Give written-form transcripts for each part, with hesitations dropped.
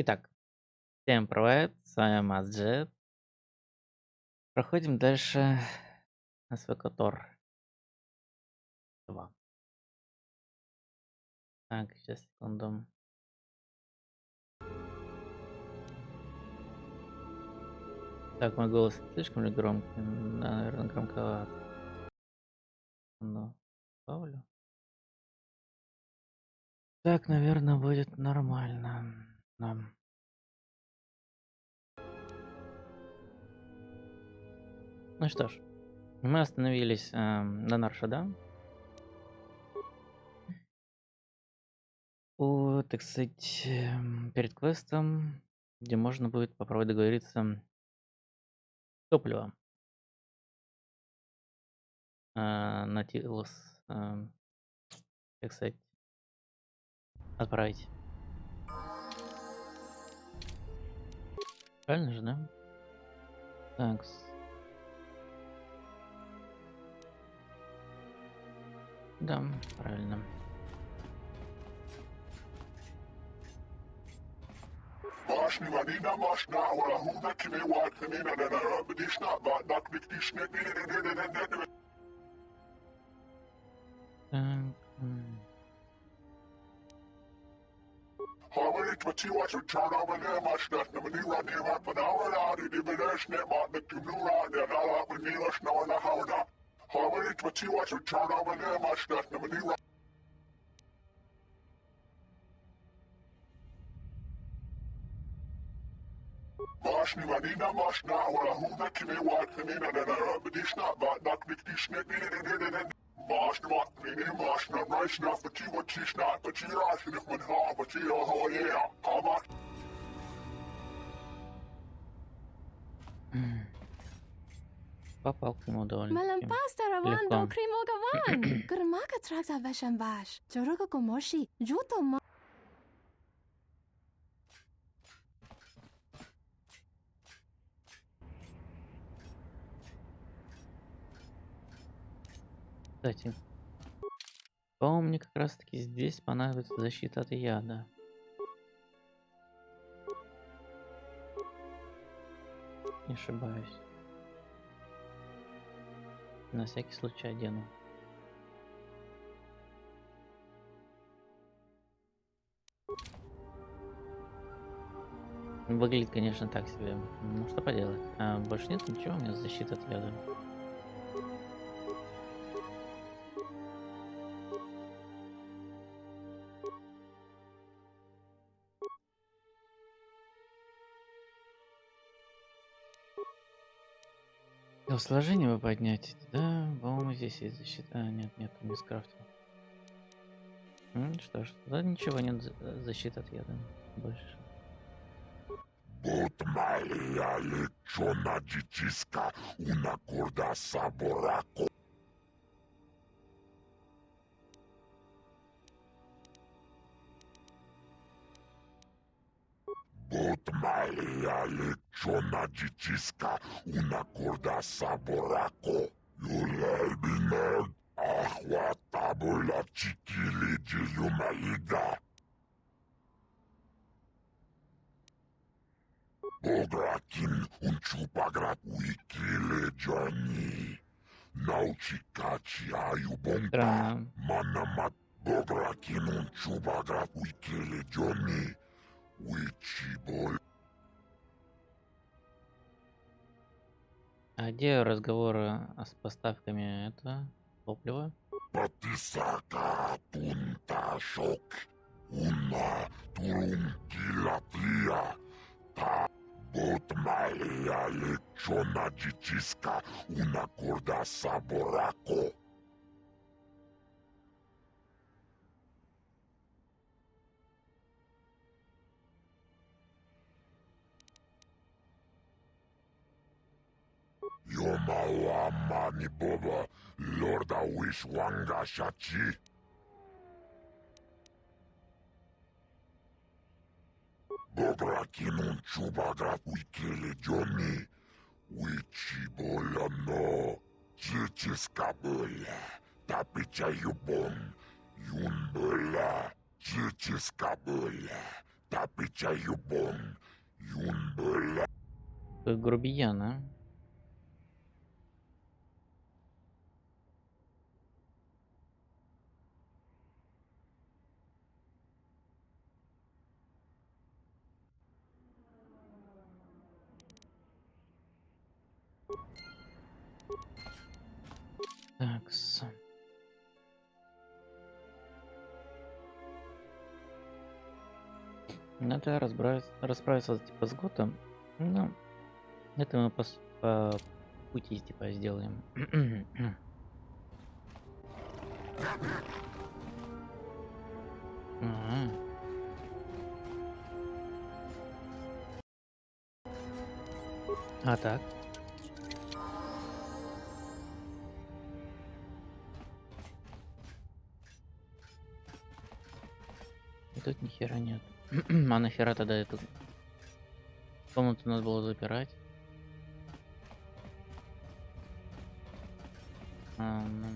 Итак, всем привет, с вами Масджет. Проходим дальше на свой KOToR 2. Так, сейчас, секунду. Так, мой голос слишком ли громкий? Да, наверное, громковат. Ну, добавлю. Так, наверное, будет нормально. Да. Ну что ж, мы остановились на Нарше, да? Так сказать, перед квестом, где можно будет попробовать договориться топливо. Натилус, так сказать, отправить. Правильно же, да? Так. Да, правильно. Так, попал к нему довольно-таки легко. Кстати, по-моему, мне как раз таки здесь понадобится защита от яда. Не ошибаюсь. На всякий случай одену. Выглядит, конечно, так себе. Ну, что поделать. А больше нет ничего, у меня защита от яда. Сложение вы поднять. Да, по-моему, здесь есть защита. А, нет, не скрафтил. Что ж, да ничего нет защиты от яда. Больше. Будь моя лечона дичиска, una corda saboraco. Будь моя лечона дичиска, una corda saboraco. Юлайбинер, ахватабула чикили дилюмалига. Bograkin unchupagrat wikile Johnny. Naучикачи аюбонта. Странно. Манамат Bograkin unchupagrat wikile Johnny. Уичибол. А где разговоры с поставками этого топлива? Патисака пунта шок. Уна турум килатрия. Та бот малия лечона дичиска. Уна корда саборако. Yomawa mani boba, lorda wish wanga shachi. Bogra kinun chubagrat wikili jomi, wichibola no, chichiskabula, tapicha yubon, yunbula, chichiskabula, tapicha yubon, yunbula. Грубиян, а? Такс. Надо расправиться типа с Готом. Ну, это мы по пути типа сделаем. Ага. А так? И тут ни хера нет. А нахера тогда эту комнату надо было запирать? Ну.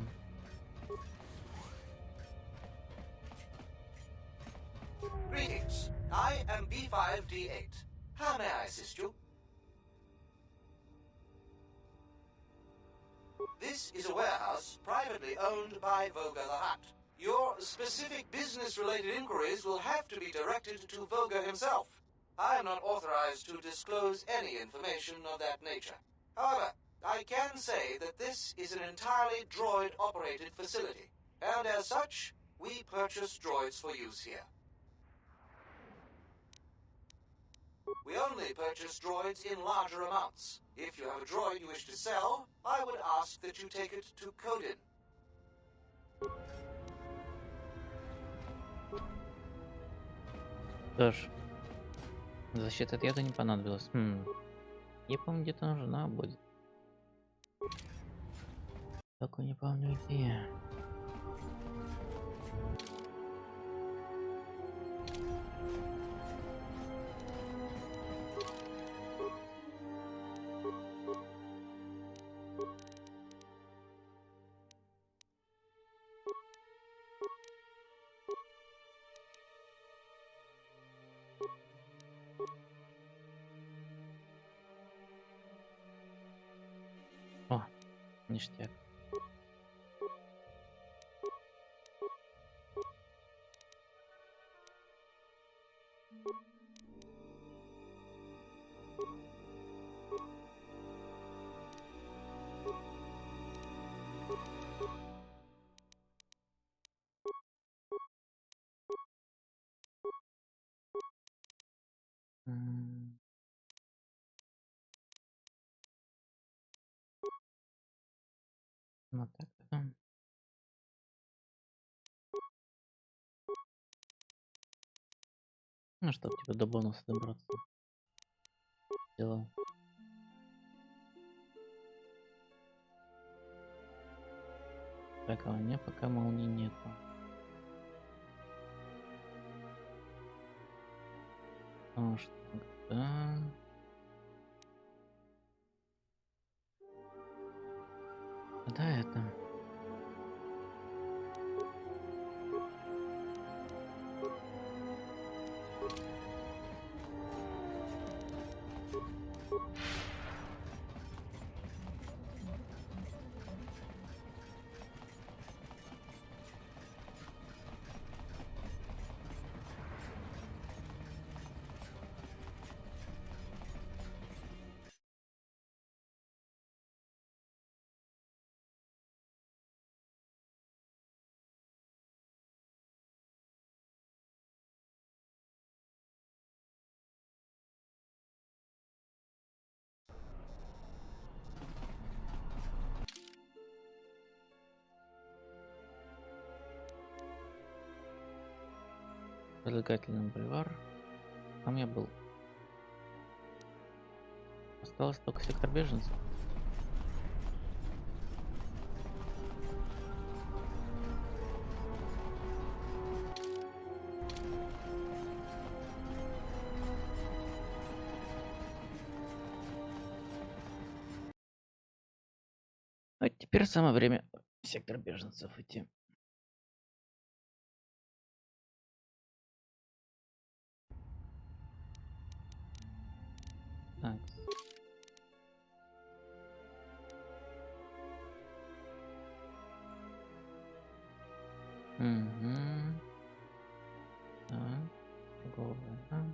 Greetings. I am B5D8. How may I assist you? This is a warehouse privately owned by Voga the Hat. Your specific business-related inquiries will have to be directed to Voga himself. I am not authorized to disclose any information of that nature. However, I can say that this is an entirely droid-operated facility, and as such, we purchase droids for use here. We only purchase droids in larger amounts. If you have a droid you wish to sell, I would ask that you take it to Codin. Что ж, защита от яда не понадобилась. Я помню, где-то нужна будет. Только не помню где. О, ништяк. Вот так это. Ну, чтобы типа до бонуса добраться. Дела. Так, а у меня пока молнии нету. Потому что да. Да, это. Развлекательный бульвар. Там я был. Осталось только сектор беженцев. А теперь самое время в сектор беженцев идти. Так. Угу. Так. Торговая, да.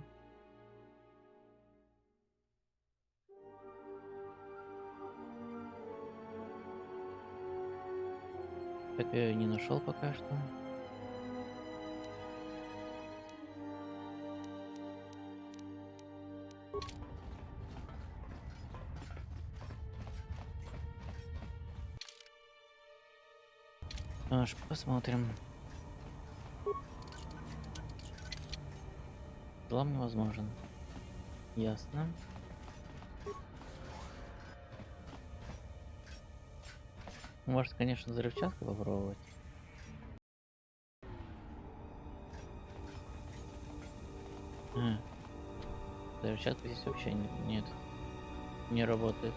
Так я ее не нашел пока что. Аж посмотрим. Взлом невозможен. Ясно. Может, конечно, взрывчатку попробовать. Взрывчатка здесь вообще нет. Не работает.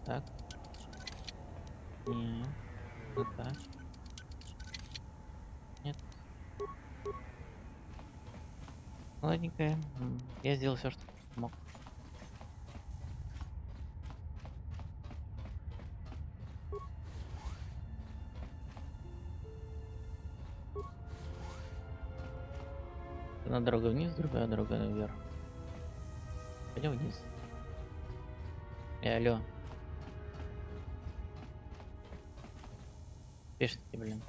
Так. Нет. Вот так. Нет. Ладненько. Я сделал все, что мог. Одна дорога вниз, другая дорога наверх. Пойдем вниз. Алло. Пишите, блин.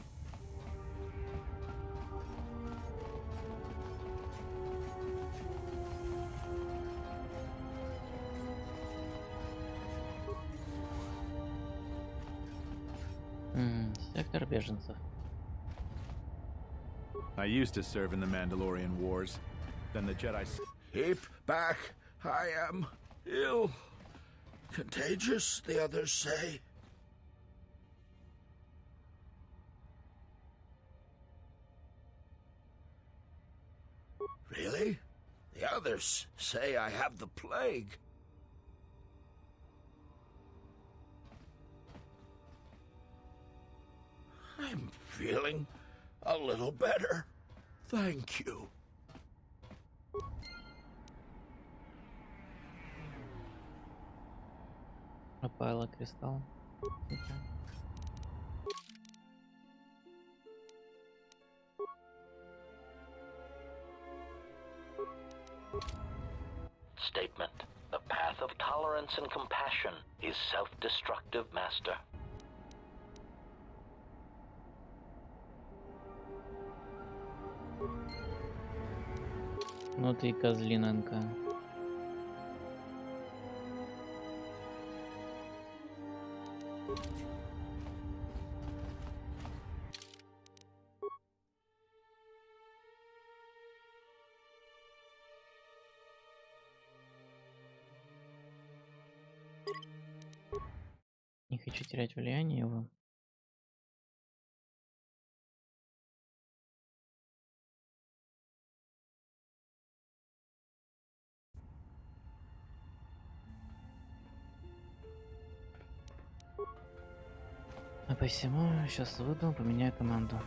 Сектор беженцев. I used to serve in the Mandalorian Wars. Then the Jedi... Keep back. I am ill. Contagious, the others say. Really? The others say I have the plague. I'm feeling a little better. Thank you. Пропала кристалл. Statement. The path of tolerance and compassion is self-destructive, Master. Ну ты козлинанка. Не хочу терять влияние его. А посему сейчас выйду, поменяю команду.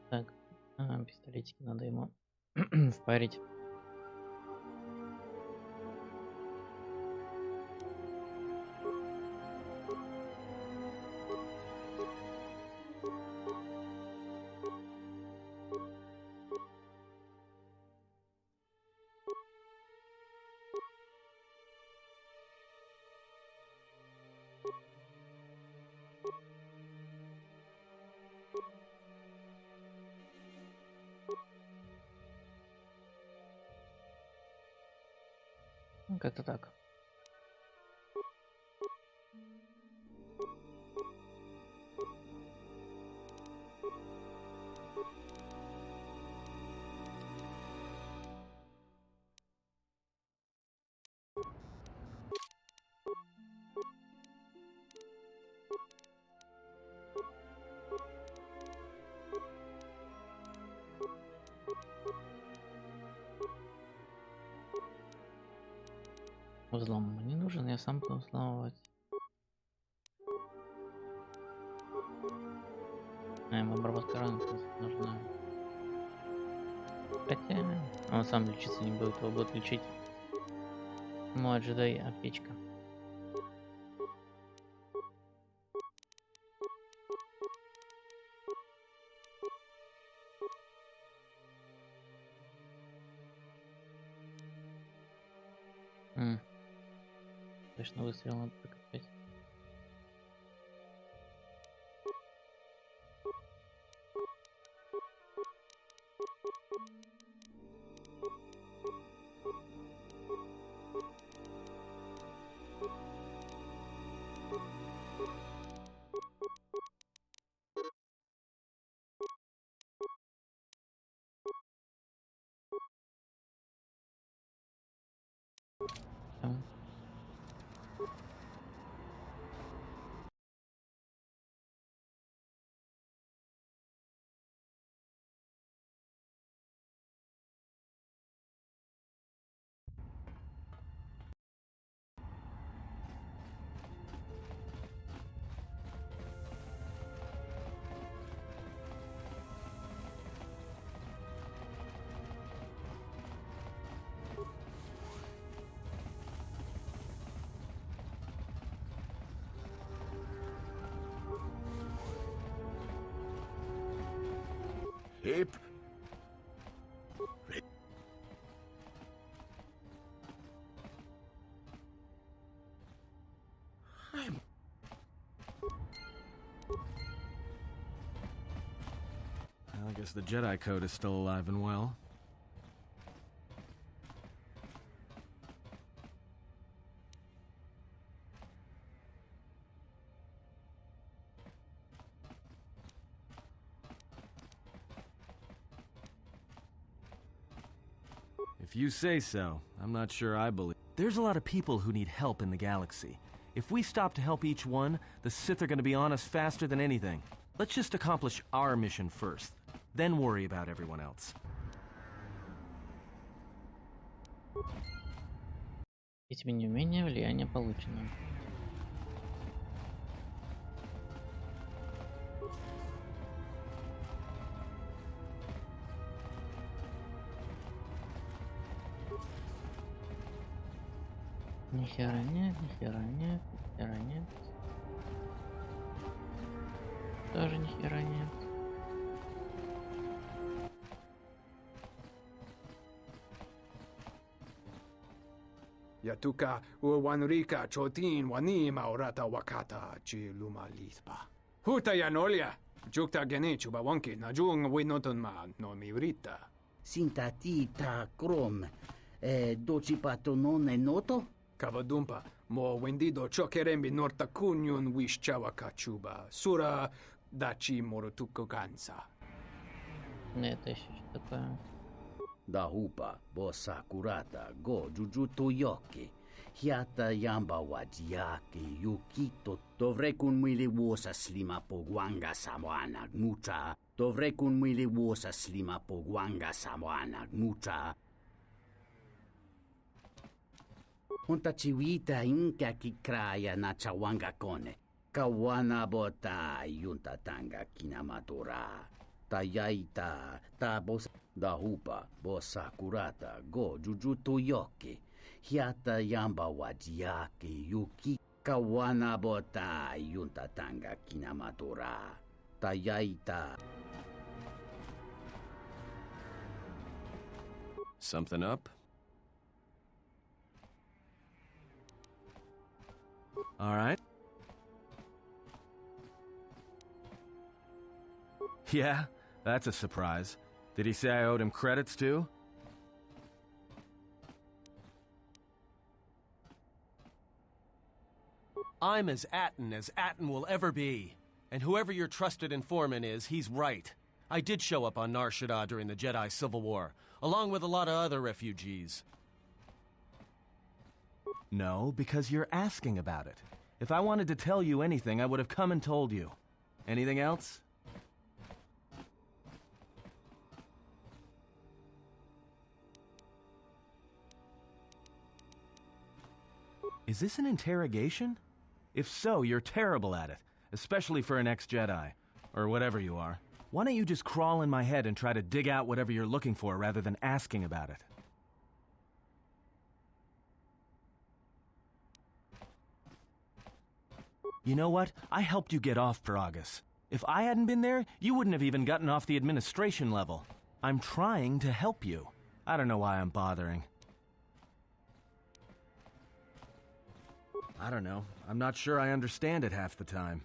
Так, пистолетики надо ему впарить. Ну, как-то так. Взлом мне не нужен, я сам буду взламывать. Им обработка ран нужна. Хотя он сам лечиться не будет, его будет лечить мой джедай аптечка. Точно выстрел надо прокопать. Всё. Hip. Well, I guess the Jedi Code is still alive and well. If you say so, I'm not sure I believe. There's a lot of people who need help in the galaxy. If we stop to help each one, the Sith are going to be on us faster than anything. Let's just accomplish our mission first, then worry about everyone else. Изменение умения, влияние получено. Нихера нет, нихера нет, нихера нет. Тоже нихера нет. Yatuka uwanrika chotin wanima orata wakata chi luma lispa. Huta yanolia. Jukta genichu bawanki na jung winoton ma no miurita. Sintatita krom. Docipato non è noto? Kavadumpa mo wendido chokerembi norta kunyun wish chawaka chuba. Sura dachi morotuko gansa. Это еще что такое? Da hupa, bossa curata, go jujuto yoki. Hiata yamba wajiaki yukito. Dovrei kun mwili wosa slima pogwanga samoana mucha. Dovrei kun mwili wosa slima pogwanga samoana mucha. Unta chiwita inka kikraya na chawanga kone. Kawana bota yunta tanga kinamatura. Tayaita, ta bosa. Da hupa, bossa curata, go jujuto yoki. Hiata yamba wajiaki yuki. Kawana bota yunta tanga kinamatura. Tayaita. Something up? All right. Yeah, that's a surprise. Did he say I owed him credits too? I'm as Atten will ever be. And whoever your trusted informant is, he's right. I did show up on Nar Shaddaa during the Jedi Civil War, along with a lot of other refugees. No, because you're asking about it. If I wanted to tell you anything, I would have come and told you. Anything else? Is this an interrogation? If so, you're terrible at it, especially for an ex-Jedi, or whatever you are. Why don't you just crawl in my head and try to dig out whatever you're looking for rather than asking about it? You know what? I helped you get off Peragus. If I hadn't been there, you wouldn't have even gotten off the administration level. I'm trying to help you. I don't know why I'm bothering. I don't know. I'm not sure I understand it half the time.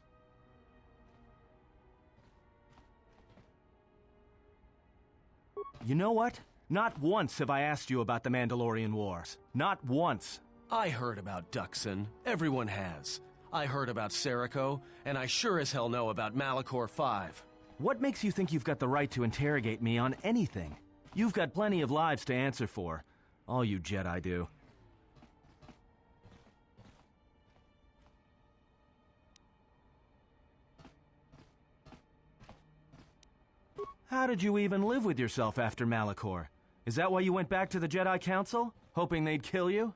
You know what? Not once have I asked you about the Mandalorian Wars. Not once. I heard about Duxon. Everyone has. I heard about Serico, and I sure as hell know about Malachor 5. What makes you think you've got the right to interrogate me on anything? You've got plenty of lives to answer for. All you Jedi do. How did you even live with yourself after Malachor? Is that why you went back to the Jedi Council? Hoping they'd kill you?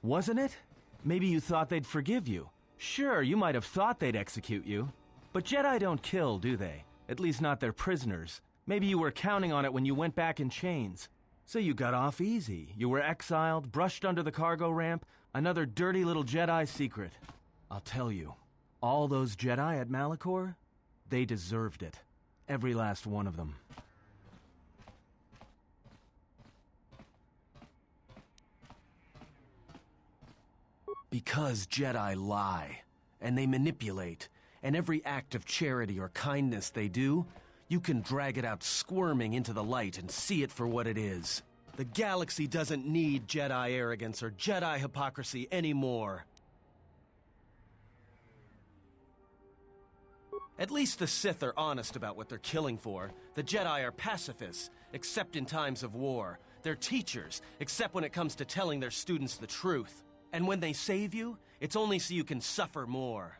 Wasn't it? Maybe you thought they'd forgive you. Sure, you might have thought they'd execute you. But Jedi don't kill, do they? At least not their prisoners. Maybe you were counting on it when you went back in chains. So you got off easy. You were exiled, brushed under the cargo ramp, another dirty little Jedi secret. I'll tell you, all those Jedi at Malachor, they deserved it. Every last one of them. Because Jedi lie, and they manipulate, and every act of charity or kindness they do, you can drag it out squirming into the light and see it for what it is. The galaxy doesn't need Jedi arrogance or Jedi hypocrisy anymore. At least the Sith are honest about what they're killing for. The Jedi are pacifists, except in times of war. They're teachers, except when it comes to telling their students the truth. And when they save you, it's only so you can suffer more.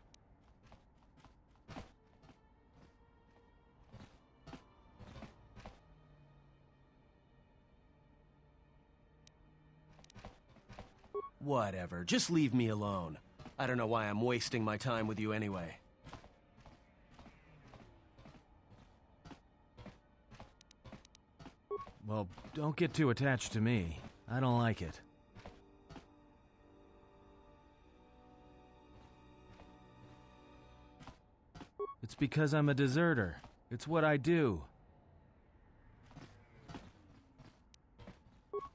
Whatever, just leave me alone. I don't know why I'm wasting my time with you anyway. Well, don't get too attached to me. I don't like it. It's because I'm a deserter. It's what I do.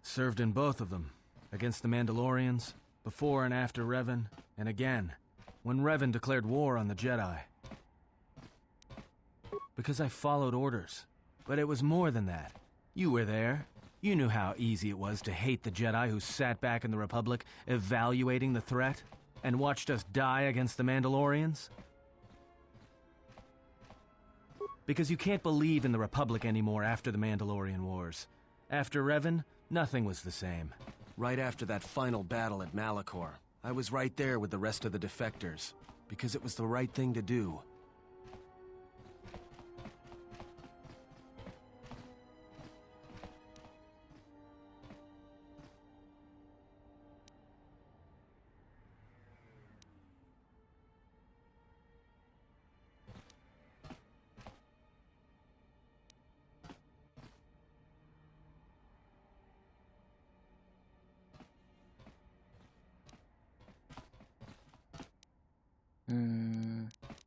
Served in both of them. Against the Mandalorians, before and after Revan, and again, when Revan declared war on the Jedi. Because I followed orders. But it was more than that. You were there. You knew how easy it was to hate the Jedi who sat back in the Republic, evaluating the threat, and watched us die against the Mandalorians. Because you can't believe in the Republic anymore after the Mandalorian Wars. After Revan, nothing was the same. Right after that final battle at Malachor, I was right there with the rest of the defectors, because it was the right thing to do.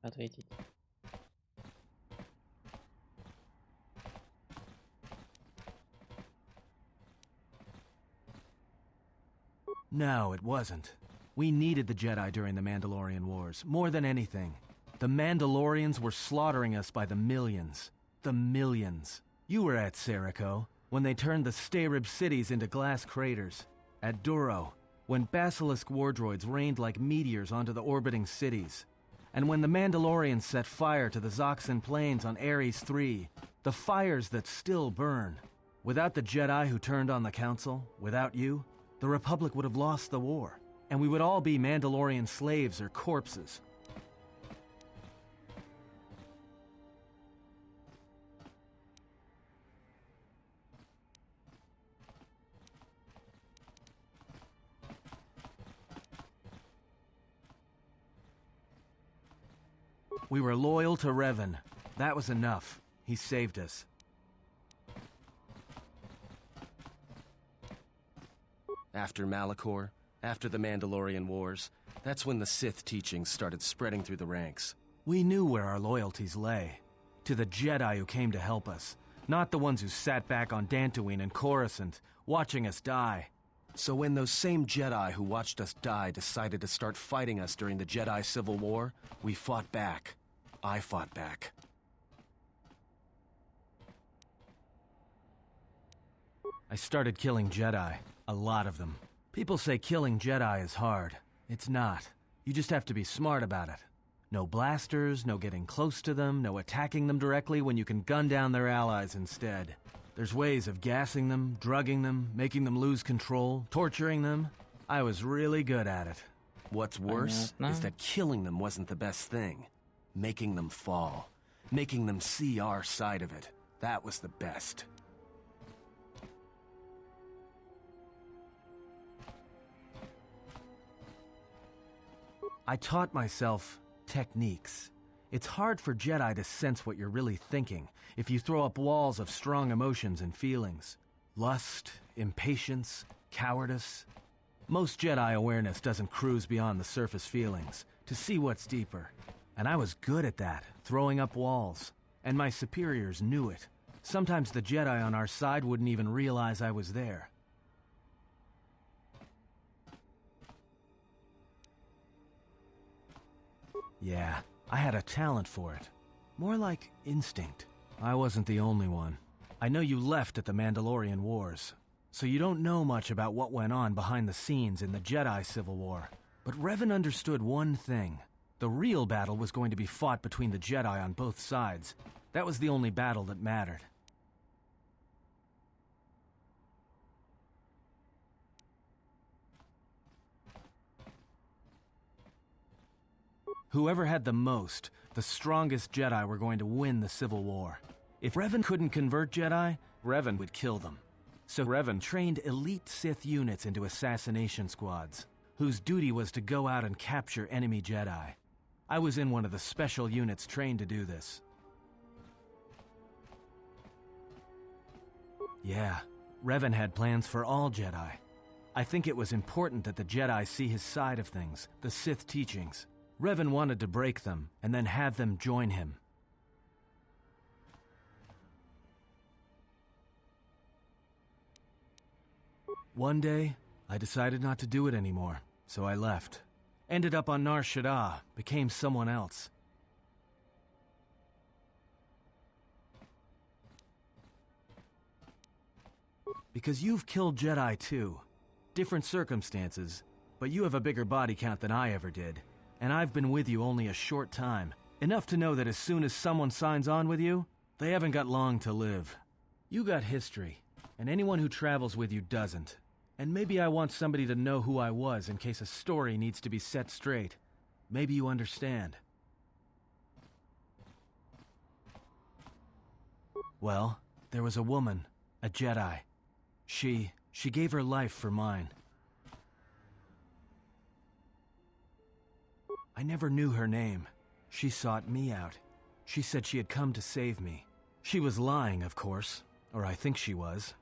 Ответить. No, it wasn't. We needed the Jedi during the Mandalorian Wars, more than anything. The Mandalorians were slaughtering us by the millions. The millions. You were at Serico. when they turned the Starib cities into glass craters. At Duro, when basilisk war droids rained like meteors onto the orbiting cities. And when the Mandalorians set fire to the Zoxan plains on Ares 3, the fires that still burn. Without the Jedi who turned on the Council, without you, the Republic would have lost the war, and we would all be Mandalorian slaves or corpses. We were loyal to Revan. That was enough. He saved us. After Malachor, after the Mandalorian Wars, that's when the Sith teachings started spreading through the ranks. We knew where our loyalties lay. To the Jedi who came to help us, not the ones who sat back on Dantooine and Coruscant, watching us die. So when those same Jedi who watched us die decided to start fighting us during the Jedi Civil War, we fought back. I fought back. I started killing Jedi. A lot of them. People say killing Jedi is hard. It's not. You just have to be smart about it. No blasters, no getting close to them, no attacking them directly when you can gun down their allies instead. There's ways of gassing them, drugging them, making them lose control, torturing them. I was really good at it. What's worse is that killing them wasn't the best thing. Making them fall. Making them see our side of it. That was the best. I taught myself techniques. It's hard for Jedi to sense what you're really thinking if you throw up walls of strong emotions and feelings. Lust, impatience, cowardice. Most Jedi awareness doesn't cruise beyond the surface feelings to see what's deeper. And I was good at that, throwing up walls. And my superiors knew it. Sometimes the Jedi on our side wouldn't even realize I was there. Yeah, I had a talent for it. More like instinct. I wasn't the only one. I know you left at the Mandalorian Wars, so you don't know much about what went on behind the scenes in the Jedi Civil War. But Revan understood one thing. The real battle was going to be fought between the Jedi on both sides. That was the only battle that mattered. Whoever had the most, the strongest Jedi were going to win the Civil War. If Revan couldn't convert Jedi, Revan would kill them. So Revan trained elite Sith units into assassination squads, whose duty was to go out and capture enemy Jedi. I was in one of the special units trained to do this. Yeah, Revan had plans for all Jedi. I think it was important that the Jedi see his side of things, the Sith teachings. Revan wanted to break them, and then have them join him. One day, I decided not to do it anymore, so I left. Ended up on Nar Shaddaa, became someone else. Because you've killed Jedi too. Different circumstances, but you have a bigger body count than I ever did. And I've been with you only a short time. Enough to know that as soon as someone signs on with you, they haven't got long to live. You got history, and anyone who travels with you doesn't. And maybe I want somebody to know who I was in case a story needs to be set straight. Maybe you understand. Well, there was a woman, a Jedi. She gave her life for mine. I never knew her name. She sought me out. She said she had come to save me. She was lying, of course, or I think she was.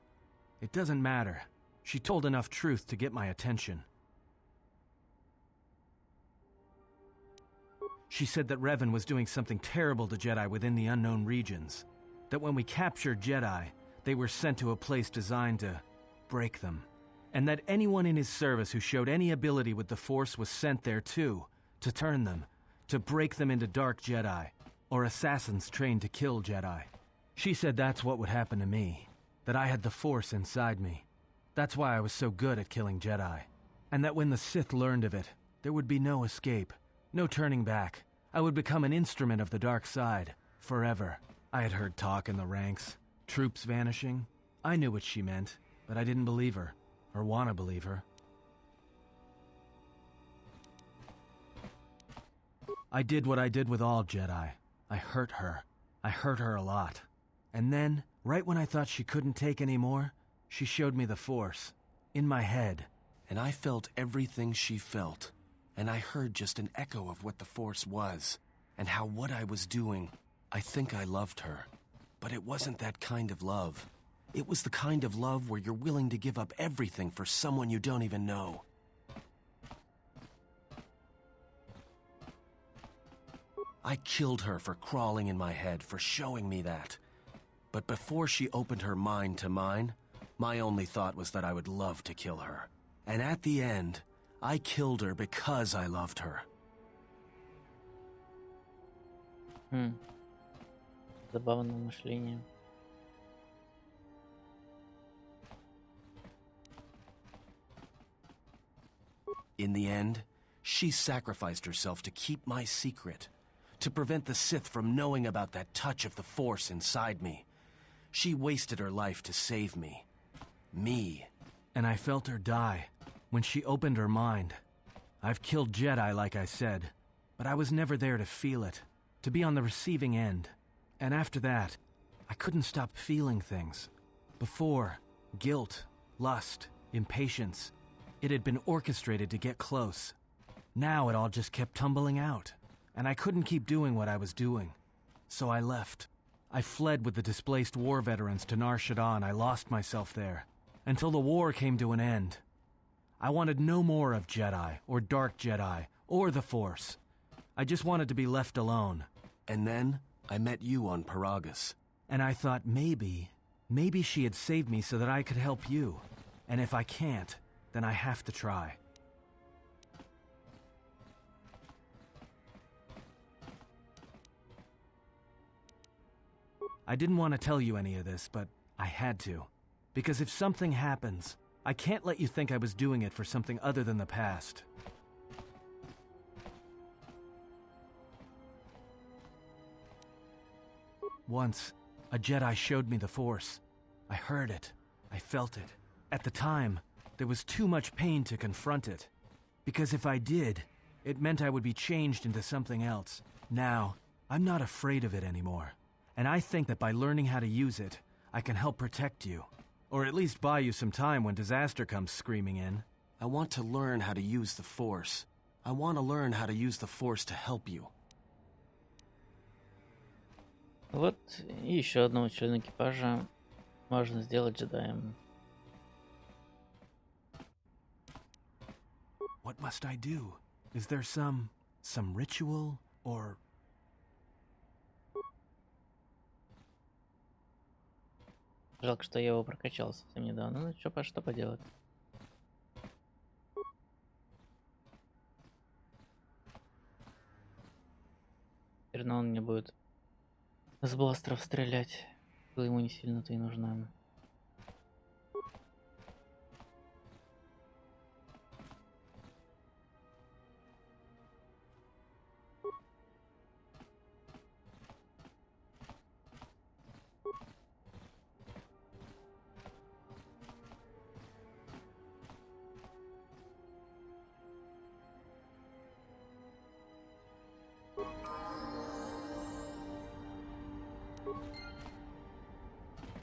It doesn't matter. She told enough truth to get my attention. She said that Revan was doing something terrible to Jedi within the unknown regions. That when we captured Jedi, they were sent to a place designed to break them. And that anyone in his service who showed any ability with the Force was sent there too, to turn them, to break them into dark Jedi, or assassins trained to kill Jedi. She said that's what would happen to me. that I had the Force inside me. That's why I was so good at killing Jedi. And that when the Sith learned of it, there would be no escape, no turning back. I would become an instrument of the dark side, forever. I had heard talk in the ranks, troops vanishing. I knew what she meant, but I didn't believe her, or want to believe her. I did what I did with all Jedi. I hurt her. I hurt her a lot. And then, right when I thought she couldn't take any more, she showed me the Force. In my head. And I felt everything she felt. And I heard just an echo of what the Force was. And how what I was doing, I think I loved her. But it wasn't that kind of love. It was the kind of love where you're willing to give up everything for someone you don't even know. I killed her for crawling in my head, for showing me that. But before she opened her mind to mine, my only thought was that I would love to kill her. And at the end, I killed her because I loved her. Забавное мышление. In the end, she sacrificed herself to keep my secret, to prevent the Sith from knowing about that touch of the Force inside me. She wasted her life to save me. Me. And I felt her die when she opened her mind. I've killed Jedi, like I said, but I was never there to feel it, to be on the receiving end. And after that, I couldn't stop feeling things. Before, guilt, lust, impatience. It had been orchestrated to get close. Now it all just kept tumbling out, and I couldn't keep doing what I was doing. So I left. I fled with the displaced war veterans to Nar Shaddaa. I lost myself there, until the war came to an end. I wanted no more of Jedi, or Dark Jedi, or the Force. I just wanted to be left alone. And then, I met you on Paragus. And I thought maybe she had saved me so that I could help you. And if I can't, then I have to try. I didn't want to tell you any of this, but I had to. Because if something happens, I can't let you think I was doing it for something other than the past. Once, a Jedi showed me the Force. I heard it. I felt it. At the time, there was too much pain to confront it. Because if I did, it meant I would be changed into something else. Now, I'm not afraid of it anymore. And I think that by learning how to use it, I can help protect you. Or at least buy you some time when disaster comes screaming in. I want to learn how to use the Force. I want to learn how to use the Force to help you. Вот и еще одного члена экипажа можно сделать джедаем. What must I do? Is there some ritual, or... Жалко, что я его прокачал совсем недавно. Ну, что поделать. Теперь он мне будет с бластеров стрелять. Сила ему не сильно-то и нужна.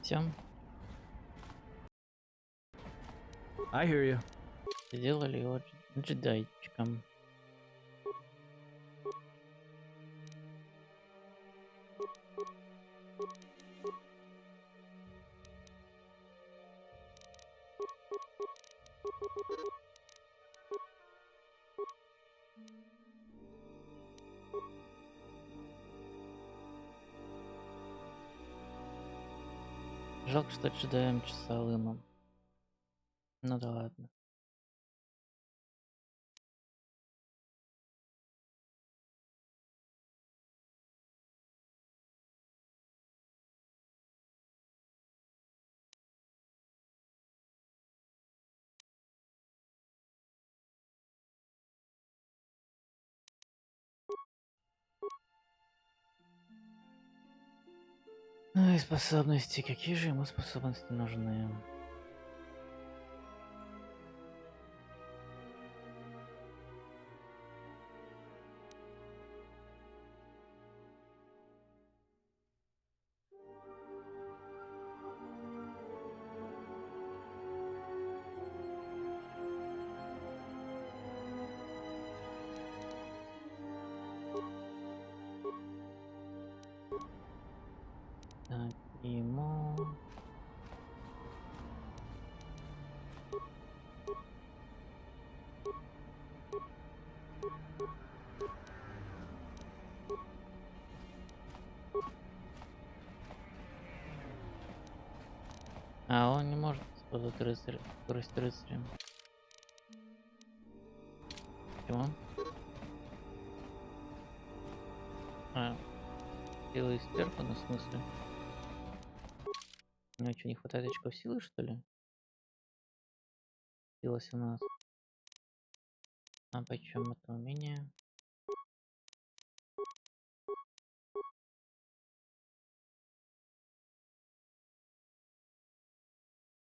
Все, I hear you. сделали его джедайчиком. Жалко, что джедаем часовым. Ну да ладно. Ай, способности. Какие же ему способности нужны? Так, ему... А, он не может использовать рыцарь, скорость рыцаря. Почему? А, сила исчерпана, в смысле? У него что, не хватает очков силы, что ли? Сила 17. А почем это умение? —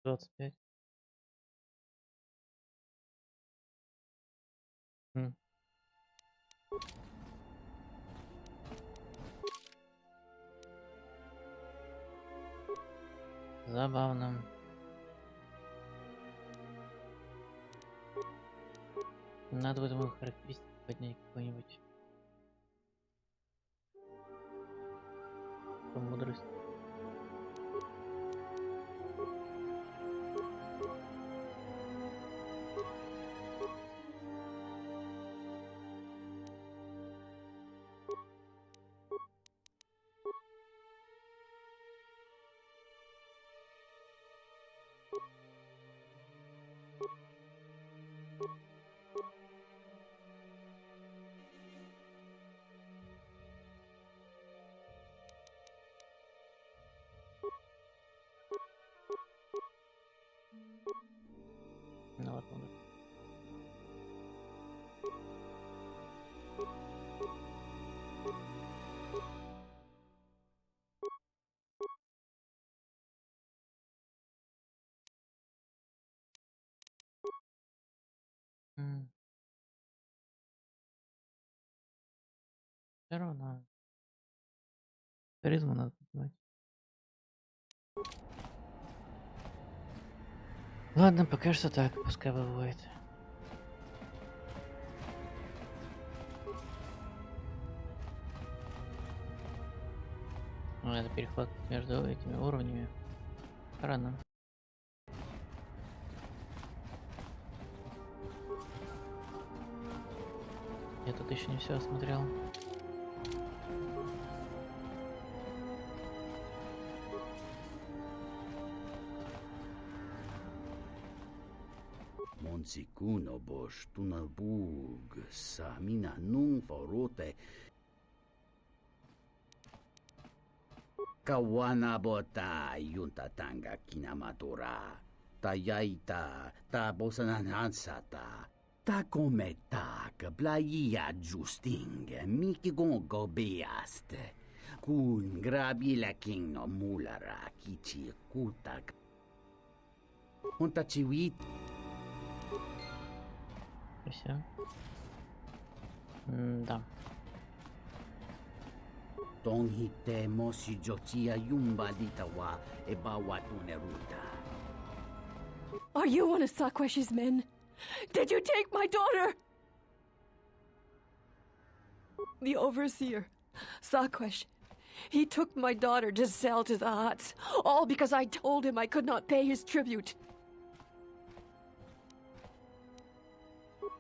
25. Хм. Забавно. Надо будет ему характеристику поднять какой-нибудь. По мудрости. Ну вот, мудрость. Все равно. Харизму надо поднимать. Ладно, пока что так, пускай бывает. Ну, это переход между этими уровнями. Рано. Я тут еще не все осмотрел. Monsicuno bosh tunabug samina nun forote kawana bota yunta tanga kinamatora tayaita ta bosananansata ta cometa blaia justing miki gongo beast kun grabila king no mulara kichi kutak unta chiwit. Все. Да. Tong hite mosi jotia yumba ditawa e bawatune ruta. Are you one of Sakwesh's men? Did you take my daughter? The overseer, Sakwesh, he took my daughter to sell to the huts, all because I told him I could not pay his tribute.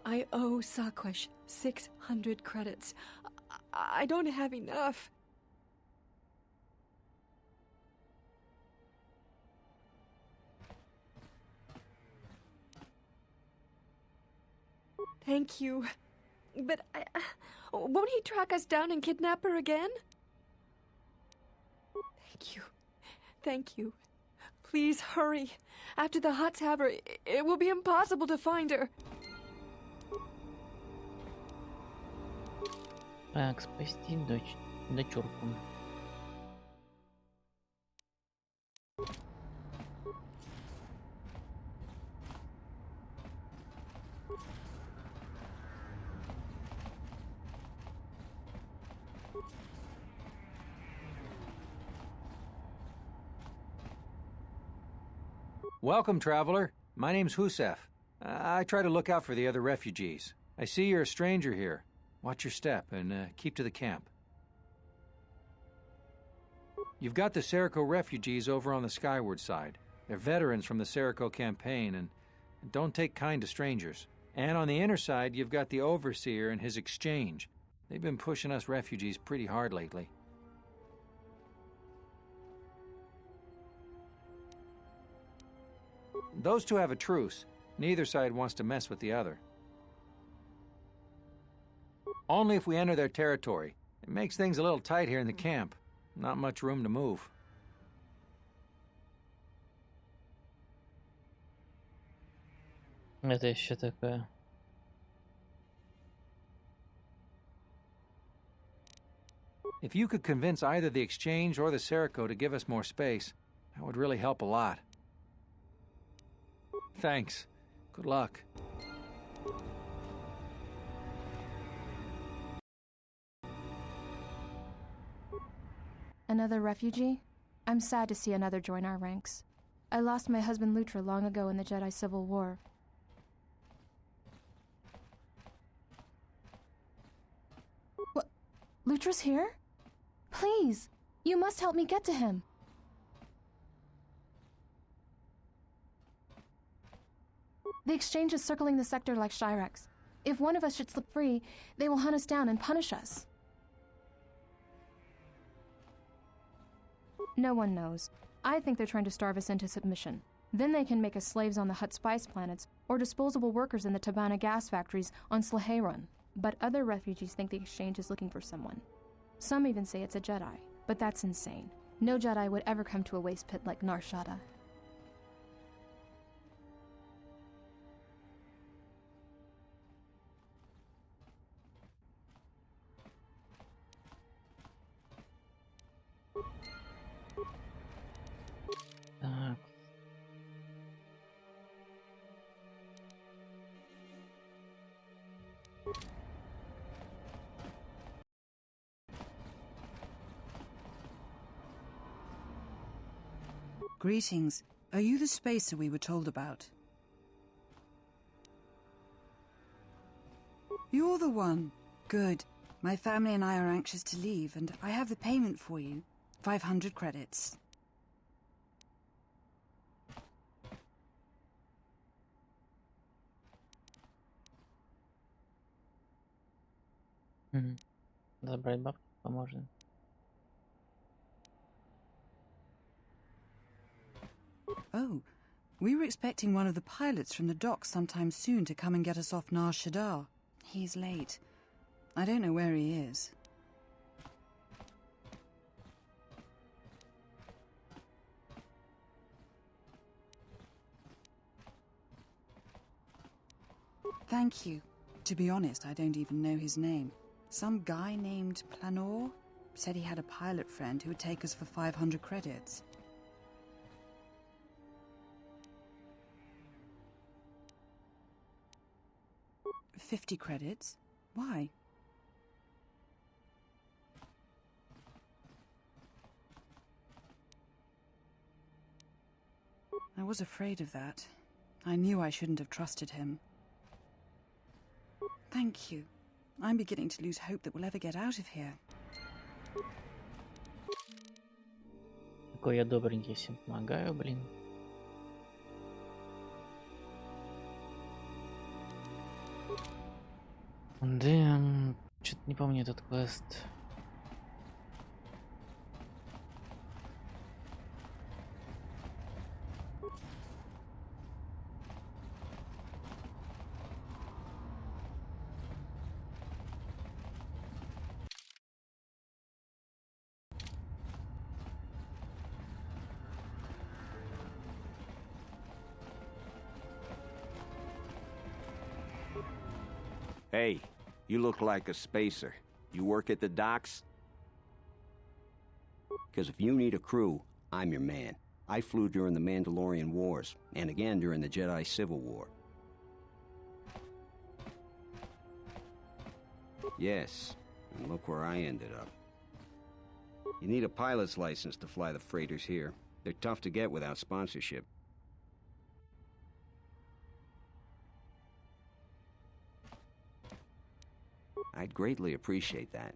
I owe Sakwesh 600 credits. I don't have enough. Thank you. But won't he track us down and kidnap her again? Thank you. Thank you. Please hurry. After the huts have her, it will be impossible to find her. Так, спасти дочурку. Welcome, traveler. My name's Husef. I try to look out for the other refugees. I see you're a stranger here. Watch your step and keep to the camp. You've got the Serico refugees over on the skyward side. They're veterans from the Serico campaign and don't take kind to strangers. And on the inner side, you've got the Overseer and his exchange. They've been pushing us refugees pretty hard lately. Those two have a truce. Neither side wants to mess with the other. Only if we enter their territory. It makes things a little tight here in the camp. Not much room to move. Это еще такое. If you could convince either the Exchange or the Serico to give us more space, that would really help a lot. Thanks. Good luck. Another refugee? I'm sad to see another join our ranks. I lost my husband Lutra long ago in the Jedi Civil War. What? Lutra's here? Please! You must help me get to him! The Exchange is circling the sector like Shyrex. If one of us should slip free, they will hunt us down and punish us. No one knows. I think they're trying to starve us into submission. Then they can make us slaves on the Hutt spice planets, or disposable workers in the Tabana gas factories on Slaheron. But other refugees think the Exchange is looking for someone. Some even say it's a Jedi, but that's insane. No Jedi would ever come to a waste pit like Nar Shaddaa. Так. Greetings. Are you the spacer we were told about? You're the one. Good. My family and I are anxious to leave, and I have the payment for you. 500 credits. Забрать бабки поможет. Oh, we were expecting one of the pilots from the docks sometime soon to come and get us off Nar Shaddaa. He's late. I don't know where he is. Thank you. To be honest, I don't even know his name. Some guy named Planor said he had a pilot friend who would take us for 500 credits. $50 credits? Why? I was afraid of that. I knew I shouldn't have trusted him. Thank you. I'm beginning to lose hope that we'll ever get out of here. Какой я добренький, всем помогаю, блин. Да, что-то не помню этот квест. Hey, you look like a spacer. You work at the docks? Because if you need a crew, I'm your man. I flew during the Mandalorian Wars, and again during the Jedi Civil War. Yes, and look where I ended up. You need a pilot's license to fly the freighters here. They're tough to get without sponsorship. I'd greatly appreciate that.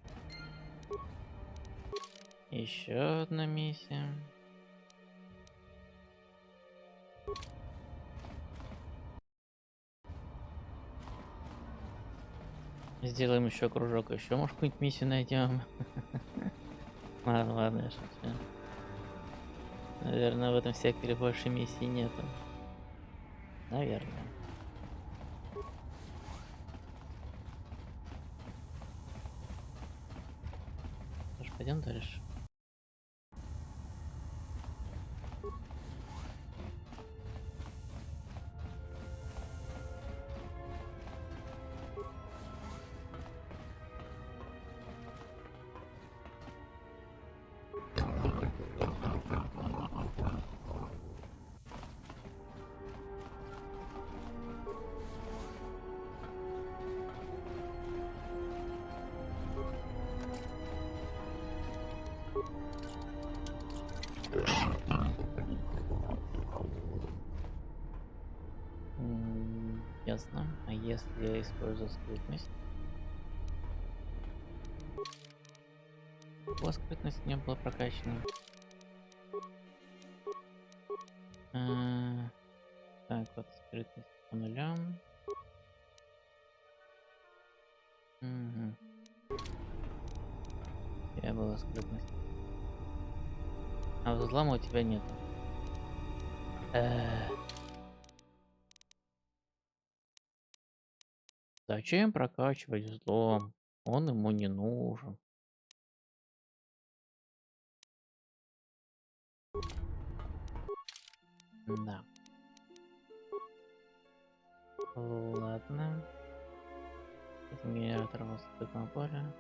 Еще одна миссия. Сделаем еще кружок, еще может какую-нибудь миссию найдем. Ладно, ладно, я шучу. Наверное, в этом секторе больше миссий нету. Наверное. Что ж, пойдем дальше. Ясно. А если я использую скрытность? У вас скрытность не была прокачана. Так, вот скрытность по нулям. Угу. Я была скрытность. А взлома у тебя нет. Зачем прокачивать взлом? Он ему не нужен. Да. Ладно. Это генератор воздушного поля.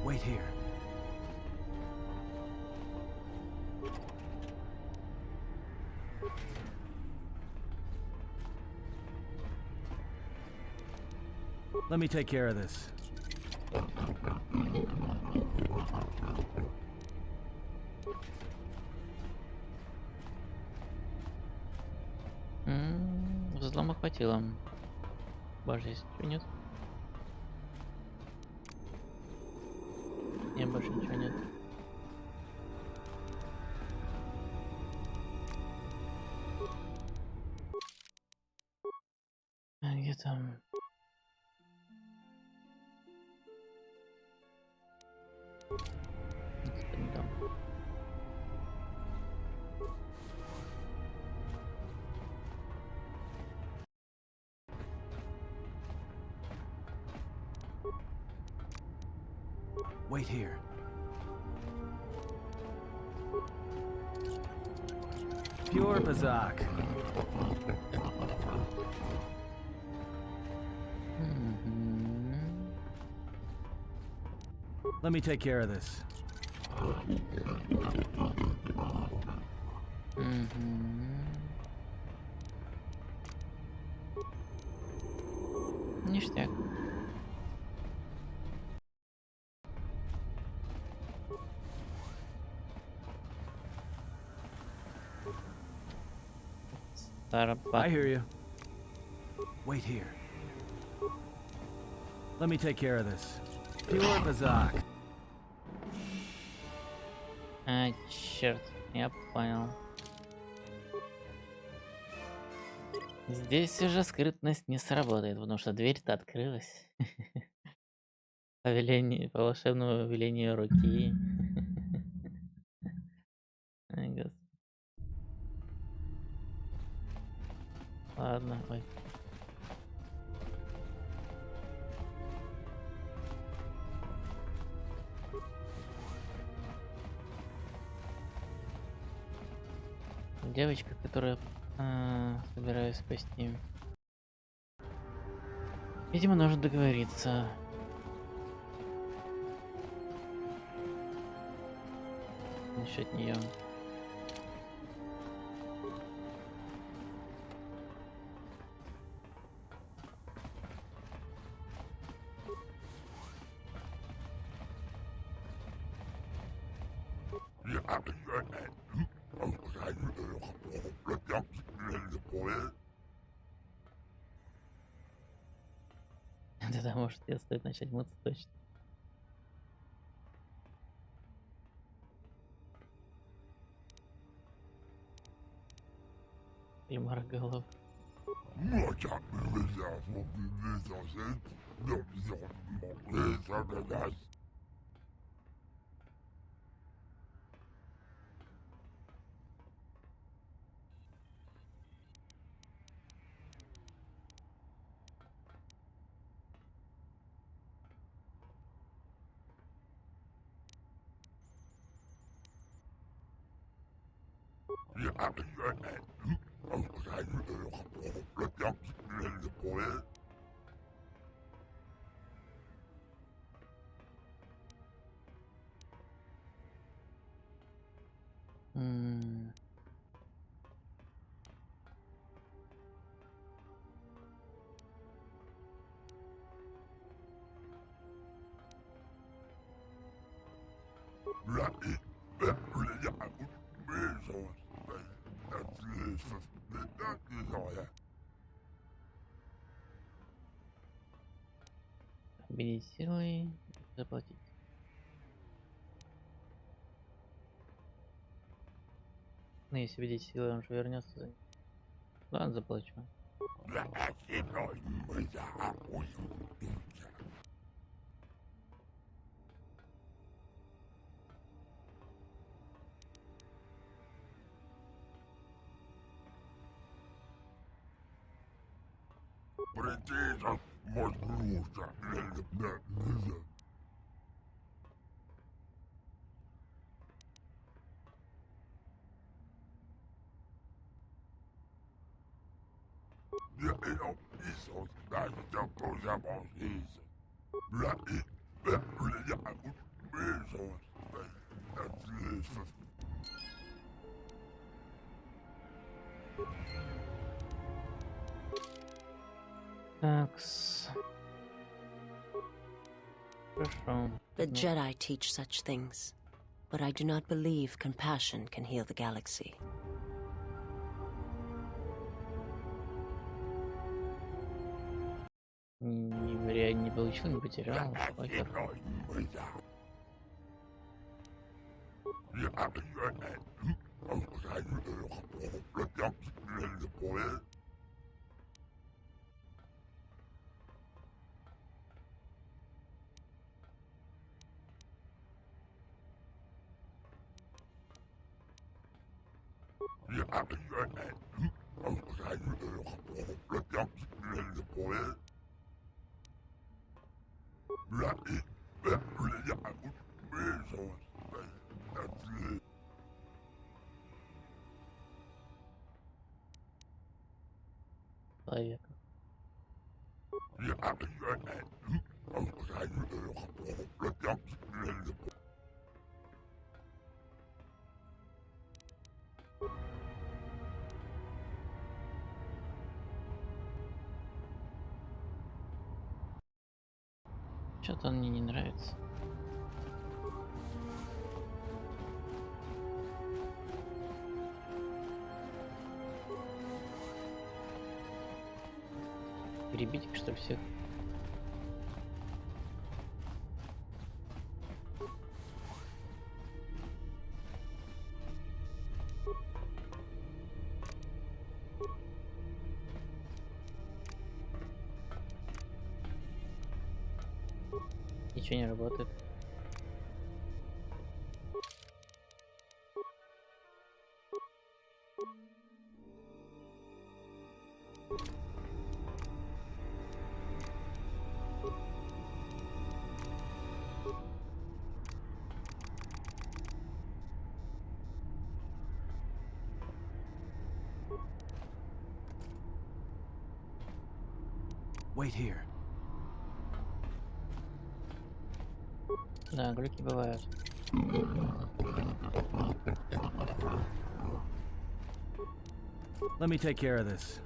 Wait here. Let me take care of this. Взлома хватило. Больше здесь ничего нет. Нет, больше ничего нет. А где там? Господи, дом. Wait here. Pure Bazak. Let me take care of this. Ништяк. I hear you. Wait here. Let me take care of this. Pure Bazak. А, черт, я понял. Здесь уже скрытность не сработает, потому что дверь-то открылась. По велению, по волшебному велению руки. Ай, господи. Ладно, ой. Девочка, которую собираюсь спасти. Видимо, нужно договориться. Насчет нее. Да, может, тебе стоит начать мыться точно. Примар голов. Победить силой, заплатить. Ну, если победить силой, он же вернется за ним. Ладно, заплачу. Precisa más brusa. Такс. Хорошо. The Jedi teach such things, but I do not believe compassion can heal the galaxy. Не получил, не потерял. Похер. Человек. Что-то он мне не нравится. Перебить их, что ли, всех? Ничего не работает. Wait here. Да, глюки бывают. Let me take care of this.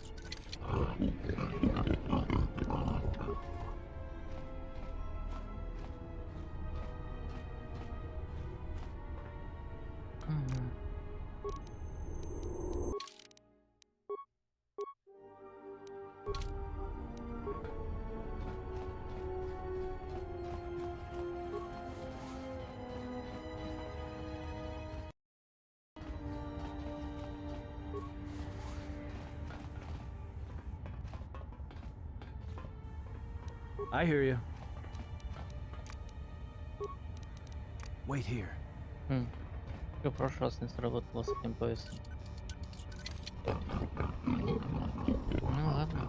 I hear you. Wait here. В прошлый раз не сработало с этим поясом. Ну ладно.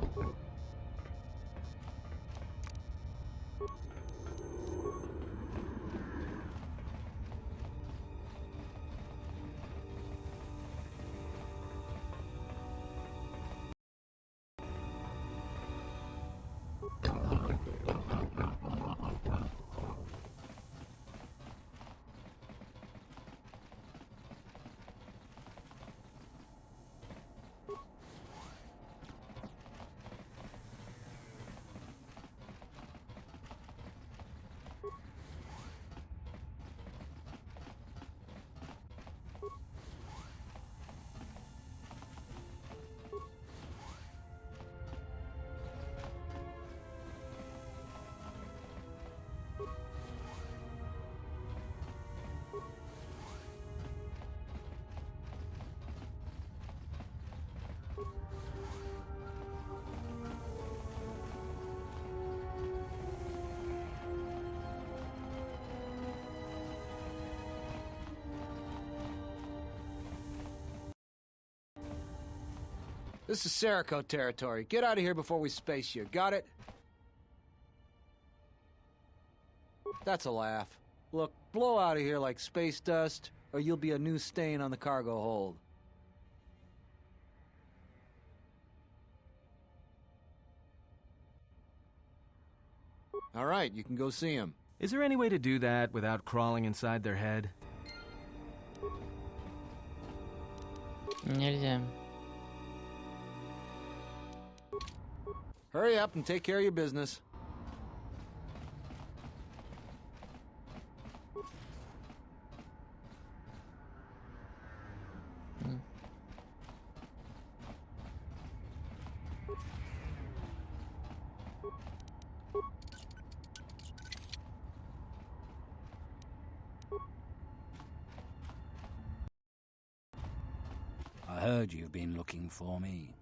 This is Serico territory. Get out of here before we space you. Got it? That's a laugh. Look, blow out of here like space dust, or you'll be a new stain on the cargo hold. All right, you can go see him. Is there any way to do that without crawling inside their head? Нельзя. Hurry up and take care of your business. I heard you've been looking for me.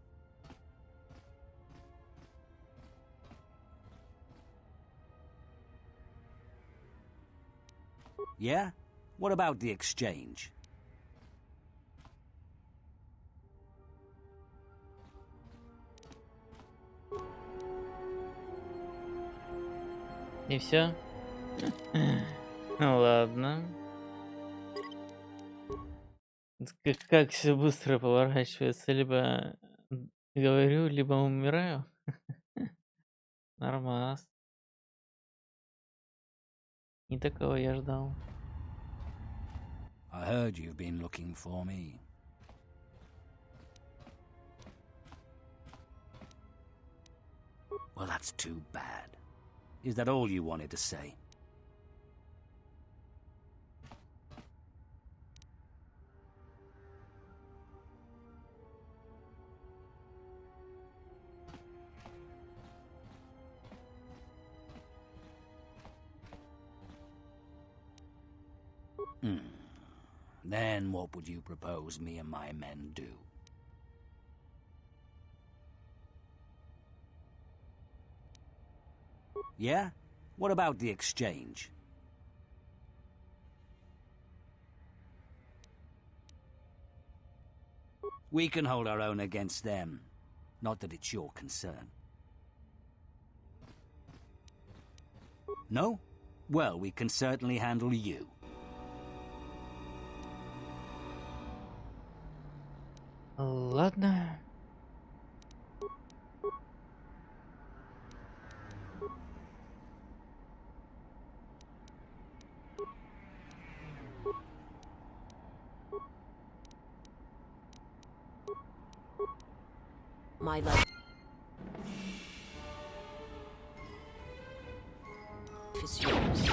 Yeah? What about the exchange? И все? Ну ладно. Как все быстро поворачивается. Либо говорю, либо умираю. Нормас. Не такого я ждал. I heard you've been looking for me. Well, that's too bad. Is that all you wanted to say? Then what would you propose me and my men do? Yeah? What about the exchange? We can hold our own against them. Not that it's your concern. No? Well, we can certainly handle you. Ладно. My life is yours.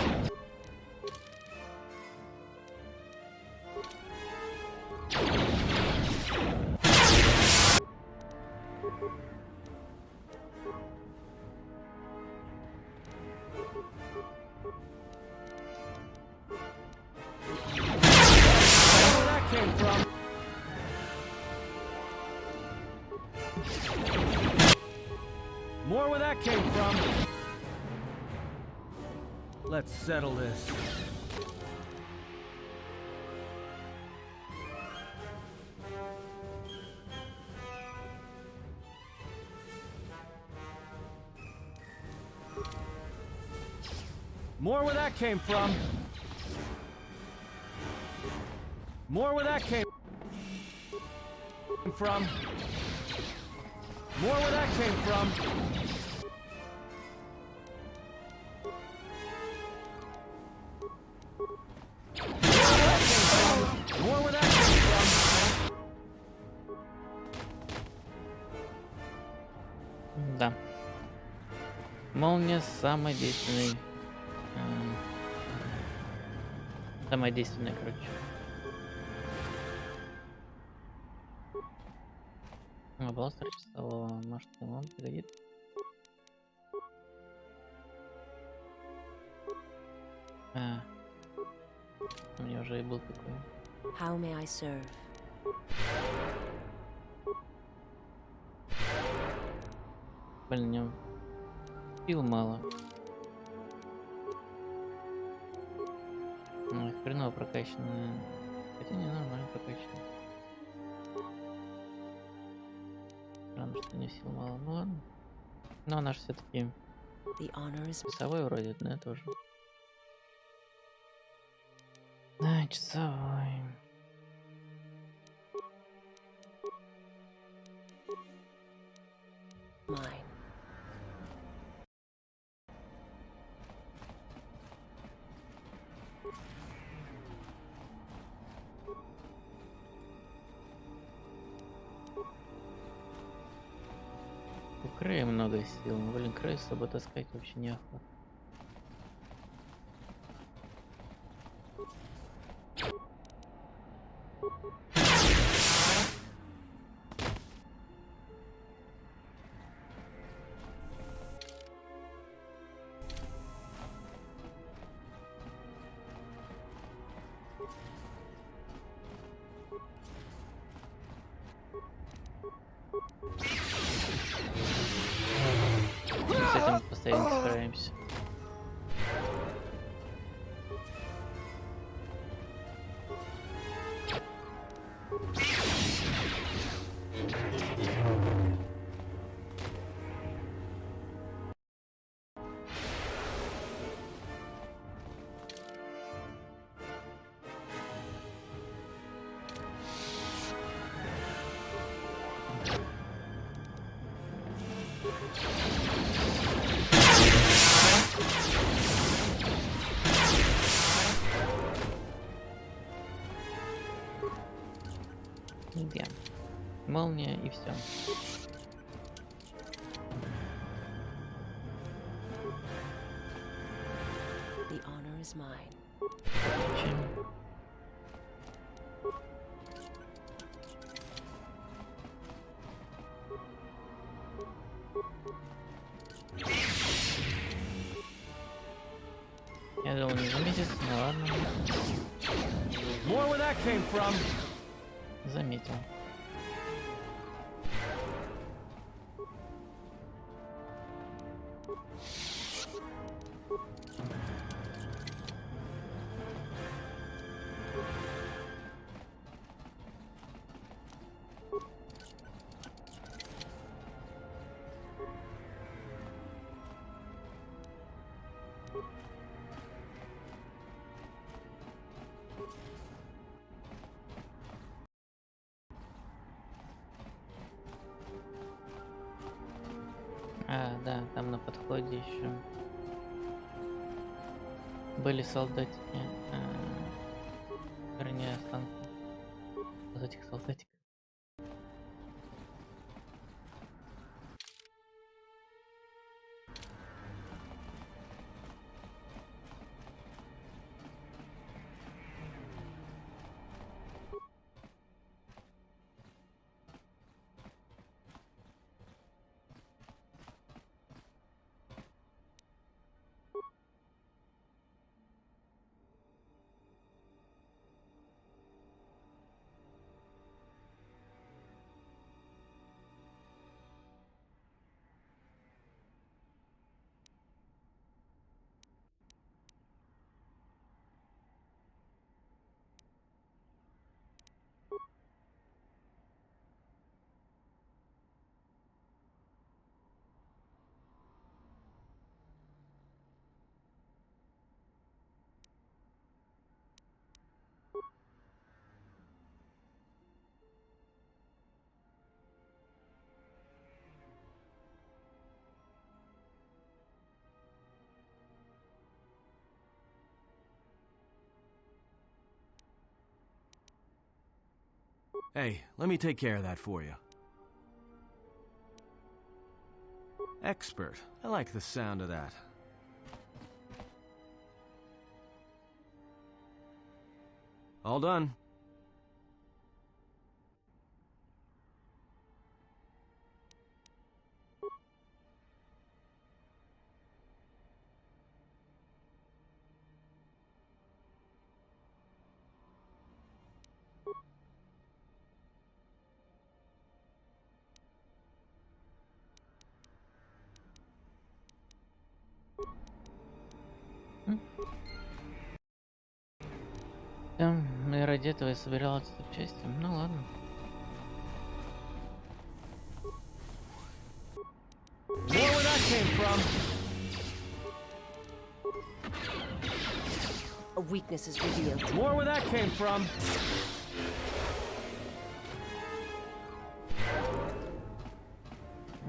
More where that came from. Let's settle this. More where that came from. More where that came from. More where that came from. More where that came from. Да. Молния самый действенный. Самая действенная, короче. Бластер часового. Может, он подойдет? У меня уже и был такой. How may I serve? Блин, у него сил мало. Хреново прокачанная. Хотя не нормально прокачанная. Странно, что у нее сил мало. Ну ладно. Но она же все-таки часовой вроде, да, тоже. Часовой. Mine. У Крэя много сил. Но, блин, Крэй с собой таскать вообще неохота. С этим постоянно справимся. Идем. Молния и все. The honor is mine. Я думал, не заметит, ну ладно. More where that came from. Заметил. Да, там на подходе еще были солдатики. Вернее, останки вот этих солдатиков. Hey, let me take care of that for you. Expert. I like the sound of that. All done. И ради этого я собирал эту часть. Ну ладно. More where that came from. A weakness is revealed. More where that came from.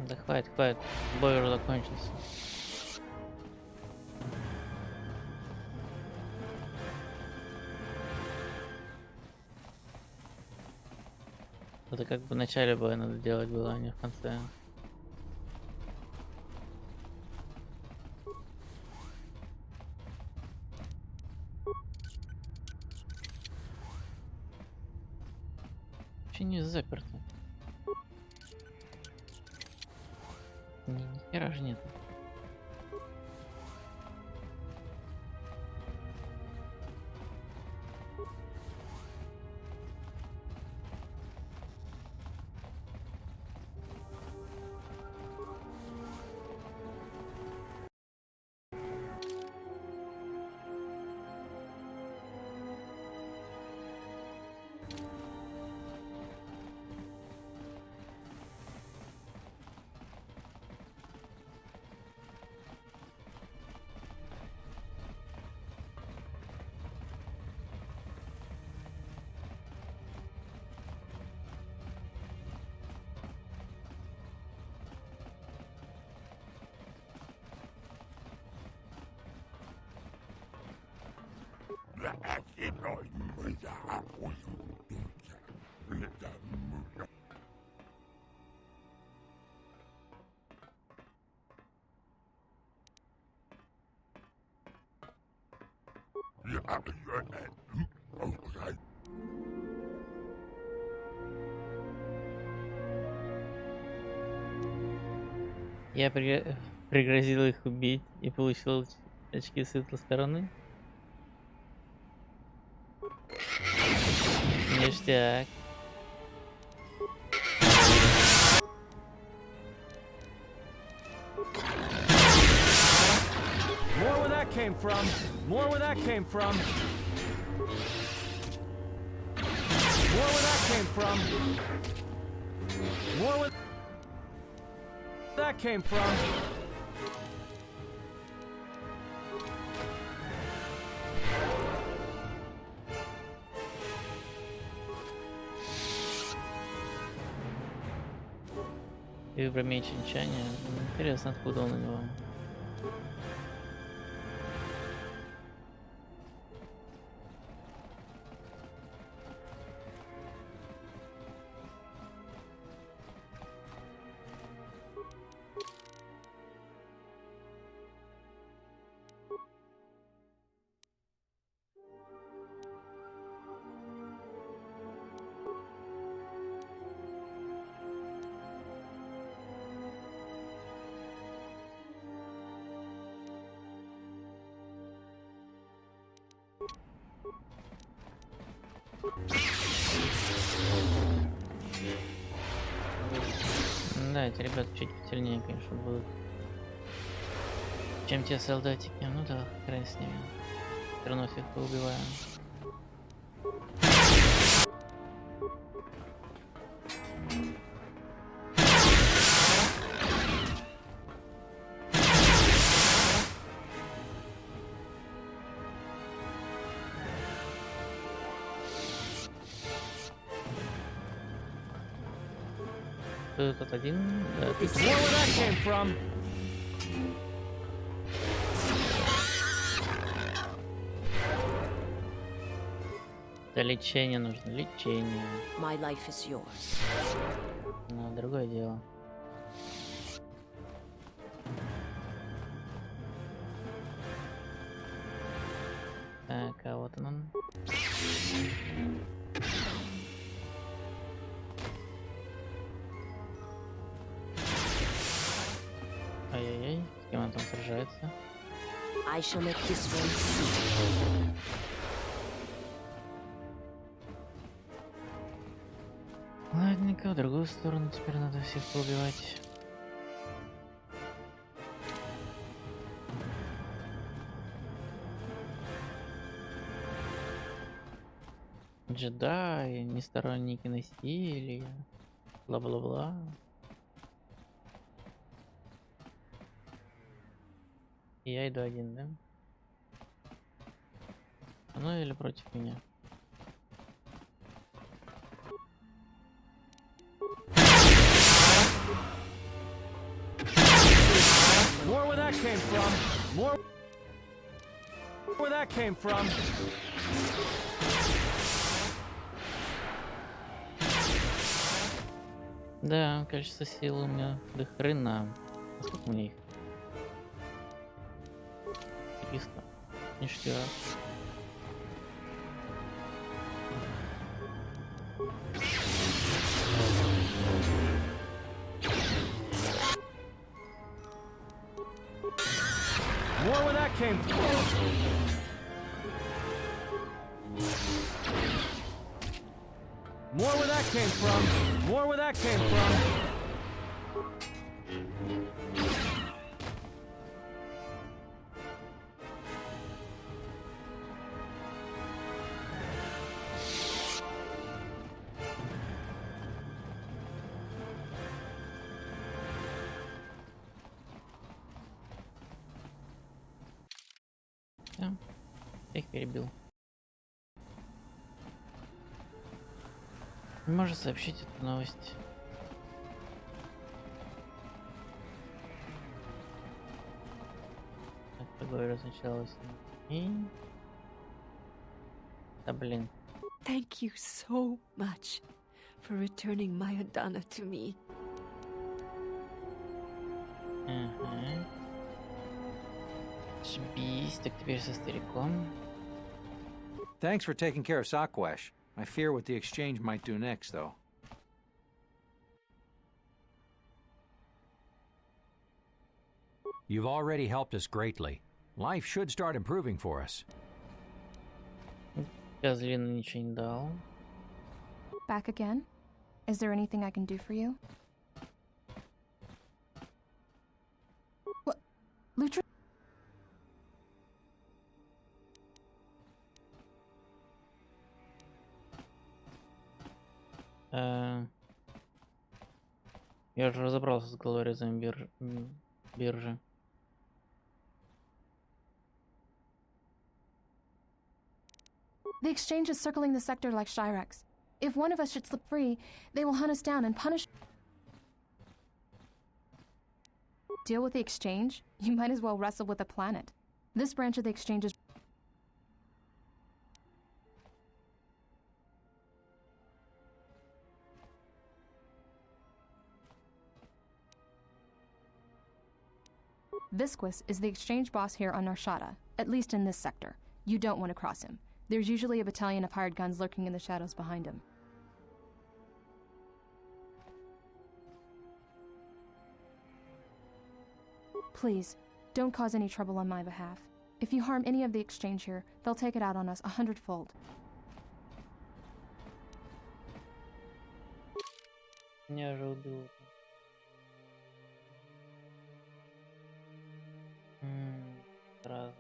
Да хватит. Бой уже закончился. Это как бы в начале боя надо делать было, а не в конце. Вообще не заперто. Ни хера же нет. Я пригрозил их убить и получил очки светлой стороны. Ништяк. More where that came from. More where that came from. More where that came from. More where that came from. И выбрал меч венчания. Интересно, откуда он у него. Да, эти ребята чуть сильнее, конечно, будут, чем те солдатики. Ну да, хрен с ними. Все равно всех поубиваем. Тут один. Да, тут... Да лечение нужно, лечение. My life is yours. Ну, другое дело. Так, а вот он. Ай-яй-яй, с кем он там сражается? I shall make this one see. Ладненько, в другую сторону теперь надо всех поубивать. Джедаи, не сторонники насилия, бла-бла-бла. И я иду один, да? Ну или против меня? More where that came from. More where that came from. Да, количество сил у меня до хрена. А сколько у меня их? 300. Ништяк. More where that came from. More where that came from. More where that came from. Всё, я их перебил. Может сообщить эту новость. Так, такое разначалось. И... Да блин. Thank you so much for returning my Adana to me. Ага. Шибись, так теперь со стариком. Thanks for taking care of Sakwesh. I fear what the exchange might do next, though. You've already helped us greatly. Life should start improving for us. Козлина ничего не дал. Back again? Is there anything I can do for you? What? Lutra? Я уже разобрался с головорезом биржи. The exchange is circling the sector like Shyrex. If one of us should slip free, they will hunt us down and punish. Deal with the exchange? You might as well wrestle with the planet. This branch of the exchange is. Visquis is the exchange boss here on Narshada, at least in this sector. You don't want to cross him. There's usually a battalion of hired guns lurking in the shadows behind him. Please, don't cause any trouble on my behalf. If you harm any of the exchange here, they'll take it out on us 100-fold. Не ожидал. Сразу.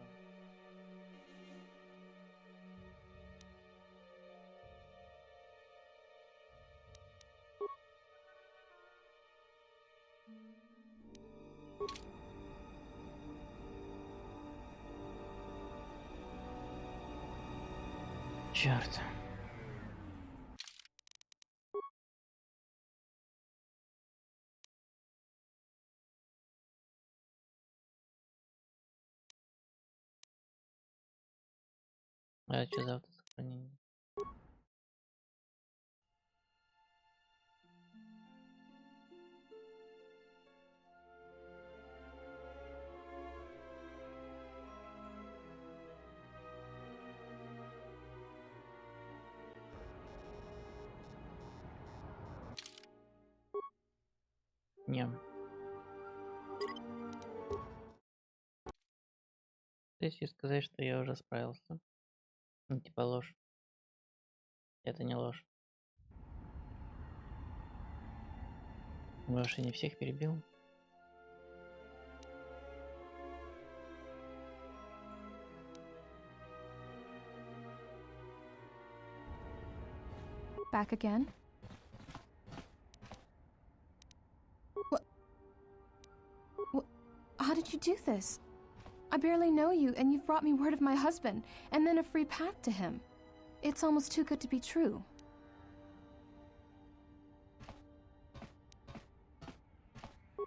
Черт. А что завтра сохранение? Не. Ты хочешь сказать, что я уже справился? Ну, типа ложь. Это не ложь. Может, я не всех перебил? Back again? What? How did you do this? I barely know you, and you've brought me word of my husband, and then a free path to him. It's almost too good to be true.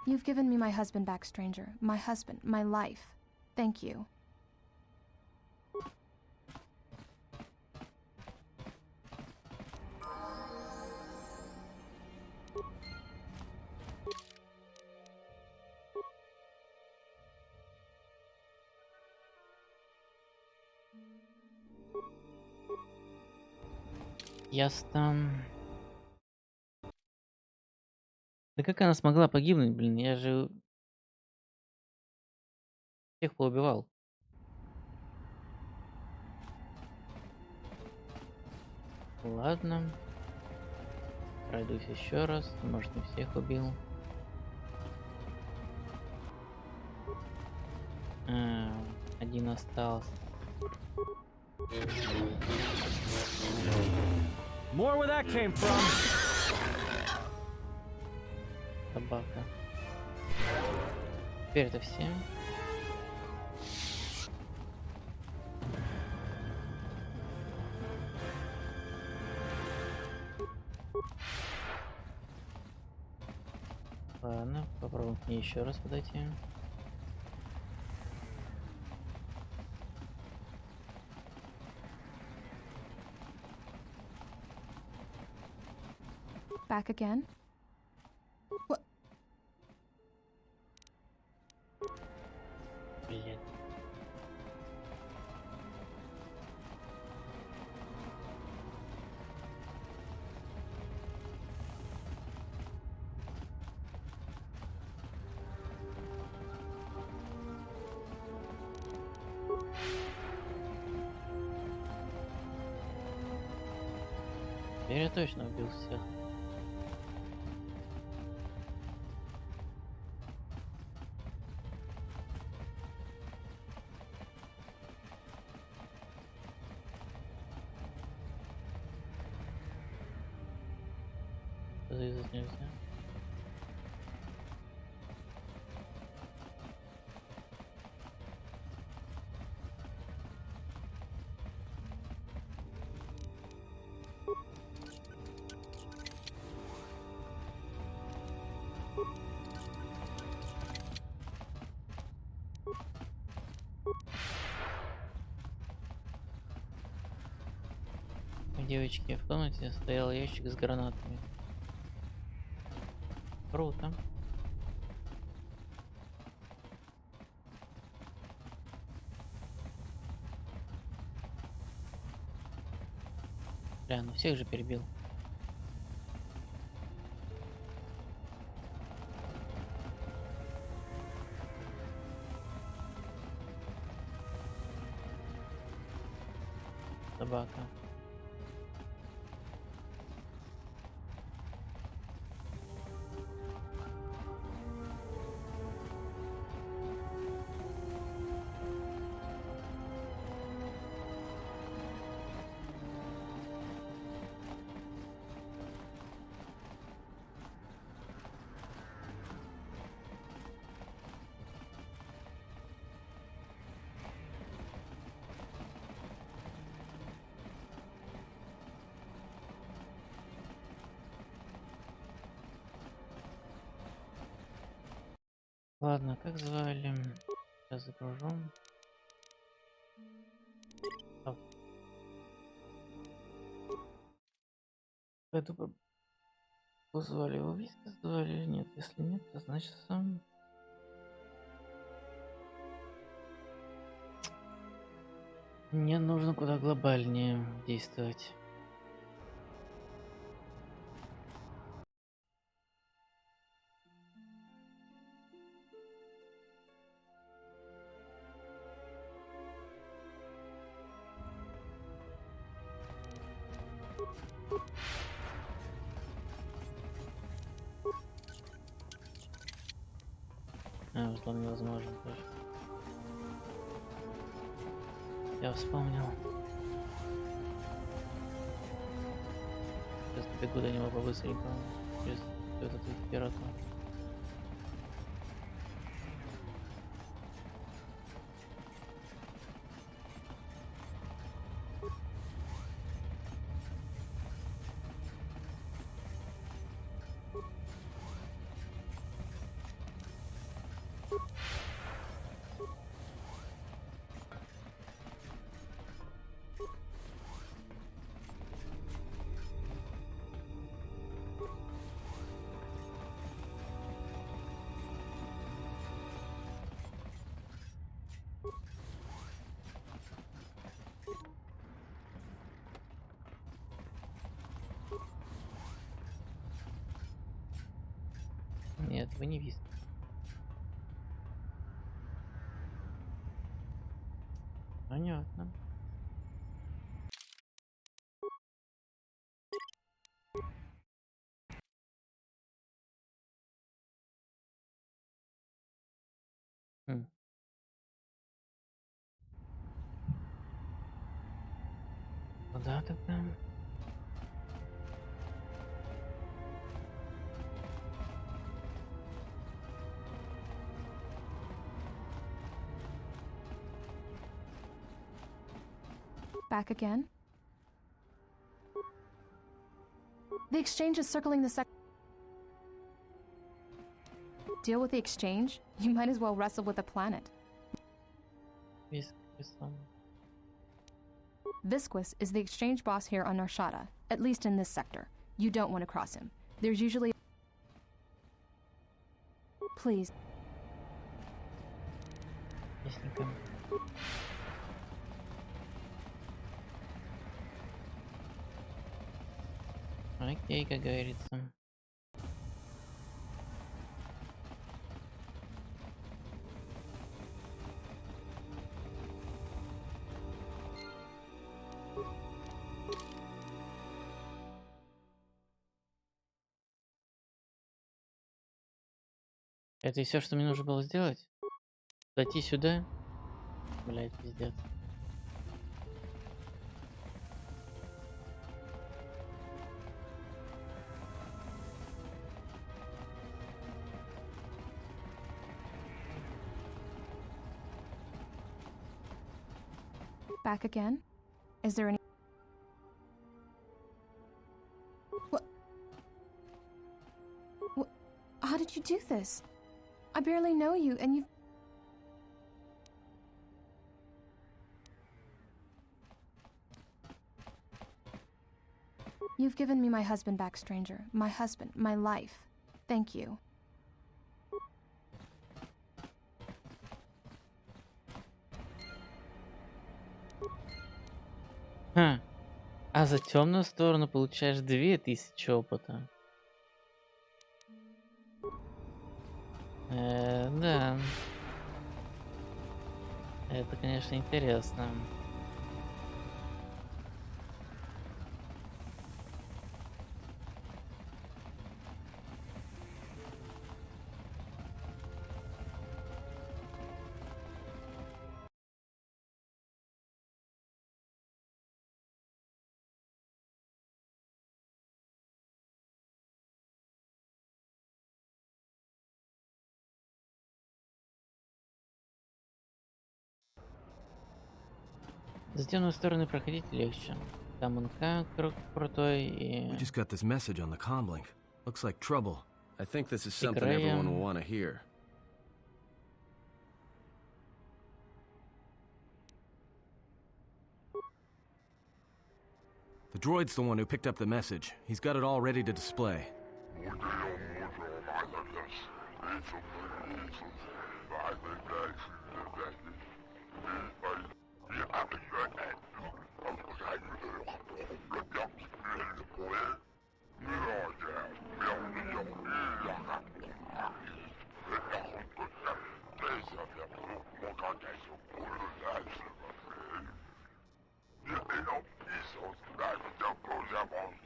You've given me my husband back, stranger. My husband, my life. Thank you. Ясно. Да как она смогла погибнуть, блин? Я же всех поубивал. Ладно. Пройдусь еще раз. Может, не всех убил. Один остался. More where that came from. Собака. Теперь это все. Ладно, попробуем к ней еще раз подойти. Back again? What? Блин. Теперь я точно убил всех. Завязать нельзя. У девочки в комнате стоял ящик с гранатами. Круто. Бля, ну всех же перебил. Собака. Ладно, как звали? Сейчас загружу. Пойду позвали его виски, звали или нет? Если нет, то значит сам. Мне нужно куда глобальнее действовать. Взлом невозможен тоже. Я вспомнил. Сейчас бегу до него по-быстренькому. Через этот пирату. Нет, вы не видите. Понятно. Хм. Куда тогда? Back again? The exchange is circling the sec. Deal with the exchange? You might as well wrestle with the planet. Visquis is the exchange boss here on Narshada, at least in this sector. You don't want to cross him. There's usually... Please. Окей, как говорится. Это и все, что мне нужно было сделать? Зайти сюда? Блять, пиздец. Back again? Is there any... What? How did you do this? I barely know you, and you've... You've given me my husband back, stranger. My husband, my life. Thank you. А за темную сторону получаешь 2000 опыта. Да. Это, конечно, интересно. За темную сторону проходить легче. Там он как крутой и... We just got this message on the comlink. Looks like trouble. I think this is something everyone will want to hear. The droid's the one who picked up the message. He's got it all ready to display.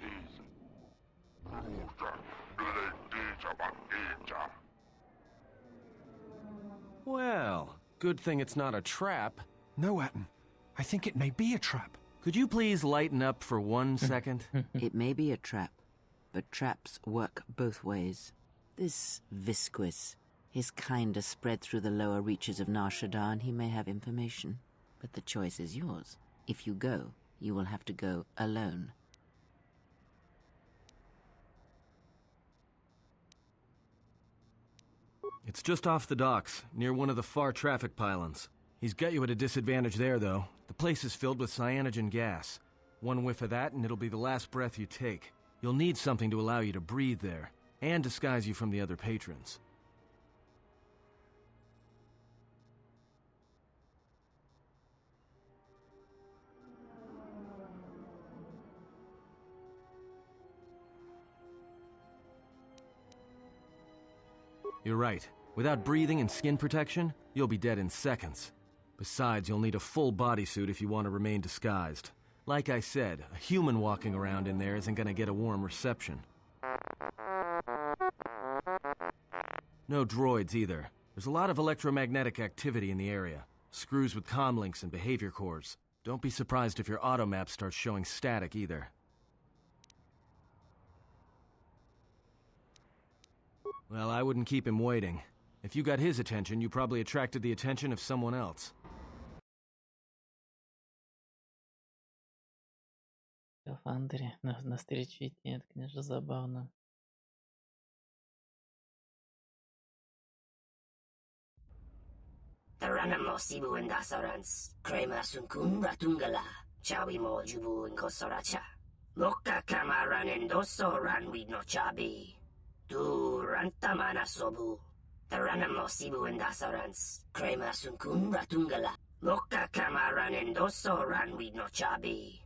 refugees. Kuuta, Gledija Bakija. Well, good thing it's not a trap. No, Atten. I think it may be a trap. Could you please lighten up for 1 second? It may be a trap, but traps work both ways. This Visquis, his kind are spread through the lower reaches of Nar Shaddaa, and he may have information. But the choice is yours. If you go, you will have to go alone. It's just off the docks, near one of the far traffic pylons. He's got you at a disadvantage there, though. The place is filled with cyanogen gas. One whiff of that and it'll be the last breath you take. You'll need something to allow you to breathe there, and disguise you from the other patrons. You're right. Without breathing and skin protection, you'll be dead in seconds. Besides, you'll need a full bodysuit if you want to remain disguised. Like I said, a human walking around in there isn't gonna get a warm reception. No droids either. There's a lot of electromagnetic activity in the area. Screws with comlinks and behavior cores. Don't be surprised if your automap starts showing static either. Well, I wouldn't keep him waiting. If you got his attention, you probably attracted the attention of someone else. В скафандре на встрече идти, это, конечно, забавно. Taranamo sibu indasarans, krema sunkun ratungala, chawi mo jubu in kosoracha. Moka kamaran endoso ran we no chabi. Tu rantamana sobu. Taranamo sibu indasarans, krema sunkun ratungala. Moka kamaran endoso ran we no chabi.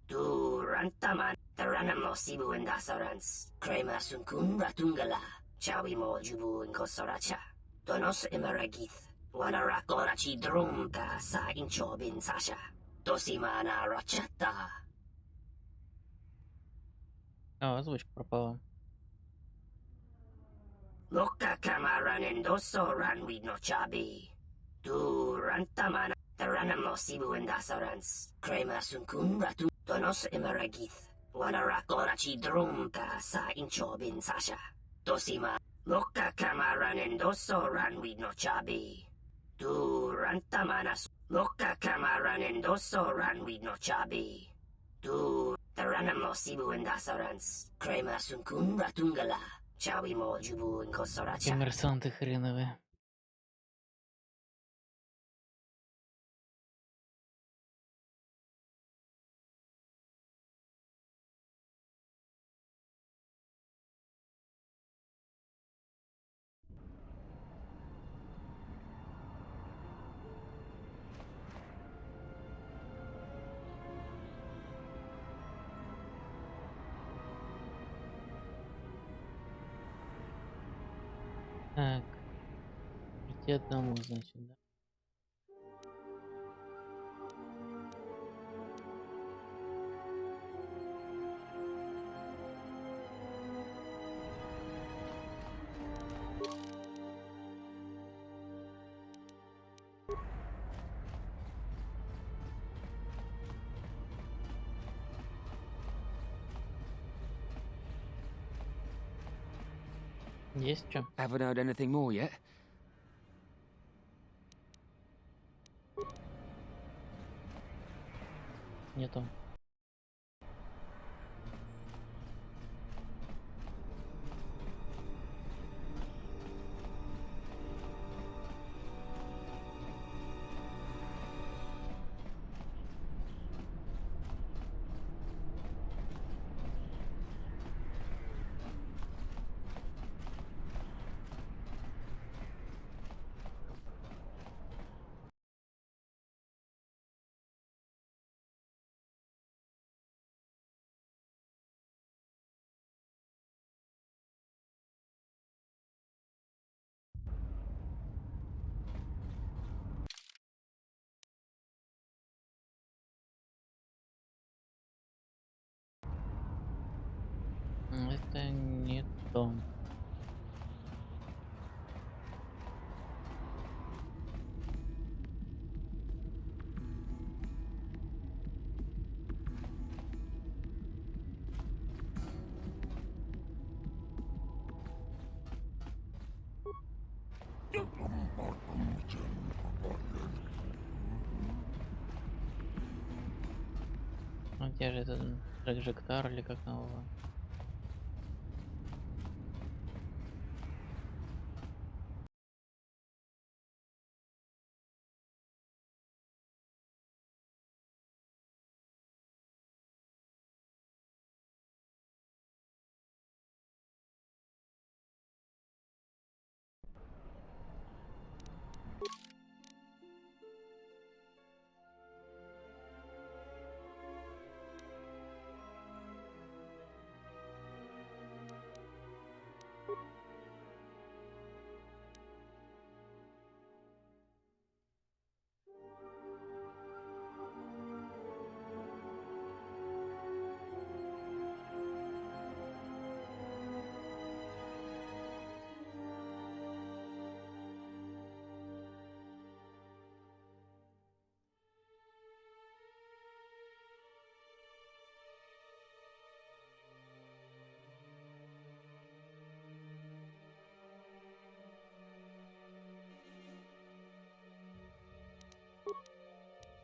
Tu rantaman. Taranamo sibu indasarans, krema sunkun ratungala, chawi mo jubu in kosoracha. Donos imaragith. Wanarakora ci drumka sa inchobin sasha. Dosimana rachata. Озвучка пропала. Moka kamaran endoso ran we no chabi. Tu rantamana. Taranamo sibu indasarans. Krema sunkun ratu. Donos imaragith. Wanarakora ci drumka sa inchobin sasha. Dosima. Moka kamaran endoso ran we no chabi. Tu rantamanas. Moka kamaran endoso ran we no chabi. Tu taranamo sibu indasarans. Krema sunkun ratungala. Chawi mo jubu in kosoracha. Коммерсанты хреновые. Так, идти одному, значит, да? Есть что? Haven't heard anything more yet. Нету. Это не то. Ну, где же этот прожектор или как там его?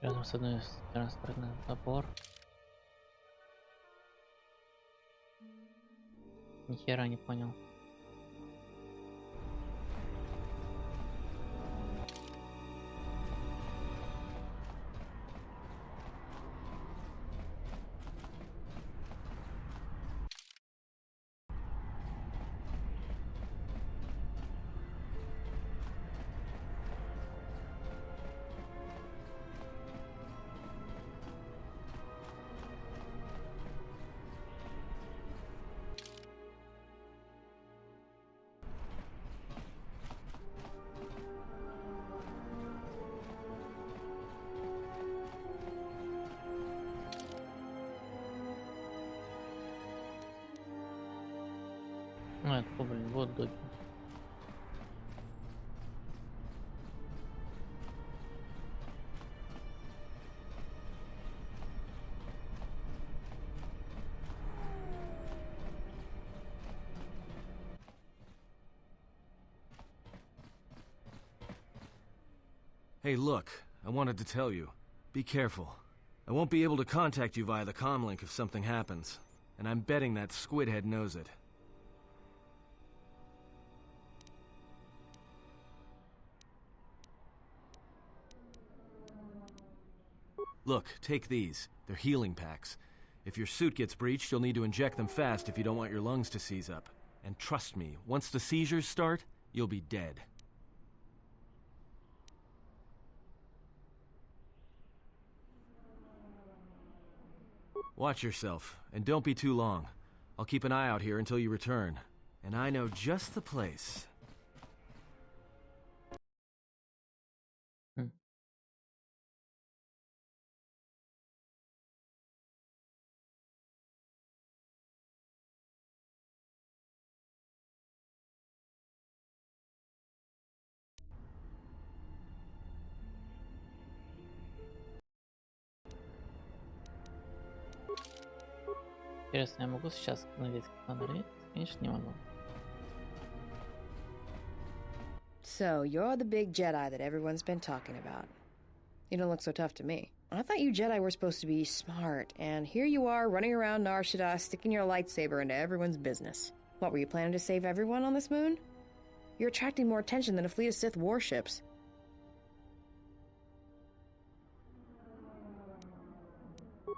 Рядом с одной из транспортный набор. Ни хера не понял. Ну, это, блин, вот доки. Hey, look, I wanted to tell you. Be careful. I won't be able to contact you via the comlink if something happens. And I'm betting that Squidhead knows it. Look, take these. They're healing packs. If your suit gets breached, you'll need to inject them fast if you don't want your lungs to seize up. And trust me, once the seizures start, you'll be dead. Watch yourself, and don't be too long. I'll keep an eye out here until you return. And I know just the place. Интересно, я могу сейчас надеть как надо? Конечно, не могу. So, you're the big Jedi that everyone's been talking about. You don't look so tough to me. I thought you Jedi were supposed to be smart, and here you are running around Nar Shaddaa sticking your lightsaber into everyone's business. What, were you planning to save everyone on this moon? You're attracting more attention than a fleet of Sith warships.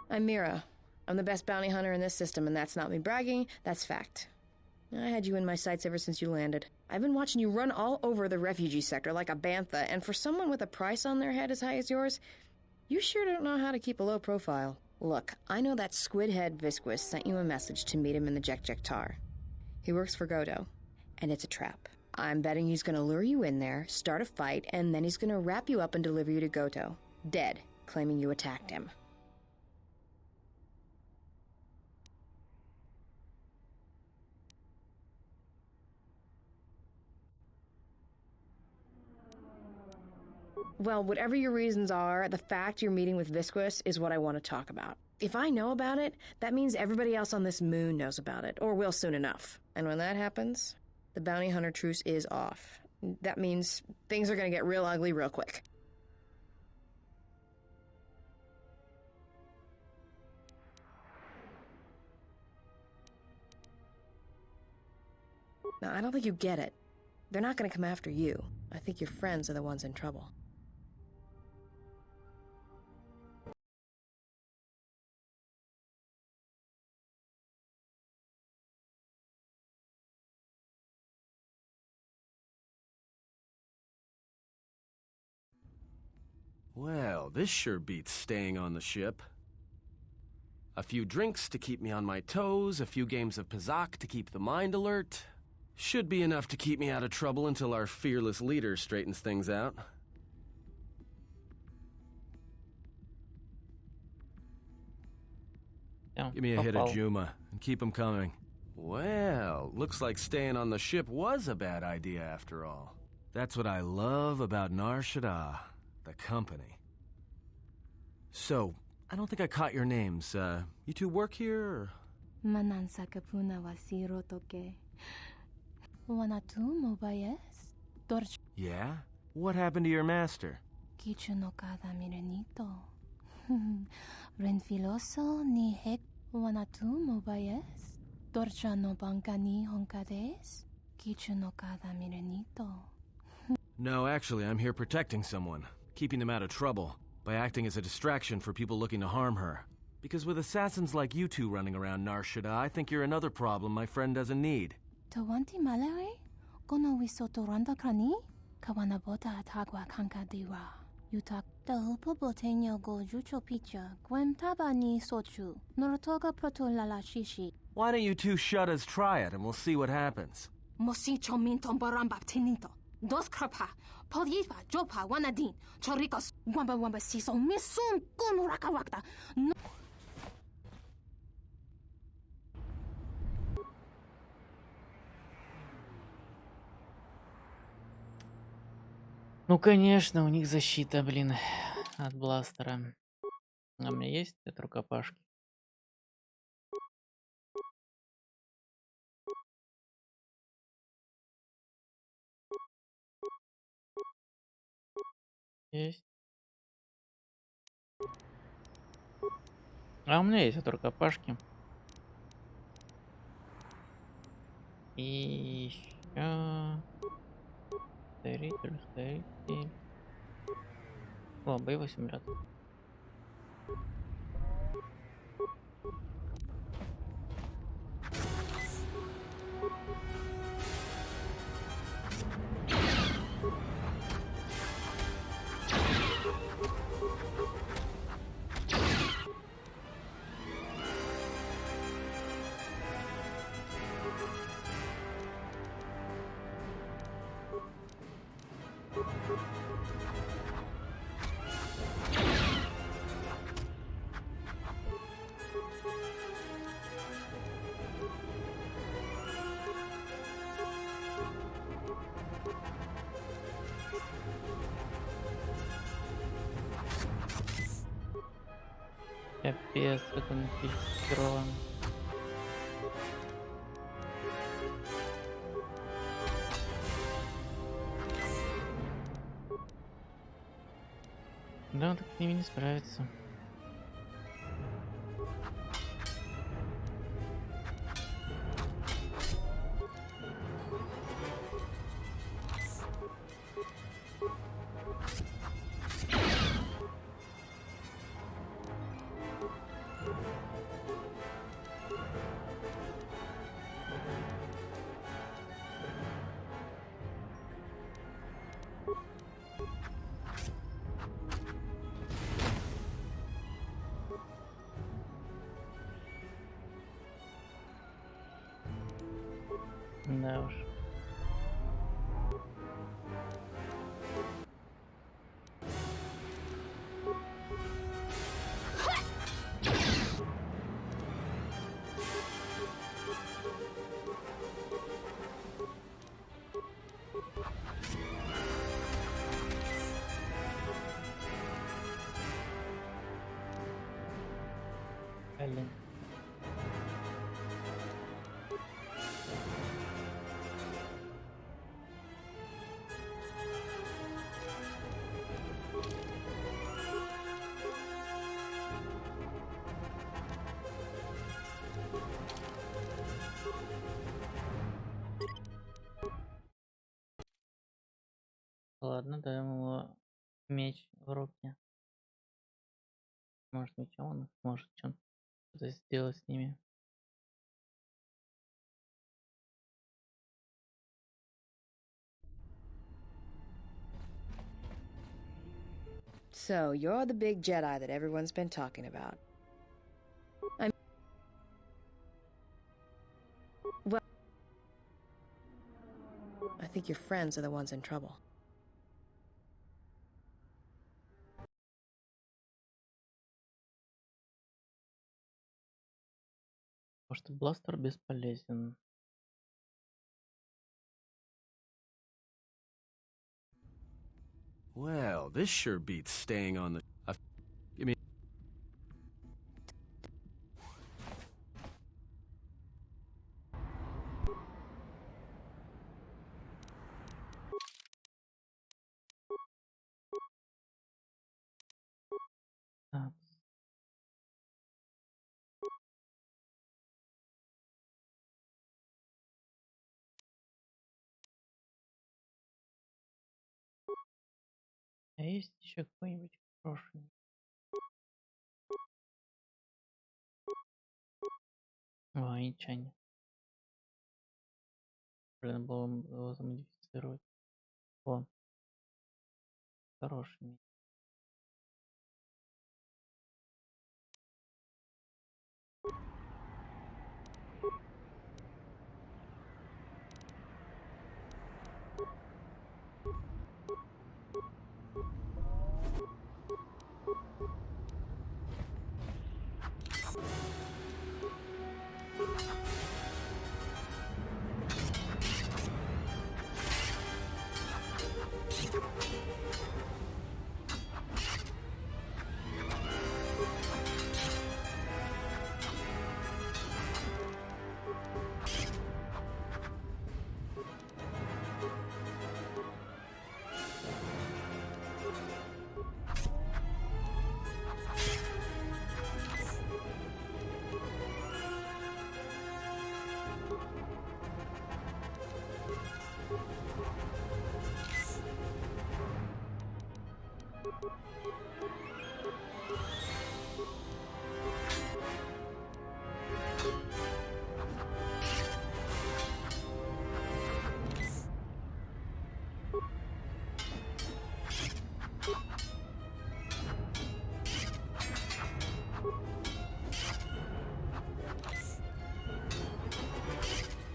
I'm Mira. I'm the best bounty hunter in this system, and that's not me bragging, that's fact. I had you in my sights ever since you landed. I've been watching you run all over the refugee sector like a bantha, and for someone with a price on their head as high as yours, you sure don't know how to keep a low profile. Look, I know that squid-head Visquis sent you a message to meet him in the KOToR. He works for KOToR, and it's a trap. I'm betting he's gonna lure you in there, start a fight, and then he's gonna wrap you up and deliver you to KOToR, dead, claiming you attacked him. 。 . 。 . 。 . 。 . 。 . 。 . 。 . 。 . 。 . 。 . 。 . 。 . 。 . 。 . 。 . 。 . 。 . 。 . 。 . 。 . 。 . 。 . 。 . 。 . 。 . 。 . 。 . 。Well, whatever your reasons are, the fact you're meeting with Visquis is what I want to talk about. If I know about it, that means everybody else on this moon knows about it, or will soon enough. And when that happens, the bounty hunter truce is off. That means things are going to get real ugly real quick. Now, I don't think you get it. They're not going to come after you. I think your friends are the ones in trouble. Well, this sure beats staying on the ship. A few drinks to keep me on my toes, a few games of Pazak to keep the mind alert. Should be enough to keep me out of trouble until our fearless leader straightens things out. Yeah, Give me a hit of Juma, and keep 'em coming. Well, looks like staying on the ship was a bad idea after all. That's what I love about Nar Shaddaa, the company. So, I don't think I caught your names. You two work here, or? Manansa kapuna wasiro toke. Wanatu mobayes? Dorch. Yeah? What happened to your master? Kichu no kada mirenito. Renfiloso ni hek wanatu mobayes? Dorcha no banka ni honkades? Kichu no kada mirenito. No, actually, I'm here protecting someone, keeping them out of trouble, by acting as a distraction for people looking to harm her. Because with assassins like you two running around Nar Shaddaa, I think you're another problem my friend doesn't need. Tawanti malawe? Kono wisoto randa krani? Kawana bota atagwa kanka diwa. Yutak da upo botenyo go jucho picha. Gwem taba ni sochu. Norotoga proto lala shishi. Why don't you two shuttas try it and we'll see what happens? Mosicho minton baramba tinito. Dos krapa. Podyipa jopa wanadin. Chorikos wamba wamba siso misun kun rakawakta. No. Ну, конечно, у них защита, блин, от бластера. А у меня есть от рукопашки? Есть. А у меня есть от рукопашки. И еще... Ускоритель. О, боевой симулятор. Капец, как он инфицирован. Да, он так с ними не справится. Да уж. Ладно, даем ему меч в руки. Может, мечом он сможет что-то сделать с ними. So, you're the big Jedi that everyone's been talking about. Well, I think your friends are the ones in trouble. Потому что бластер бесполезен. Well, this sure beats staying on the... Give me... Так. А есть еще какой-нибудь хороший? Ой, ничего нет. Блин, было его замодифицировать. О, хороший.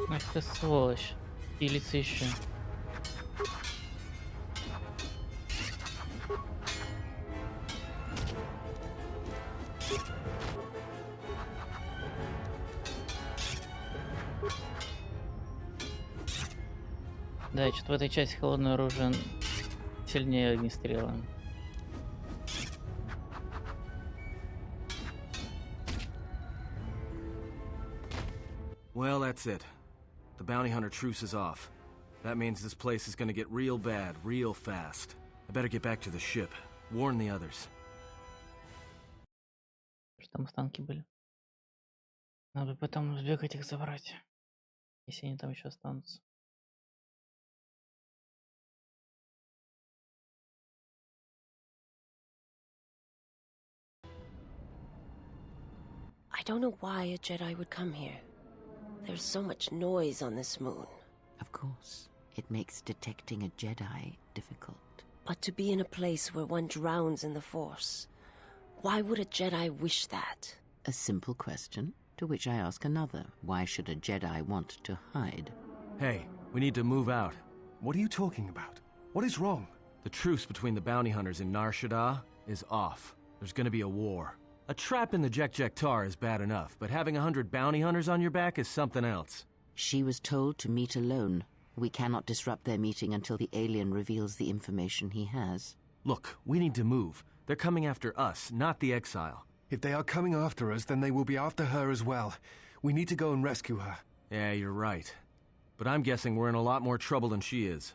Ах ты сволочь. Пилится еще. Да, что-то в этой части холодное оружие сильнее огнестрела. Well, that's it. The bounty hunter truce is off. That means this place is gonna get real bad, real fast. I better get back to the ship. Warn the others. Что там останки были? Надо потом сбегать их забрать. Если они там еще останутся. I don't know why a Jedi would come here. There's so much noise on this moon. Of course. It makes detecting a Jedi difficult. But to be in a place where one drowns in the Force, why would a Jedi wish that? A simple question, to which I ask another. Why should a Jedi want to hide? Hey, we need to move out. What are you talking about? What is wrong? The truce between the bounty hunters in Nar Shaddaa is off. There's gonna be a war. A trap in the KOToR is bad enough, but having 100 bounty hunters on your back is something else. She was told to meet alone. We cannot disrupt their meeting until the alien reveals the information he has. Look, we need to move. They're coming after us, not the exile. If they are coming after us, then they will be after her as well. We need to go and rescue her. Yeah, you're right. But I'm guessing we're in a lot more trouble than she is.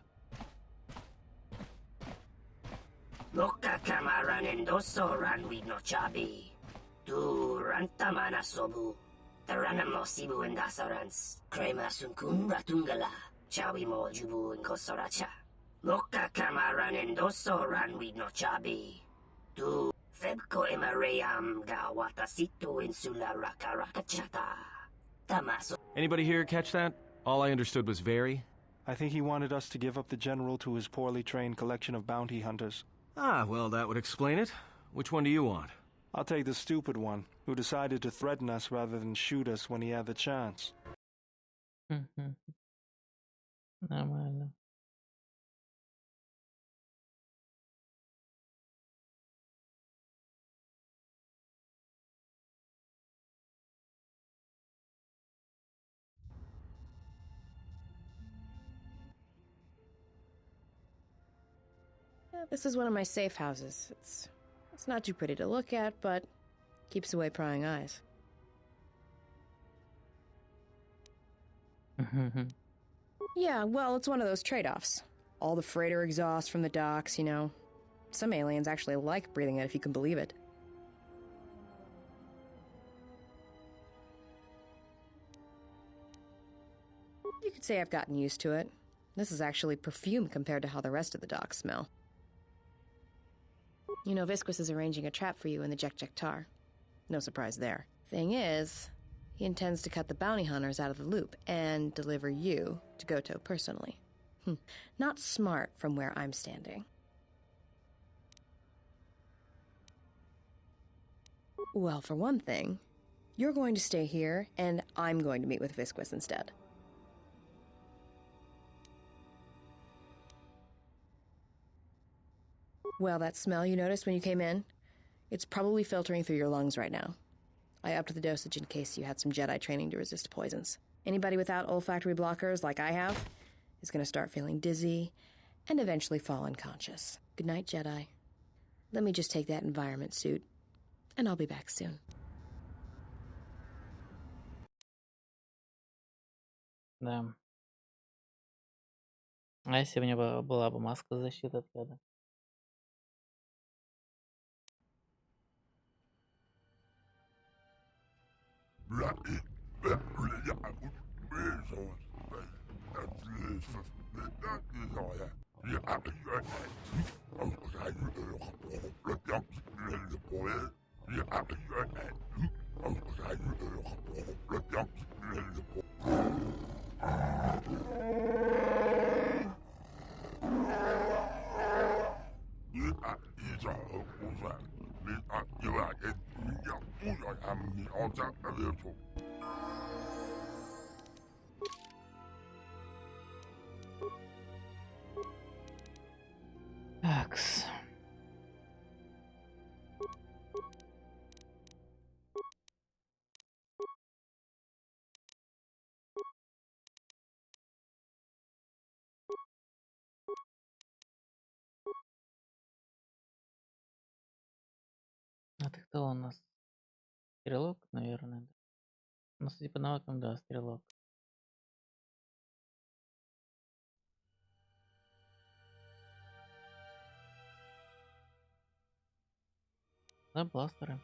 Loka kamaran endoso ranwi no chabi. Tu rantamana sobu. Taranamo sibu endasarans. Krema sunkun ratungala. Chawi mo jubu in kosoracha. Moka kamaranen doso ranwi no chabi. Tu febko emareyam ga watasito insula rakarakachata. Tamaso. Anybody here catch that? All I understood was very. I think he wanted us to give up the general to his poorly trained collection of bounty hunters. Ah, well, that would explain it. Which one do you want? I'll take the stupid one, who decided to threaten us rather than shoot us when he had the chance. Нормально. Yeah, this is one of my safe houses. It's not too pretty to look at, but keeps away prying eyes. Yeah, well, it's one of those trade-offs. All the freighter exhaust from the docks, you know. Some aliens actually like breathing it, if you can believe it. You could say I've gotten used to it. This is actually perfume compared to how the rest of the docks smell. You know, Visquis is arranging a trap for you in the KOToR. No surprise there. Thing is, he intends to cut the bounty hunters out of the loop and deliver you to KOToR personally. Not smart from where I'm standing. Well, for one thing, you're going to stay here, and I'm going to meet with Visquis instead. Well, that smell you noticed when you came in? It's probably filtering through your lungs right now. I upped the dosage in case you had some Jedi training to resist poisons. Anybody without olfactory blockers, like I have, is going to start feeling dizzy and eventually fall unconscious. Good night, Jedi. Let me just take that environment suit, and I'll be back soon. Да. А если бы у меня была бы маска защиты от яда? Такс. А ты кто у нас? Стрелок, наверное. Да. У нас типа навыком, да, стрелок. Да, бластеры.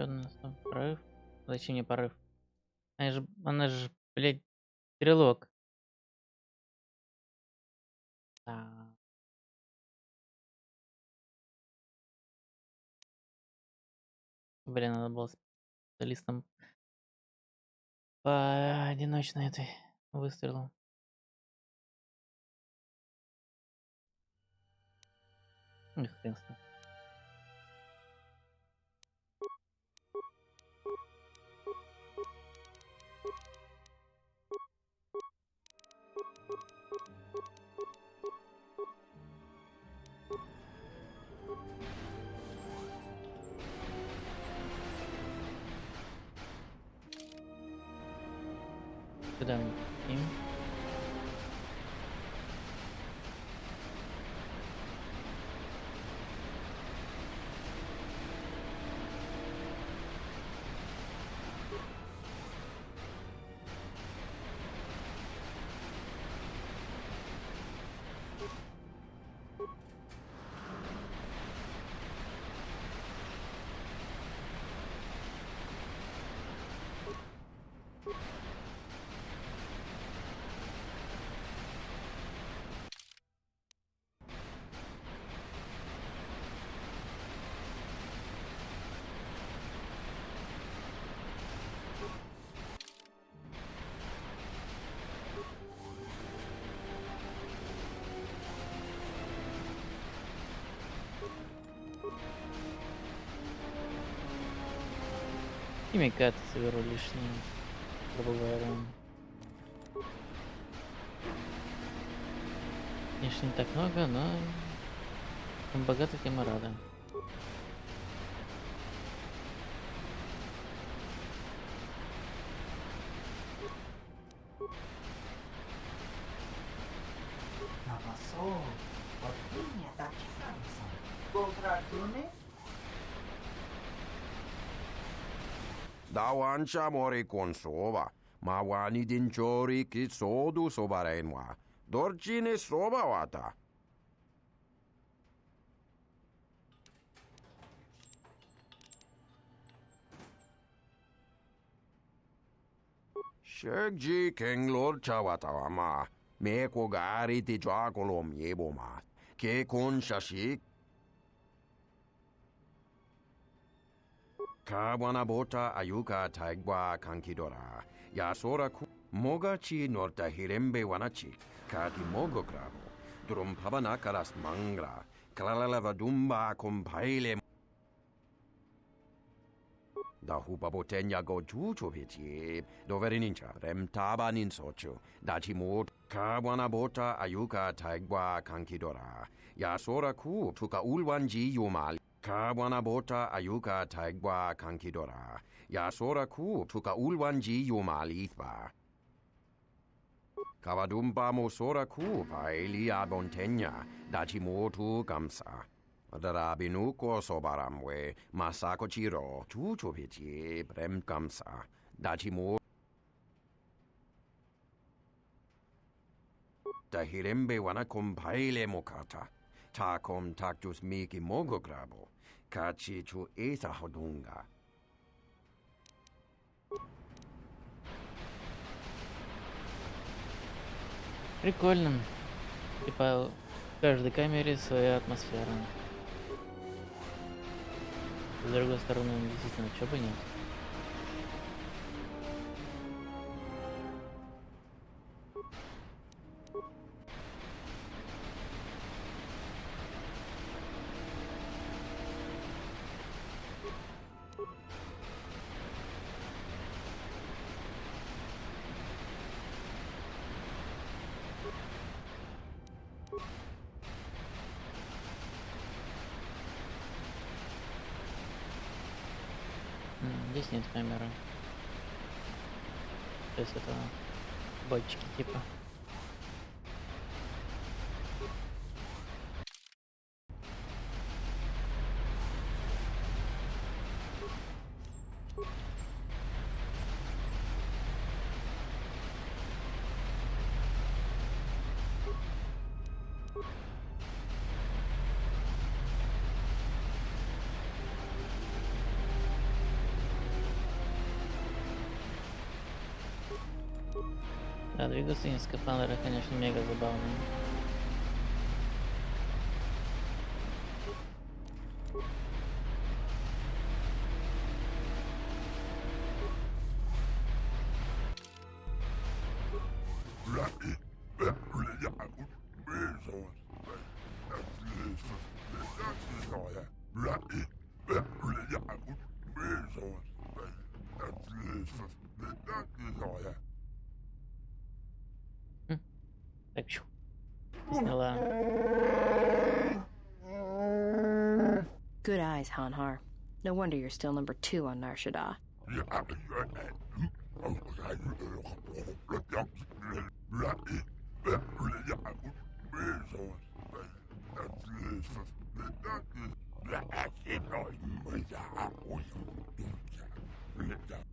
у нас там? Порыв? Зачем мне порыв? Она же, блядь, стрелок. Так. Блин, надо было специалистом по одиночной этой выстрелу. Ну, хрен с ним. Куда мы им? Химикаты соберу лишние, грубо говоря. Конечно, не так много, но чем богато, тем и рада. Dawancha mori consova, ma wani dinchori ki sodu sobarenwa. Dorjine sobawata. Shegji kenglor chawatawama. Meko gari ti jakolom yeboma. Ke kon shashik. Kawana bota ayuka taigwa kankidora. Yasora ku mogachi norta hirembe wanachi. Kati mogo grabo. Drum pabanakaras mangra. Kalalava dumba compaile. Da hupa botenya go jucho viti. Doveri ninja. Rem taba ninsochu. Dachi mod. Kawana bota ayuka taigwa kankidora. Yasora ku tuka ulwanji yumal. Kawana bota ayuka taigwa kankidora. Yasora ku tuka ulwanji yumalithba. Kavadumba mosora ku paeli abontenya. Dachi motu gamsa. Darabinuko sobaramwe. Masako chiro. Chuchovichi brem gamsa. Dachi mo. Dahirembe wanakum paile mokata. Takom taktus miki mogo grabo. Kachi chu esa hodunga. Прикольно. Типа в каждой камере своя атмосфера. С другой стороны, действительно, чего бы нет. Здесь нет камеры. То есть это бочки типа. Да, двигаться не скафандра, конечно, мега забавно. Так, сняла. Good eyes, Hanhar. No wonder you're still number 2 on Nar Shaddaa.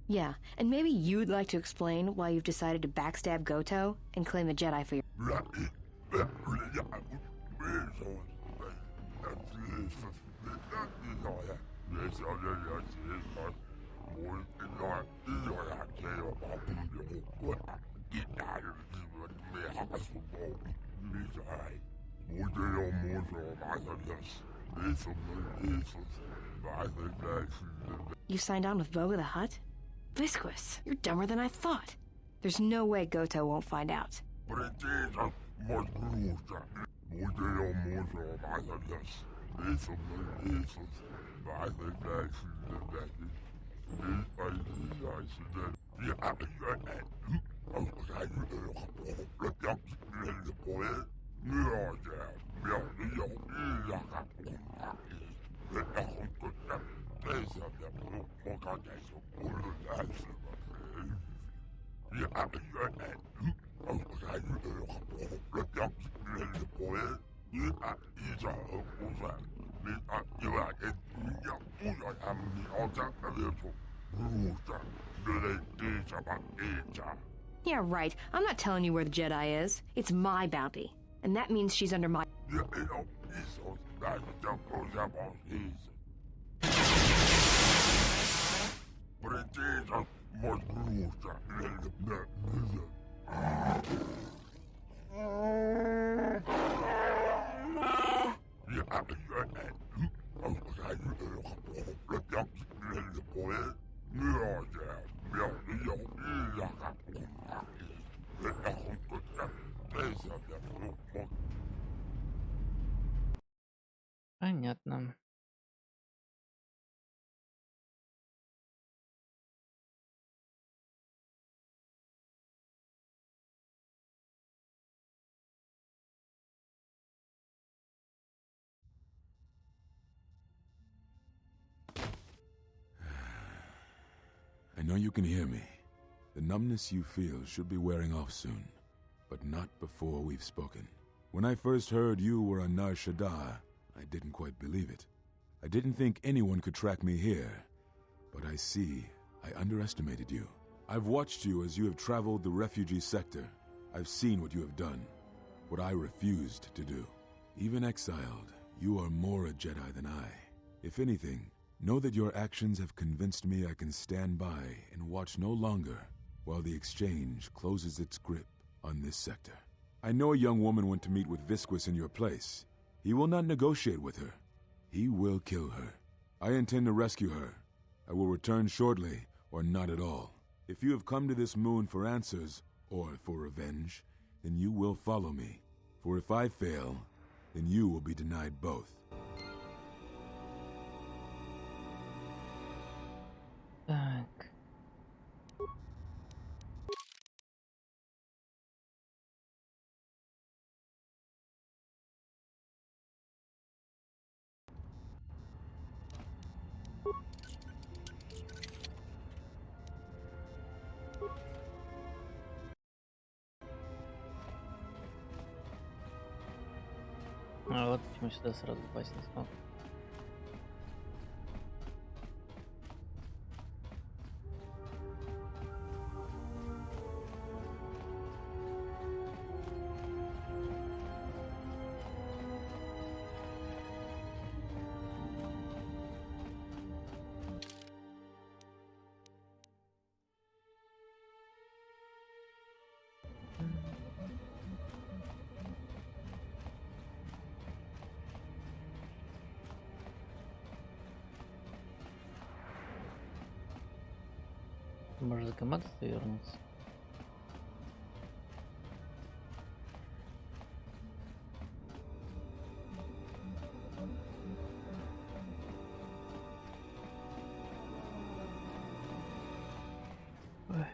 Yeah, and maybe you'd like to explain why you've decided to backstab Goto and claim the Jedi for your... You signed on with Voga the Hutt? Visquis, you're dumber than I thought. There's no way Goto won't find out. Yeah, right. I'm not telling you where the Jedi is. It's my bounty. And that means she's under my... Понятно. I know you can hear me. The numbness you feel should be wearing off soon, but not before we've spoken. When I first heard you were on Nar Shaddaa, I didn't quite believe it. I didn't think anyone could track me here, but I see I underestimated you. I've watched you as you have traveled the refugee sector. I've seen what you have done, what I refused to do. Even exiled, you are more a Jedi than I. If anything, know that your actions have convinced me I can stand by and watch no longer while the exchange closes its grip on this sector. I know a young woman went to meet with Visquis in your place. He will not negotiate with her. He will kill her. I intend to rescue her. I will return shortly, or not at all. If you have come to this moon for answers, or for revenge, then you will follow me. For if I fail, then you will be denied both. Так. А вот почему сюда сразу попасть не смог. Может за командой вернуться? Ой.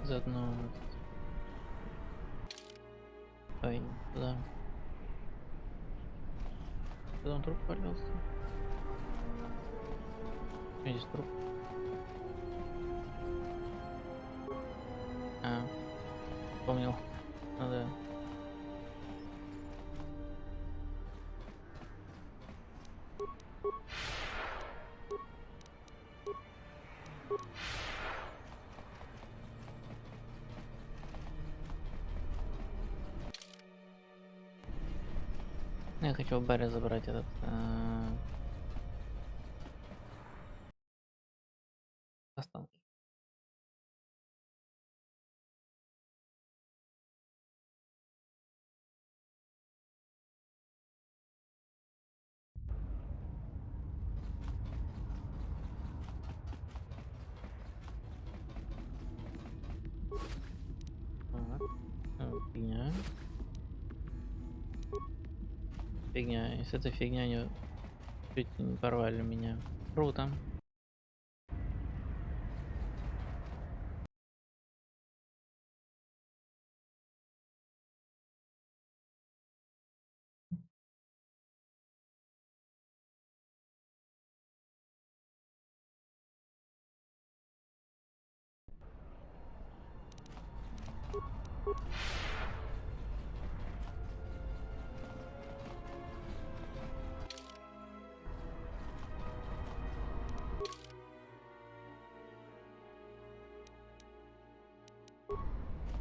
Заодно... Ой, куда? Куда он труп валялся? Здесь труп. А, помнил. Ну да. Я хочу в баре забрать этот... останки. Так. Фигня. Фигня. И с этой фигня не... чуть не порвали меня. Круто.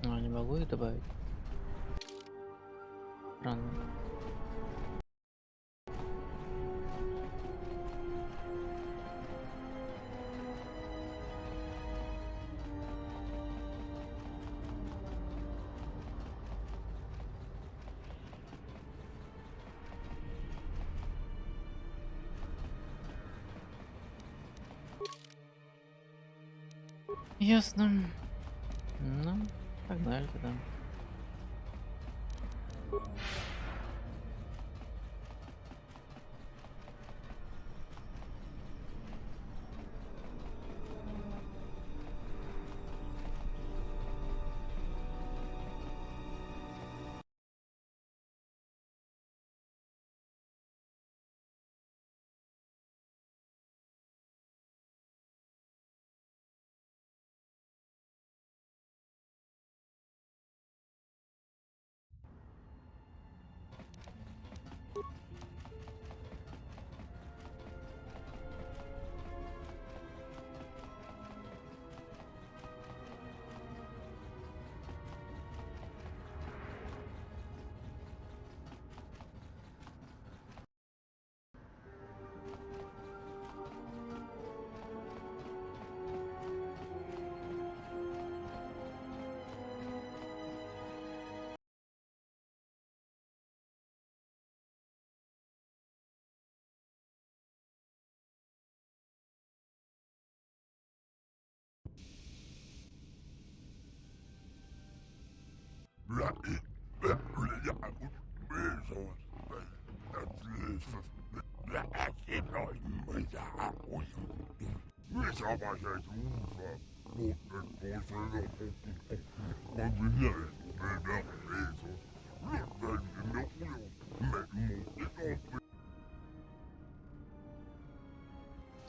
А, не могу их добавить. Странно. Ясно. Ну, погнали тогда.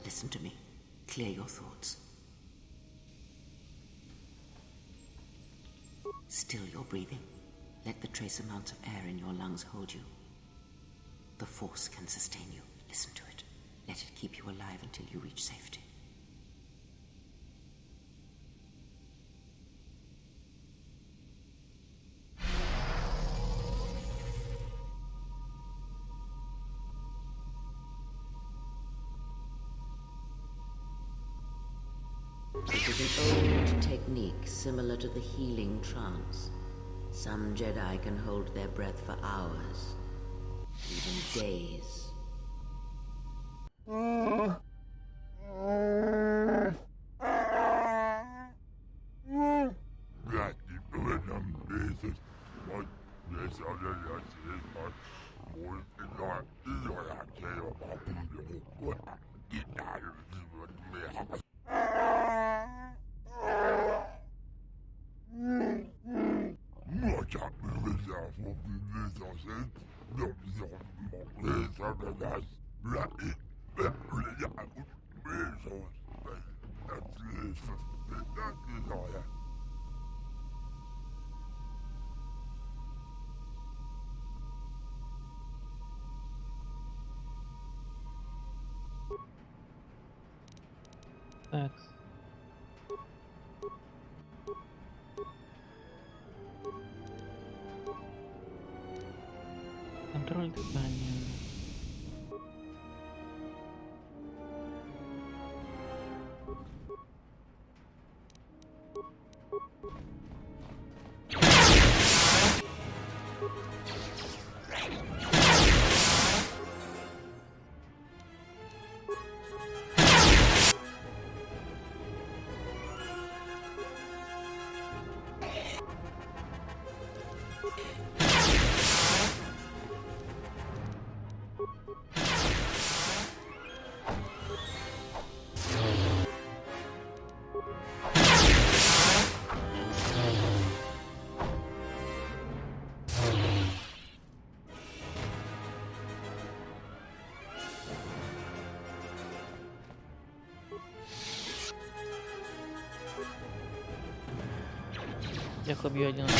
Listen to me. Clear your thoughts. Still your breathing. Let the trace amounts of air in your lungs hold you. The Force can sustain you. Listen to it. Let it keep you alive until you reach safety. It is an old technique similar to the healing trance. Some Jedi can hold their breath for hours, even days. Так. Контроль дыхания. Всех убью один раз.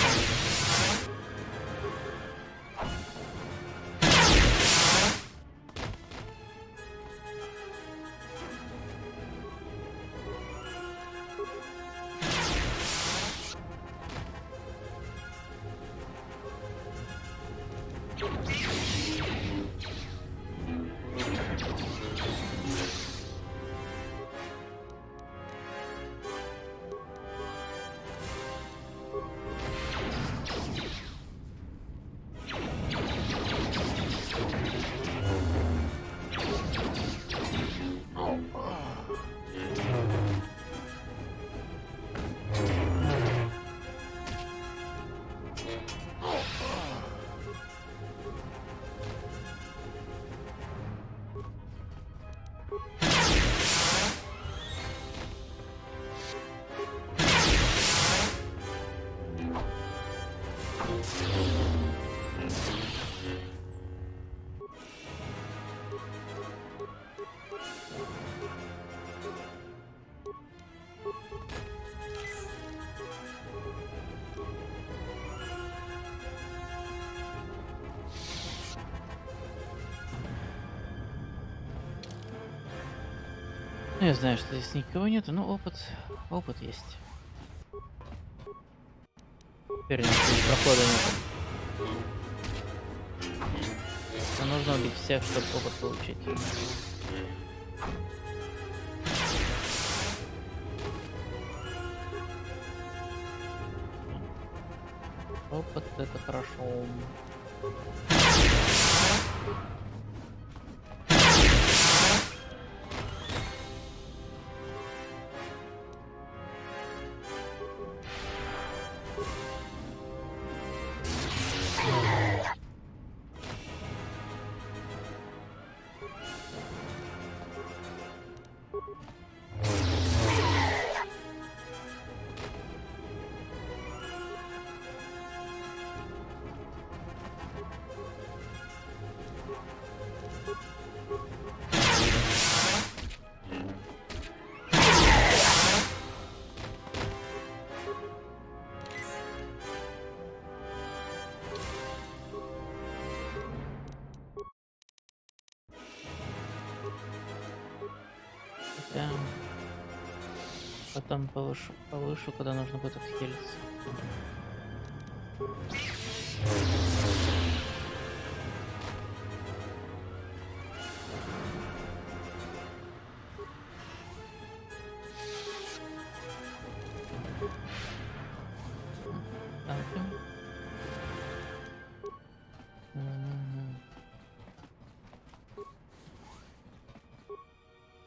Ну, я знаю, что здесь никого нету, но опыт есть. Теперь здесь прохода нету. Но нужно убить всех, чтобы опыт получить. Опыт — это хорошо. Я потом повышу, куда нужно будет отхилиться.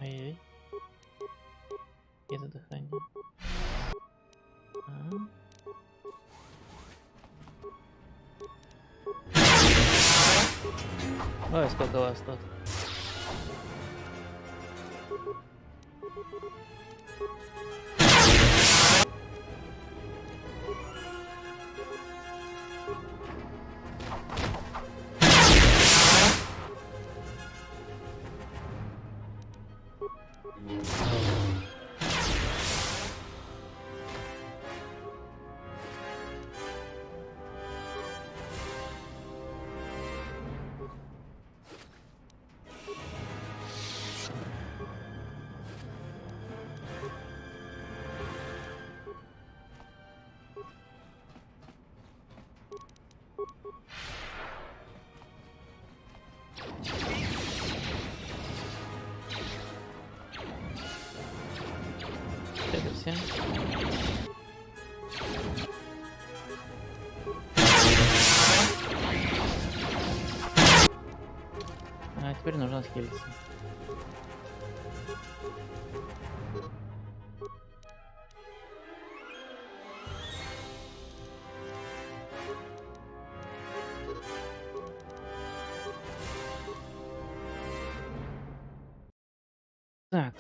Ай-яй. Это дыхание. Ой, сколько вас тут. Это все. А теперь нужно отхилиться. Так.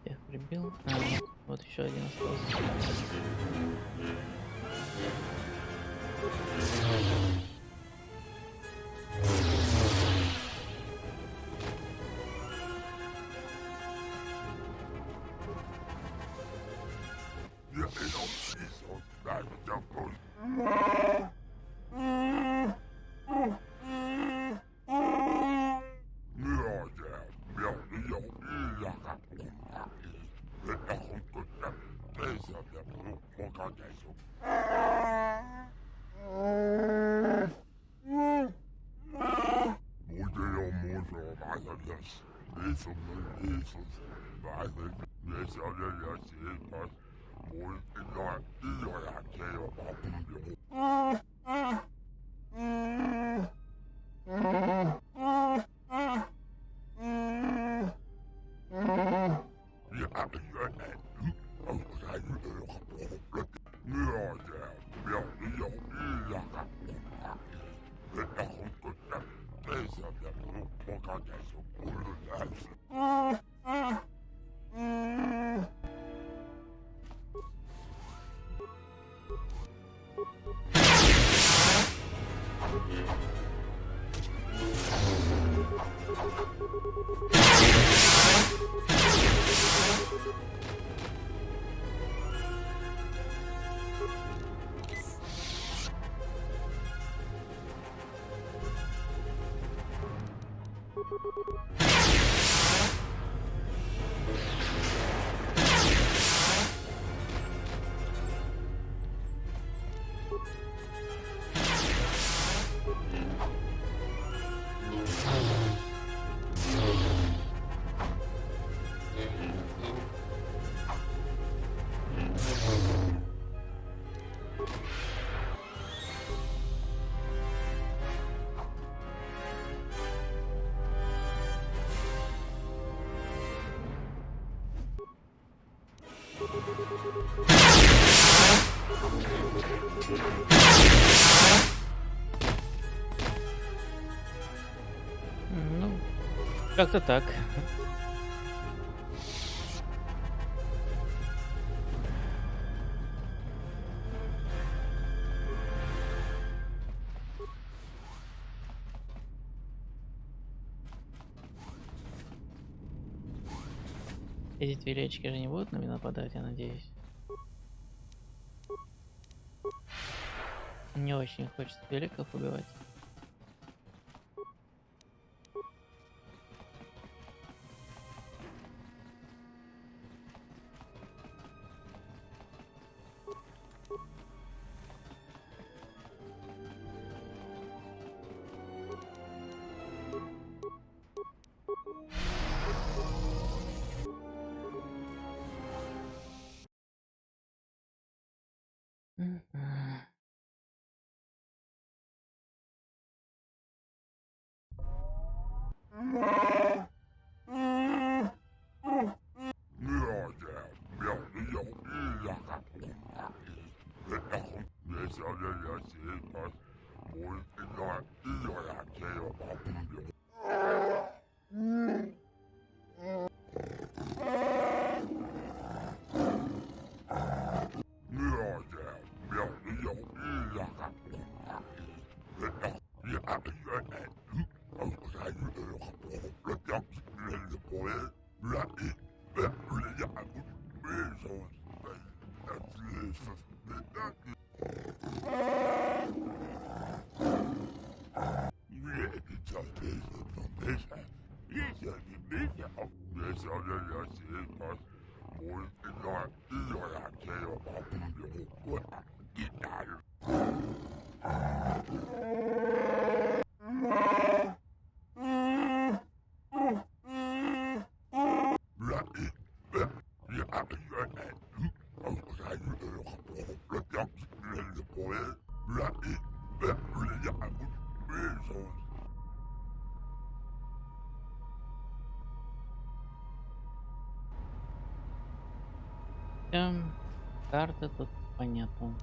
Всех прибил. Вот еще один остался. Ну, как-то так. Эти тверечки же не будут на меня нападать, я надеюсь. Не очень хочется великов убивать. Карты тут понятно.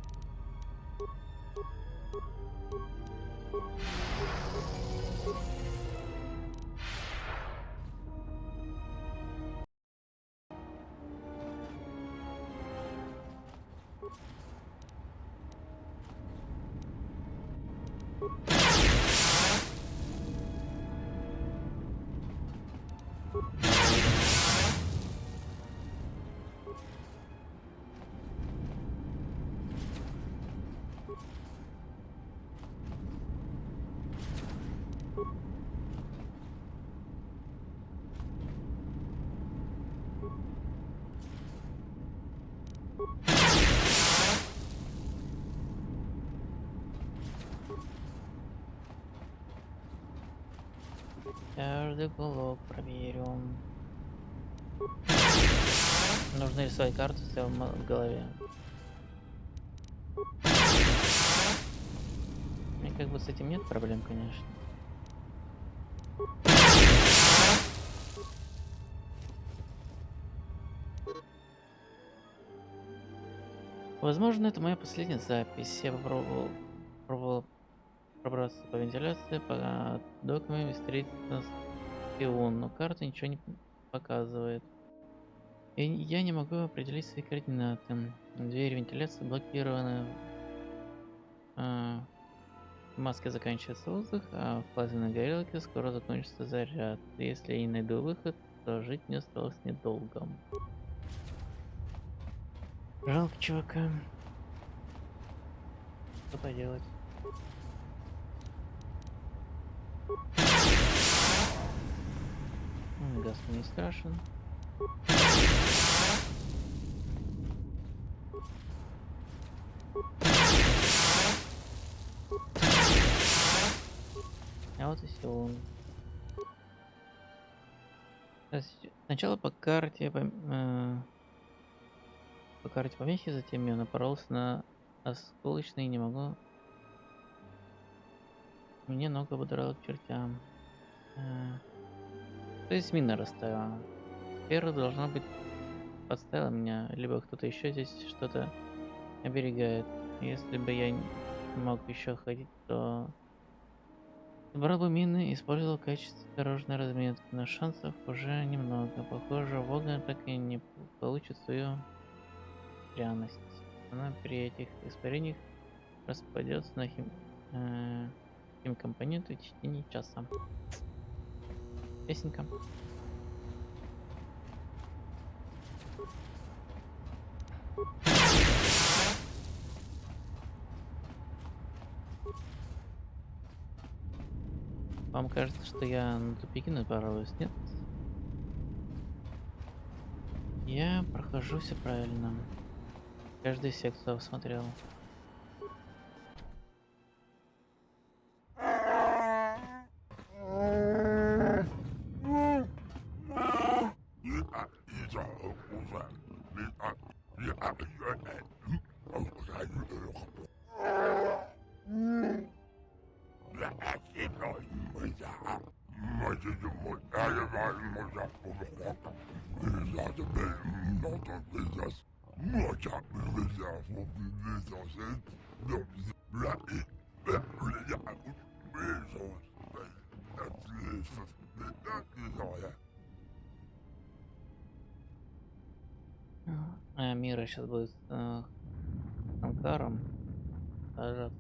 Каждый уголок проверю. Нужно рисовать карту в голове. И как бы с этим нет проблем, конечно. Возможно, это моя последняя запись. Я пробовал пробраться по вентиляции, по докам и встретиться с пион, но карта ничего не показывает. И я не могу определить свои координаты. Дверь вентиляции блокированы. В маске заканчивается воздух, а в плазменной горелке скоро закончится заряд. Если я не найду выход, то жить мне осталось недолго. Жалко чувака. Что поделать? Газ не страшен. А вот и все. Сначала по карте помехи, затем я напоролся на осколочный и не могу. Мне ногу ободрало к чертям. То есть мина расставила. Первая должна быть подставила меня, либо кто-то еще здесь что-то оберегает. Если бы я мог еще ходить, то собрал бы мины и использовал в качестве дорожной разметки, но шансов уже немного. Похоже, Вога так и не получит свою пряность. Она при этих испарениях распадется на химкомпоненты в течение часа. Песенка. Вам кажется, что я на тупике напоролась? Нет? Я прохожу все правильно. Каждую секцию осмотрел. Мира сейчас будет с Анкаром сражаться.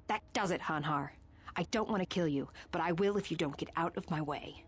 That does it, Hanhar. I don't want to kill you, but I will if you don't get out of my way.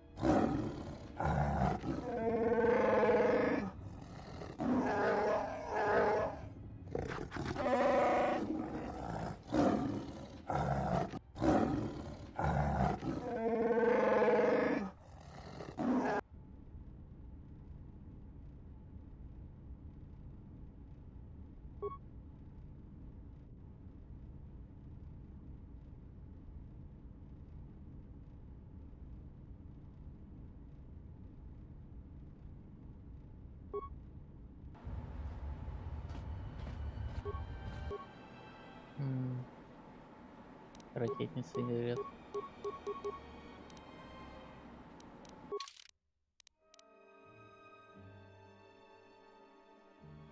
Ракетница говорят.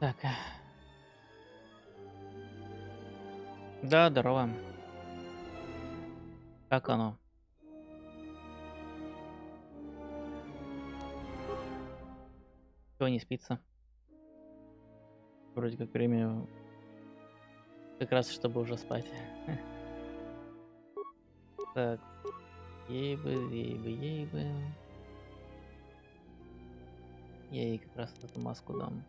Так. Да, здорово. Как оно? Чего не спится? Вроде как время как раз чтобы уже спать. Так. Ей бы. Я ей как раз эту маску дам.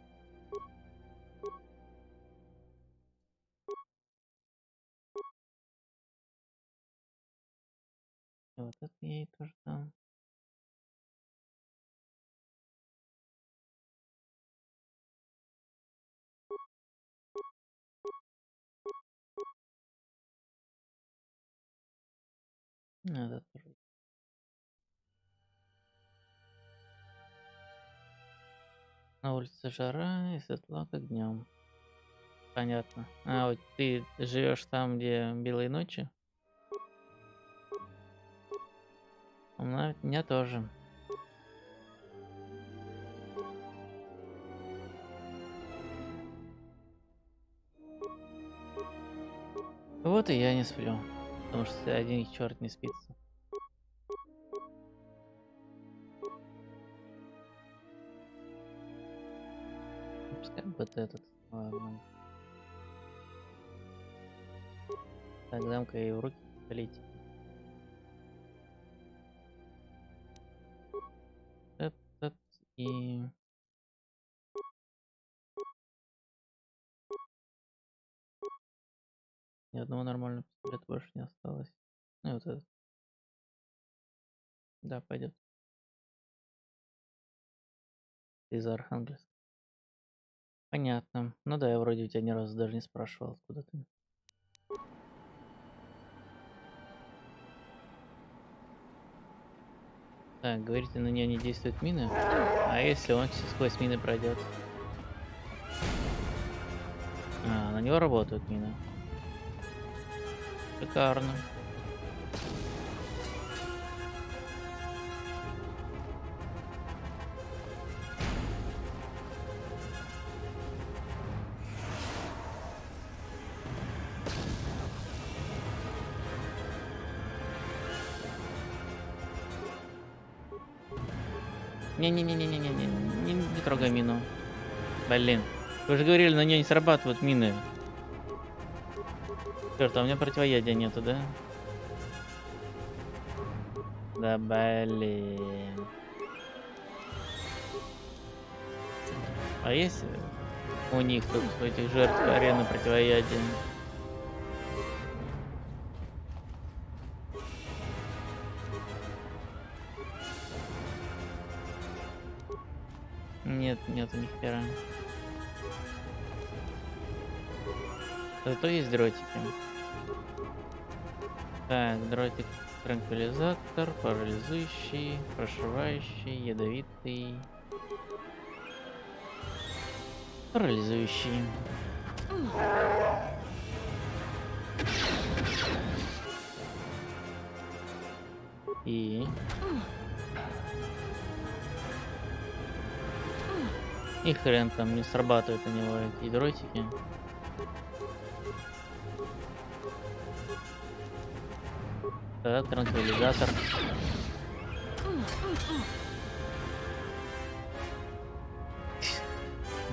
И вот это я ей тоже дам. Это тоже. На улице жара и светло, как днем. Понятно. А вот ты живешь там, где белые ночи? У меня тоже. Вот и я не сплю, потому что один черт не спится. Пускай будет этот. Ладно. Так, дам-ка ей в руки полить. И... Ни одного нормального пистолета больше не осталось. Ну и вот этот. Да, пойдет. Из Архангельска. Понятно. Ну да, я вроде у тебя ни разу даже не спрашивал, откуда ты. Так, говорите, на нее не действуют мины. А если он сквозь мины пройдет? А, на него работают мины. Шикарно. Не-не-не-не-не-не-не, не трогай мину. Блин. Вы же говорили, на нее не срабатывают мины. Черт, а у меня противоядия нету, да? Да блин. А есть у них тут, у этих жертв арены противоядия? Нет, нету ни хера. Зато есть дротики. Так, дротик транквилизатор, парализующий, прошивающий, ядовитый. Парализующий. И хрен там не срабатывает у него эти дротики. Да, транквилизатор.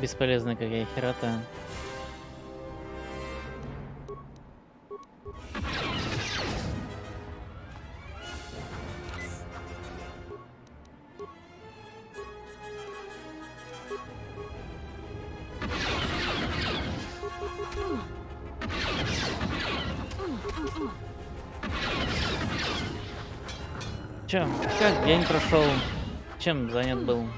Бесполезная какая херота. Чё, как день прошел? Чем занят был?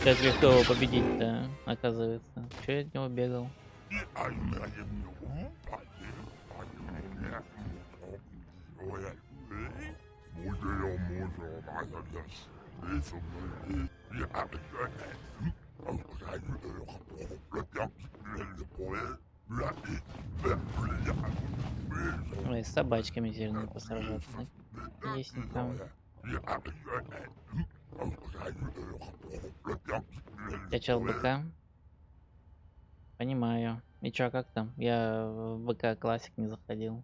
Как легко его победить-то, оказывается. Чё я от него бегал? Ой, с собачками теперь надо посражаться. Ясненько. Качал БК. Понимаю. И чё, как там? Я в БК классик не заходил.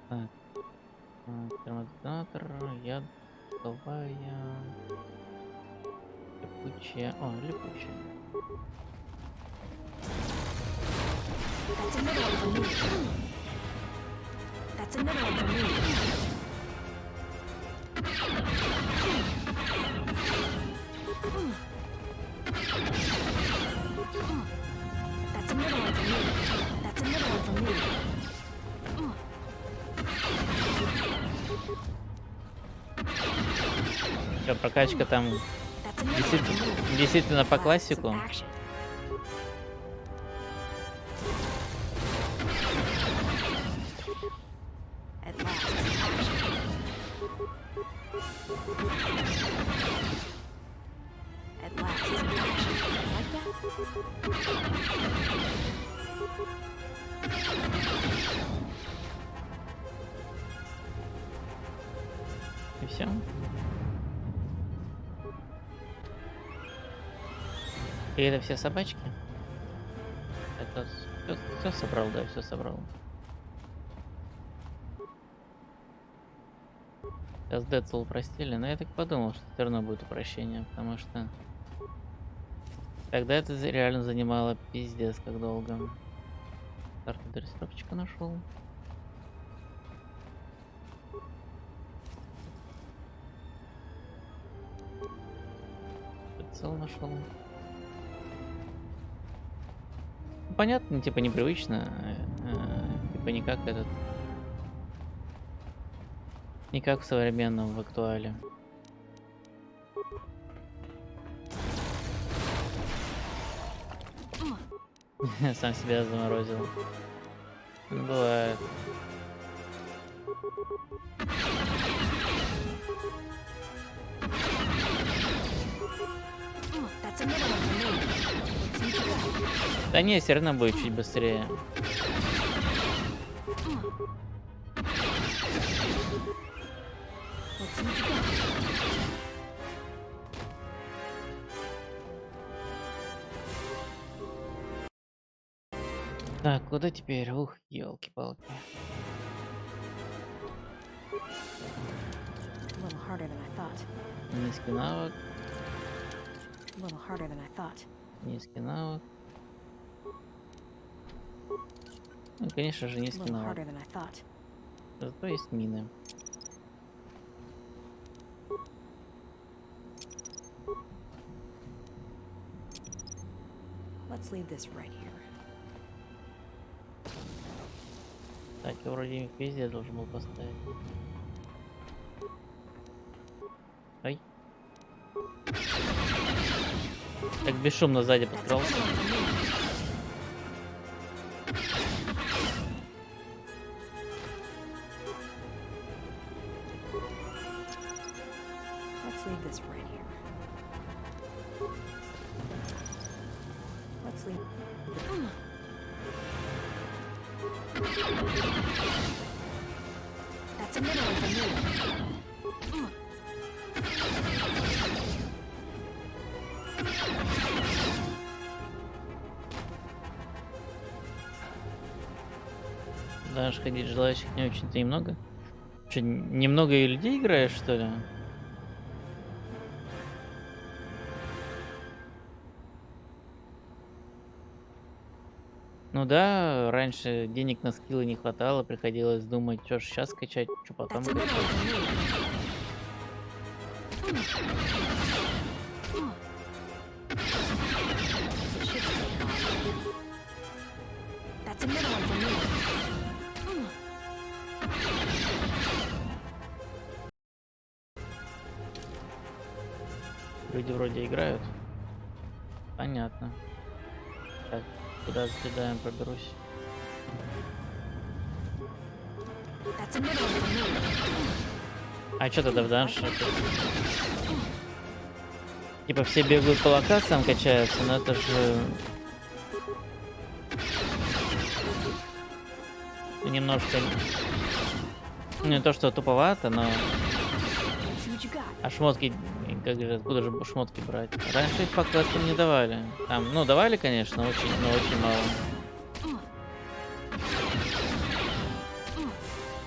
Так. Термодетонатор, яд, голубая, липучая. О, липучая. That's another one for me. That's another one for me. That's another one for me. That's another one for me. Чё, прокачка там действительно по классику? И все. И это все собачки? Это все собрал, да, все собрал. Сейчас Децл упростили, но я так подумал, что все равно будет упрощение, потому что Тогда это реально занимало пиздец как долго. Карту дрессировщика нашел. Прицел нашел. Ну, понятно, типа непривычно. Типа не как этот. Не как в современном, в актуале. Сам себя заморозил. Ну, бывает. Да не, все равно будет чуть быстрее. Так, куда теперь? Ух, елки-палки. Низкий навык. Низкий навык. Ну, конечно же, низкий навык. Зато есть мины. Let's leave this right here. Так, я вроде их везде должен был поставить. Ай. Так бесшумно сзади подкрался. Let's leave this right here. Let's leave. That's a middle one for me. Дальше ходить желающих не очень-то немного. Че, немного и людей играешь, что ли? Ну да, раньше денег на скиллы не хватало, приходилось думать, что ж сейчас скачать, что потом скачать. Люди вроде играют. Понятно. Так, куда закидаем, проберусь. А что тогда в данше? Типа все бегают по локациям, качаются, но это же... Немножко... Не то, что туповато, но... А шмотки... Как же, откуда же шмотки брать? Раньше их по квестам не давали. Там, ну, давали, конечно, но очень мало.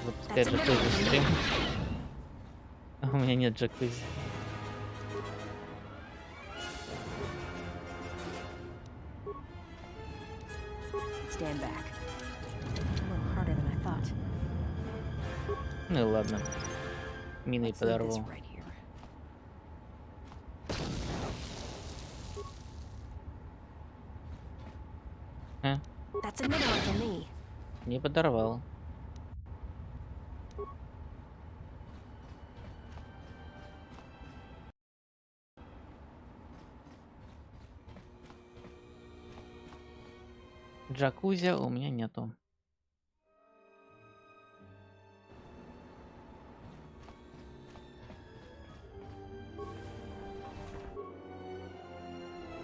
Запускать джакузи стрим. У меня нет джакузи. Ну и ладно. Миной подорву. Не подорвал. Джакузи у меня нету.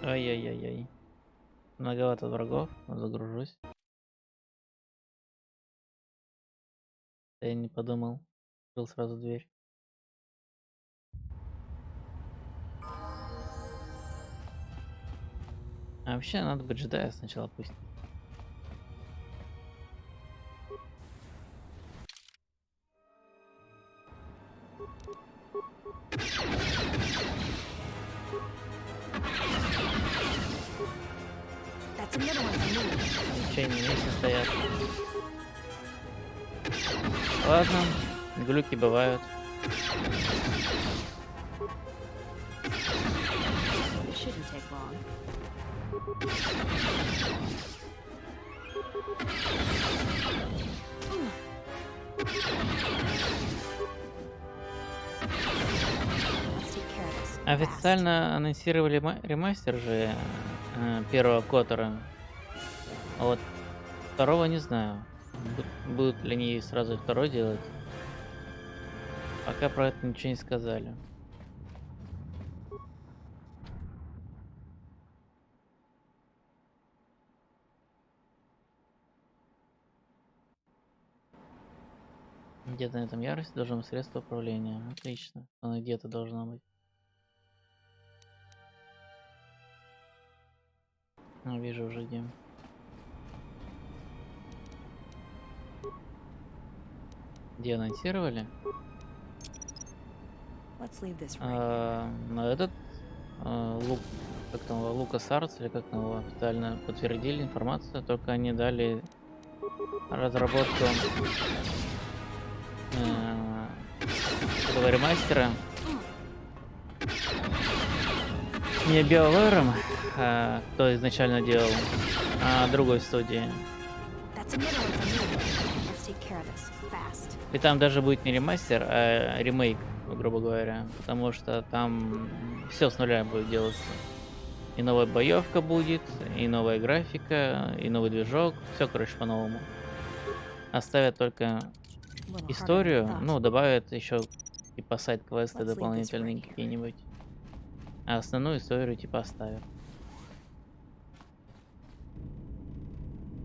Ай-яй-яй-яй. Многовато врагов, загружусь. Я не подумал. Открыл сразу дверь. А вообще надо бы джедая сначала пустить. вообще не вместе стоят. Ладно, глюки бывают. It shouldn't take long. Let's take care of this. Официально анонсировали ремастер же первого Котора. А вот второго не знаю. Будут ли они сразу и второй делать. Пока про это ничего не сказали. Где-то на этом ярусе должно быть средство управления. Отлично. Оно где-то должно быть. Ну, вижу уже где. Где анонсировали? Let's leave this right. Но этот Лук, как там его, Лукас Артс, или как там его официально подтвердили информацию, только они дали разработку этого ремастера не BioWare, кто изначально делал, а другой студии. That's a middle one for me. Let's take care of this fast. И там даже будет не ремастер, а ремейк, грубо говоря, потому что там все с нуля будет делаться. И новая боевка будет, и новая графика, и новый движок, все, короче, по-новому. Оставят только историю, ну, добавят еще типа сайт-квесты дополнительные какие-нибудь. А основную историю типа оставят.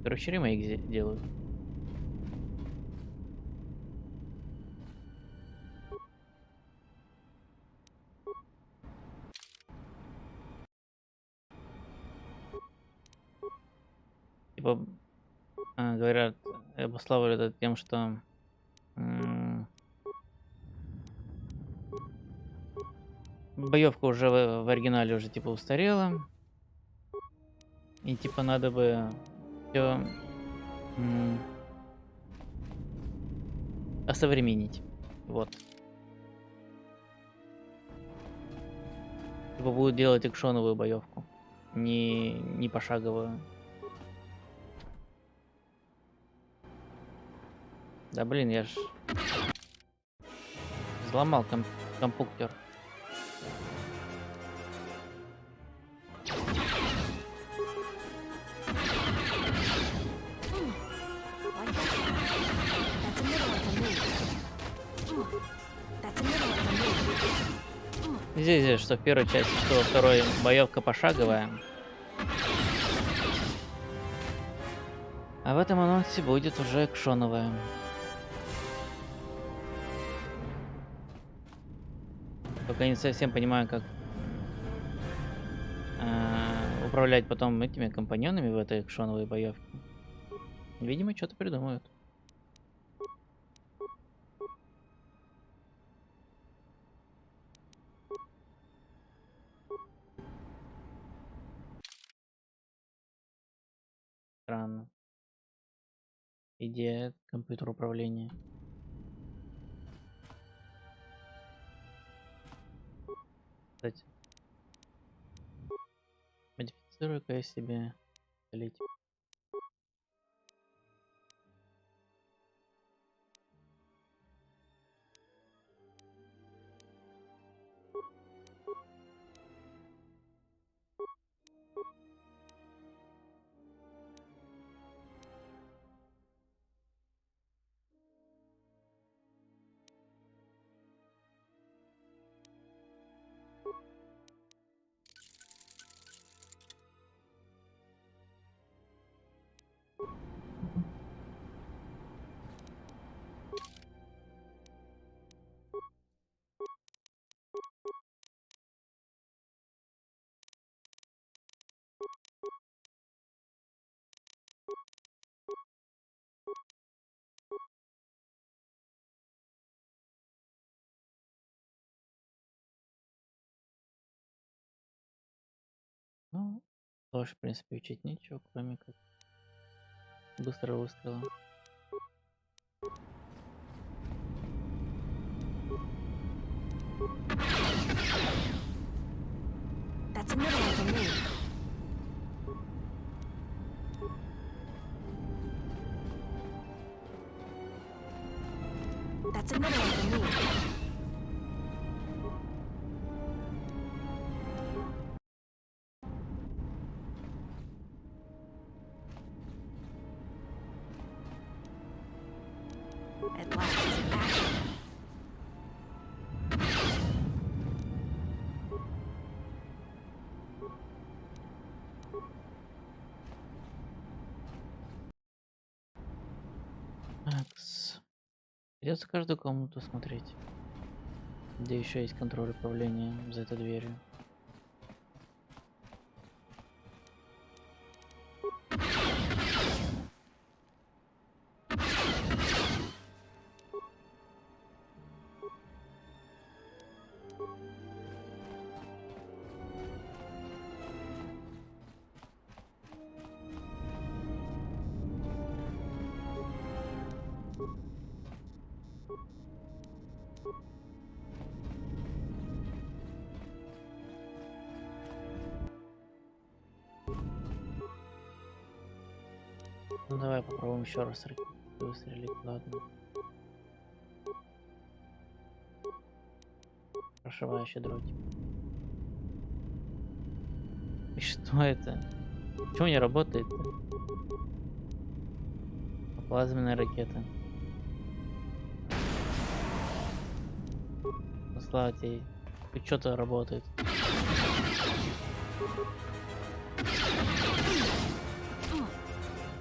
Короче, ремейк делают. Типа, говорят, обуславливают это тем, что боевка уже в оригинале уже типа устарела. И типа надо бы все осовременить. Вот. Типа будут делать экшоновую боевку. Не пошаговую. Да блин, я ж взломал компьютер. Здесь, что в первой части, что во второй боевка пошаговая. А в этом анонсе будет уже экшоновая. Только не совсем понимаю, как управлять потом этими компаньонами в этой экшоновой боевке. Видимо, что-то придумают. Странно. Идея компьютер управления. Кстати. Модифицирую-ка я себе лить. Ну, тоже, в принципе, учить нечего, кроме как быстрого выстрела. That's another one for me. That's another one for me. At last, it's in action. Такс. Придется каждую комнату смотреть, где еще есть контроль управления за этой дверью. Ну давай попробуем еще раз выстрелить, ладно. Прошивающий дротик. И что это? Почему не работает-то? Плазменная ракета. Ну, слава тебе, хоть что-то работает.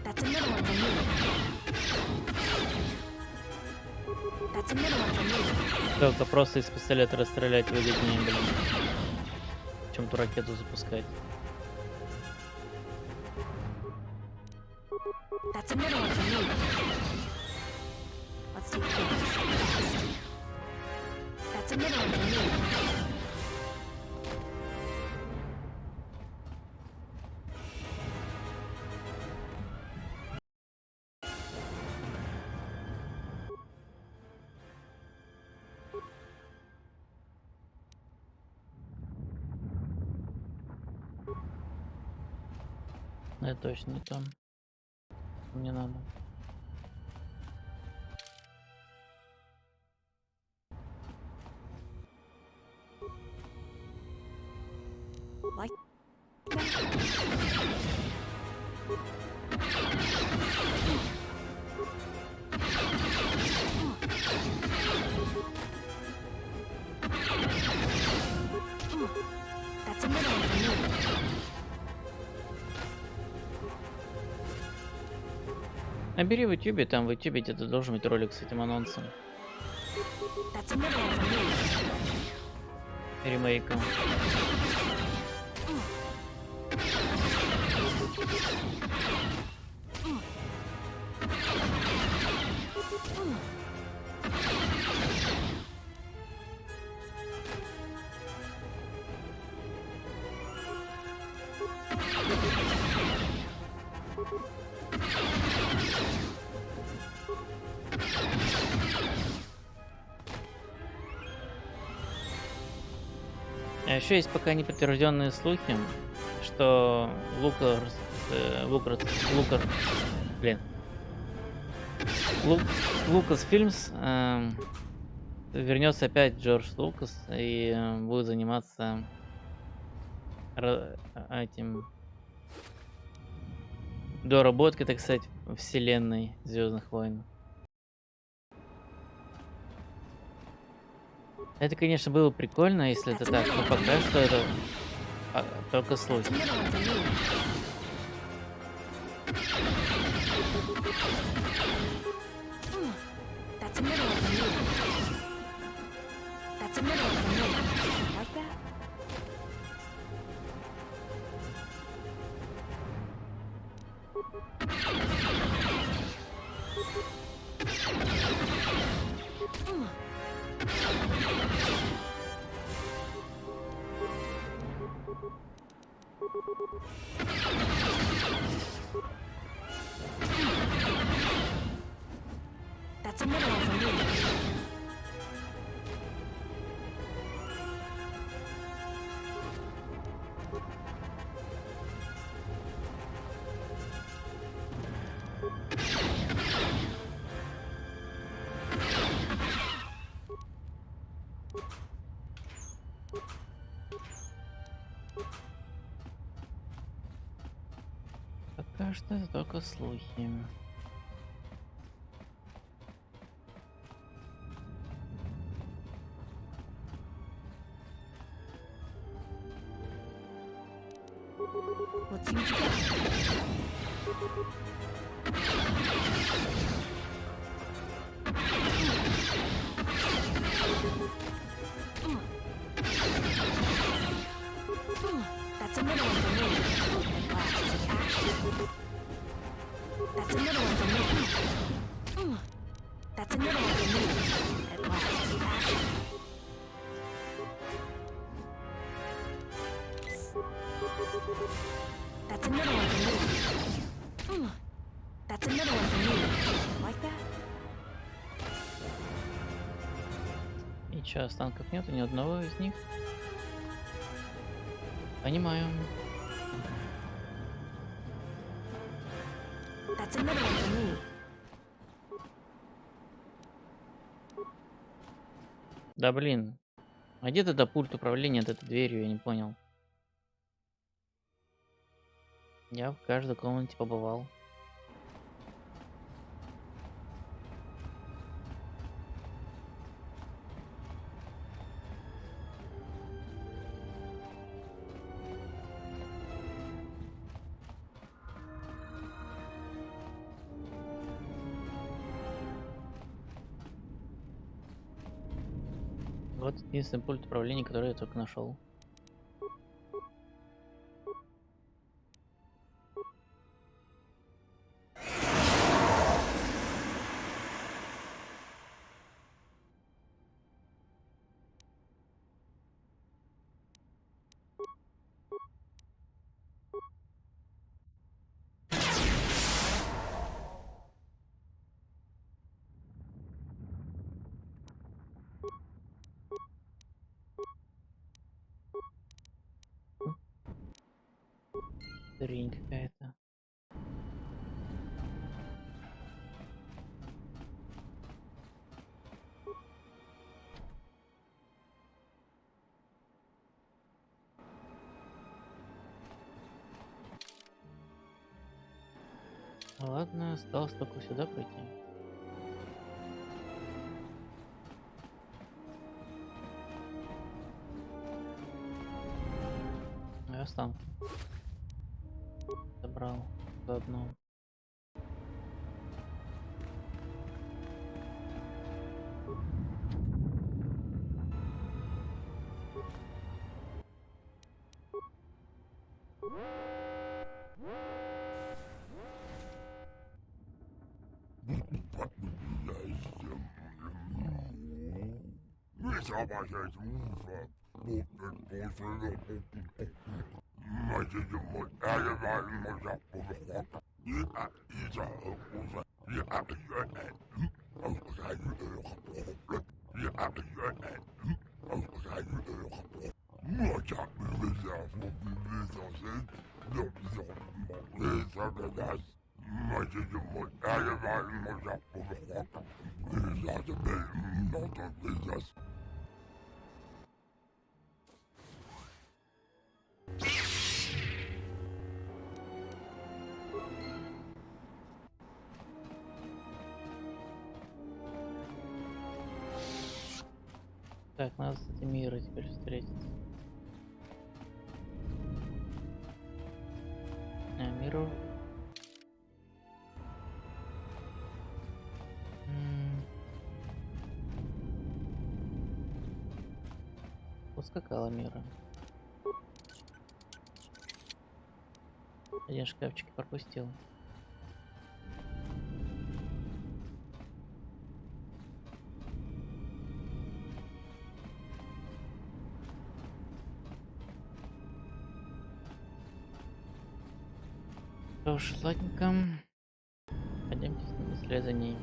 That's another one for me. That's another one for me. Только просто из пистолета расстрелять выгоднее, блин, чем ту ракету запускать. That's another one for me. Let's take this. That's another one for me. Это точно не то. Мне надо. Like That's another one for me. Набери в ютубе, там в ютубе где-то должен быть ролик с этим анонсом. That's another one for me. Ремейком. А еще есть пока неподтвержденные слухи, что Лукас Фильмс вернется опять Джордж Лукас и будет заниматься этим доработкой, так сказать, вселенной Звездных войн. Это, конечно, было прикольно, если это так, но пока что это только слухи. That's another one for me. That's another one for me. Like that? That's a middle one for me. Пока что это только слухи. Let's see what you got. That's a middle one for me. That's a middle one for me. That's a middle one for me. At last, the action. That's a middle one for me. That's a middle one for me. Like that? И чё, останков нету ни одного из них? Понимаю. That's a middle one for me. Да блин. А где тогда пульт управления от этой дверью, я не понял. Я в каждой комнате побывал. Вот единственный пульт управления, который я только нашел. Хрень какая-то. Ладно, осталось только сюда пройти. И останки. Забрал заодно. Так, надо с этим миром теперь встретиться. Миру. Ускакала мира. Один шкафчик пропустил. Что ж, ладненько. Пойдемте вслед за ней.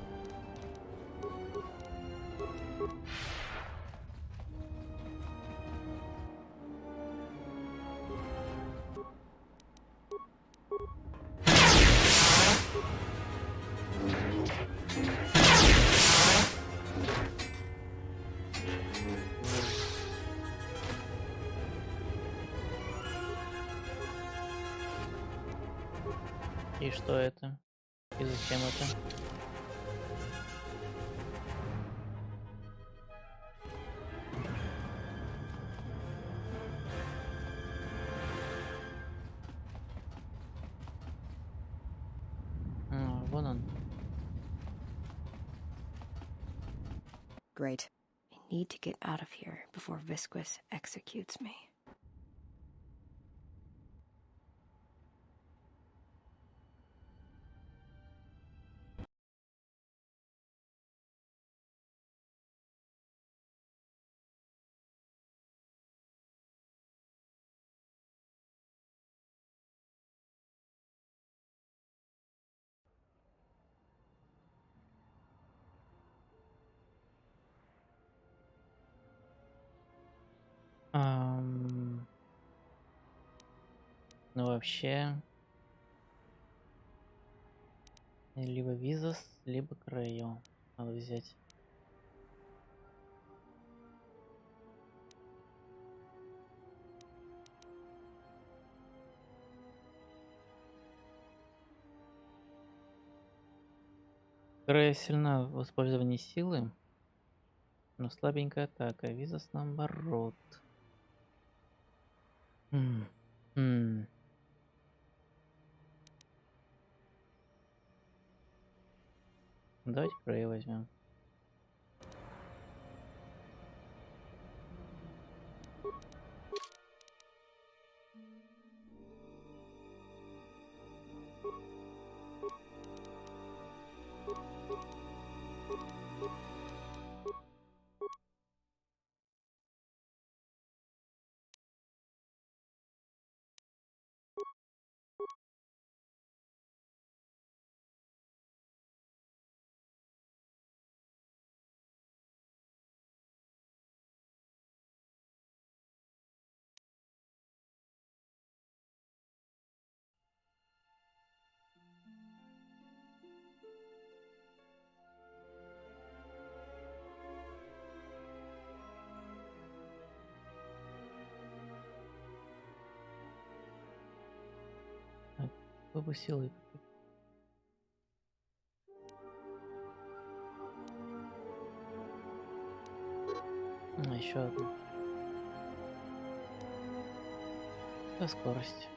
И что это? И зачем это? Вон он. Great. I need to get out of here before Visquis executes me. Ну вообще, либо Визас, либо Крейо надо взять. Крейо сильна в использовании силы, но слабенькая атака. Визас наоборот. М, м. Давайте Крейо возьмем. Какой бы силой купить? Еще одну. Да, скорость.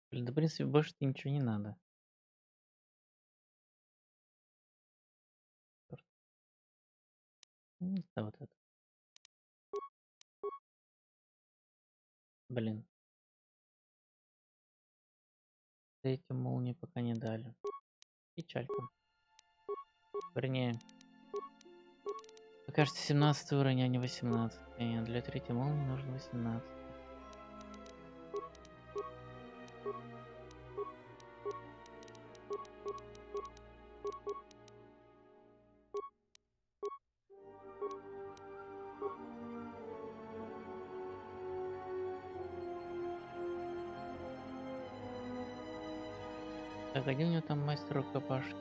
Блин, да, в принципе, больше-то ничего не надо. Да, вот это. Блин. Третью молнию пока не дали. Печалька. Вернее, покажется 17 уровень, а не 18. И для третьей молнии нужно 18. Так, где у него там мастер рукопашки?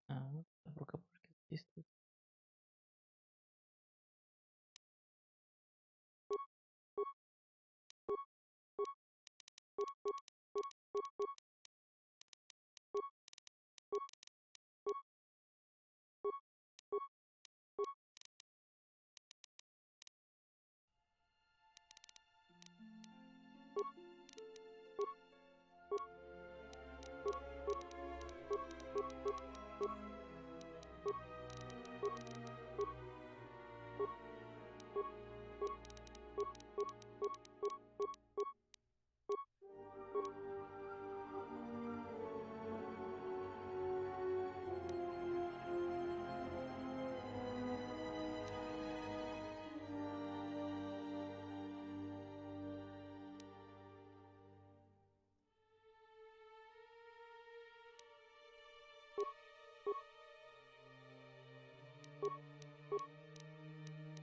А? Вот рукопашки действуют.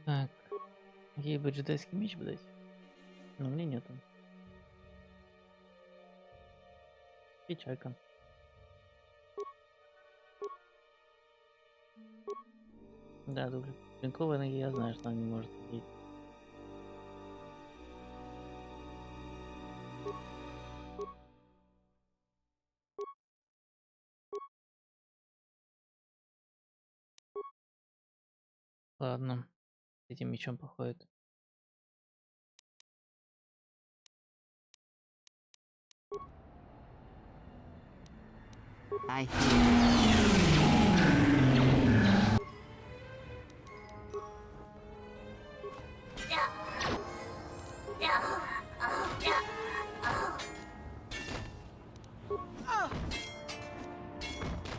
Так. Ей бы джедайский меч бы дать. Но мне нету. Печалька. Да, клинковая ноги, я знаю, что она не может ходить. Ладно. С этим мечом походит. I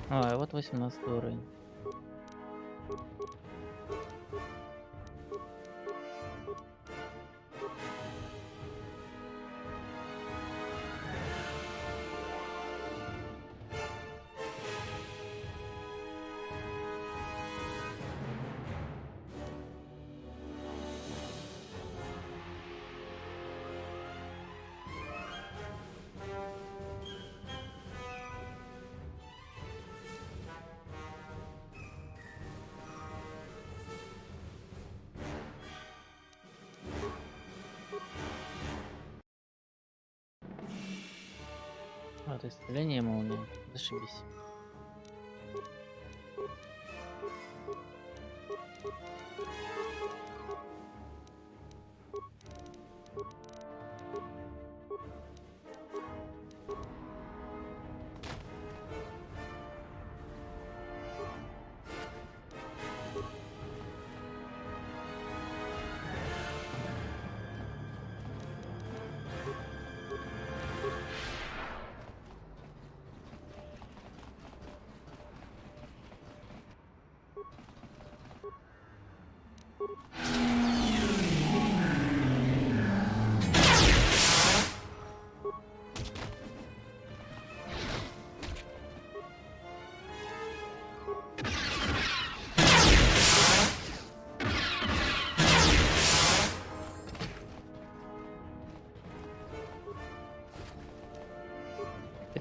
А, вот 18 уровень. Вот, исцеление молнии. Зашибись.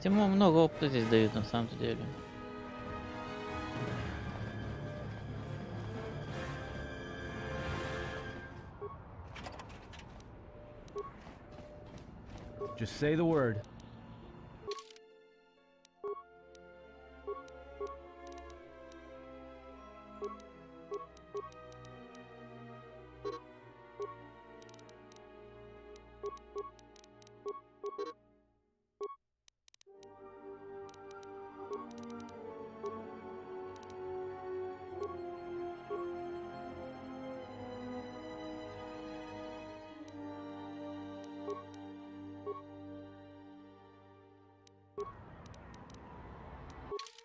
Хотя много опыта здесь дают на самом-то деле. Just say the word.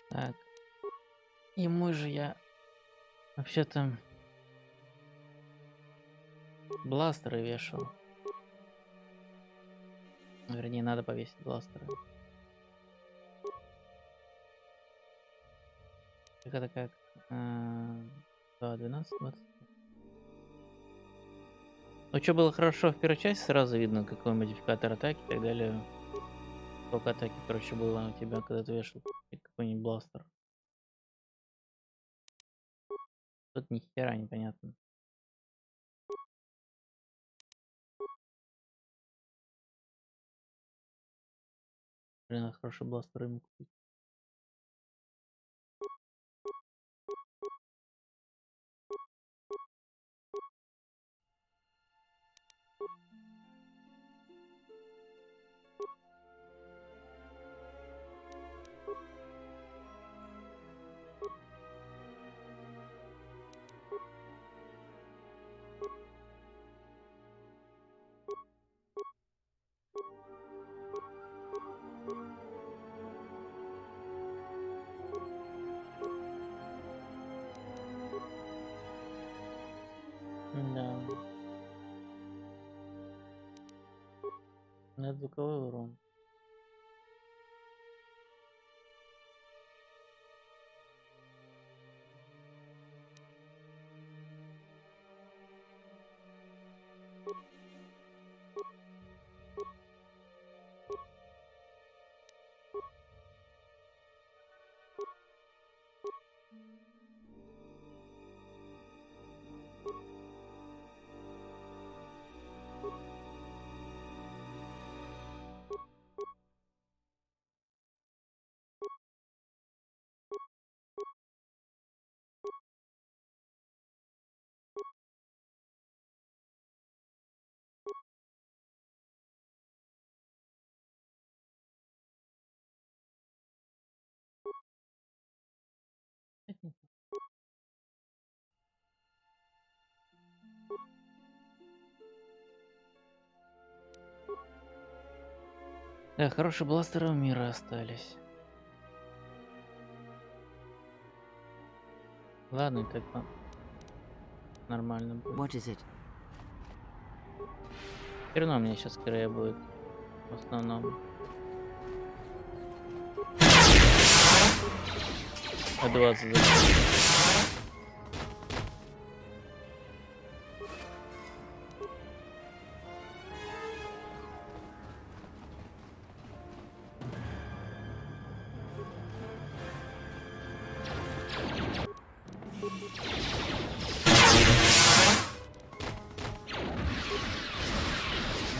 Так. Ему же я вообще-то бластеры вешал. Вернее, надо повесить бластеры. Так это как? 2, 12, 20. Ну, что было хорошо в первой части, сразу видно, какой модификатор атаки и так далее. Сколько атаки, короче, было у тебя, когда ты вешал какой-нибудь бластер. Тут ни хера непонятно. Блин, надо хороший бластер ему купить. Да. Это звуковой урон. Да, хорошие бластеры у мира остались. Ладно, так нормально будет. What is it? Все равно мне сейчас скорее будет. В основном. А 20 за.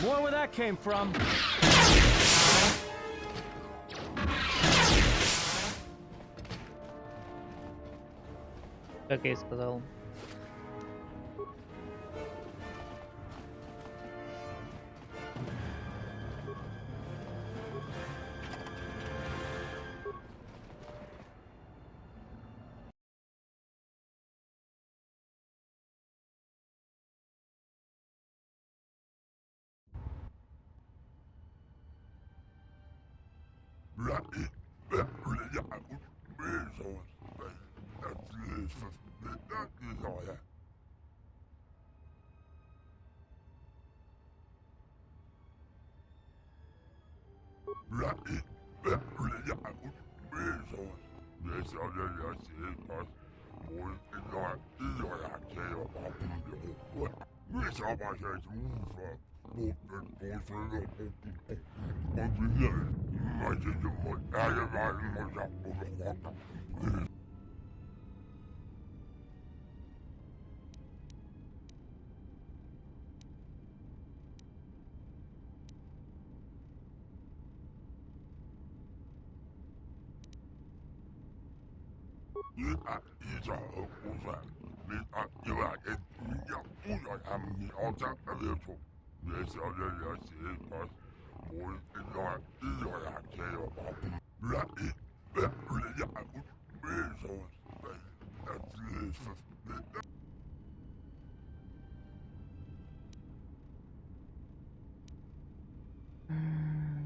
More where that came from. Как я и сказал.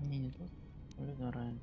Не тут. Выбираем.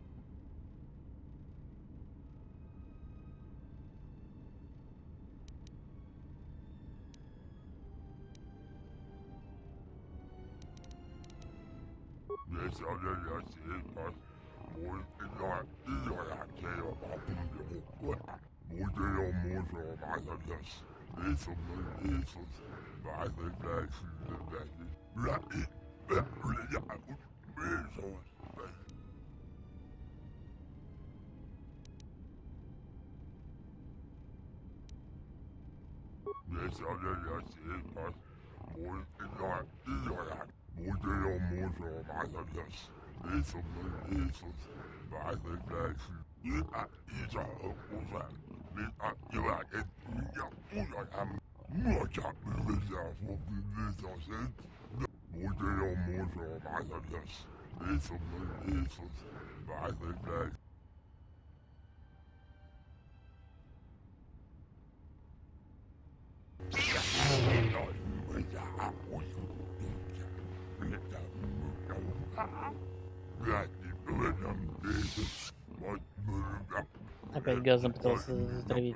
Опять газом пытался затравить.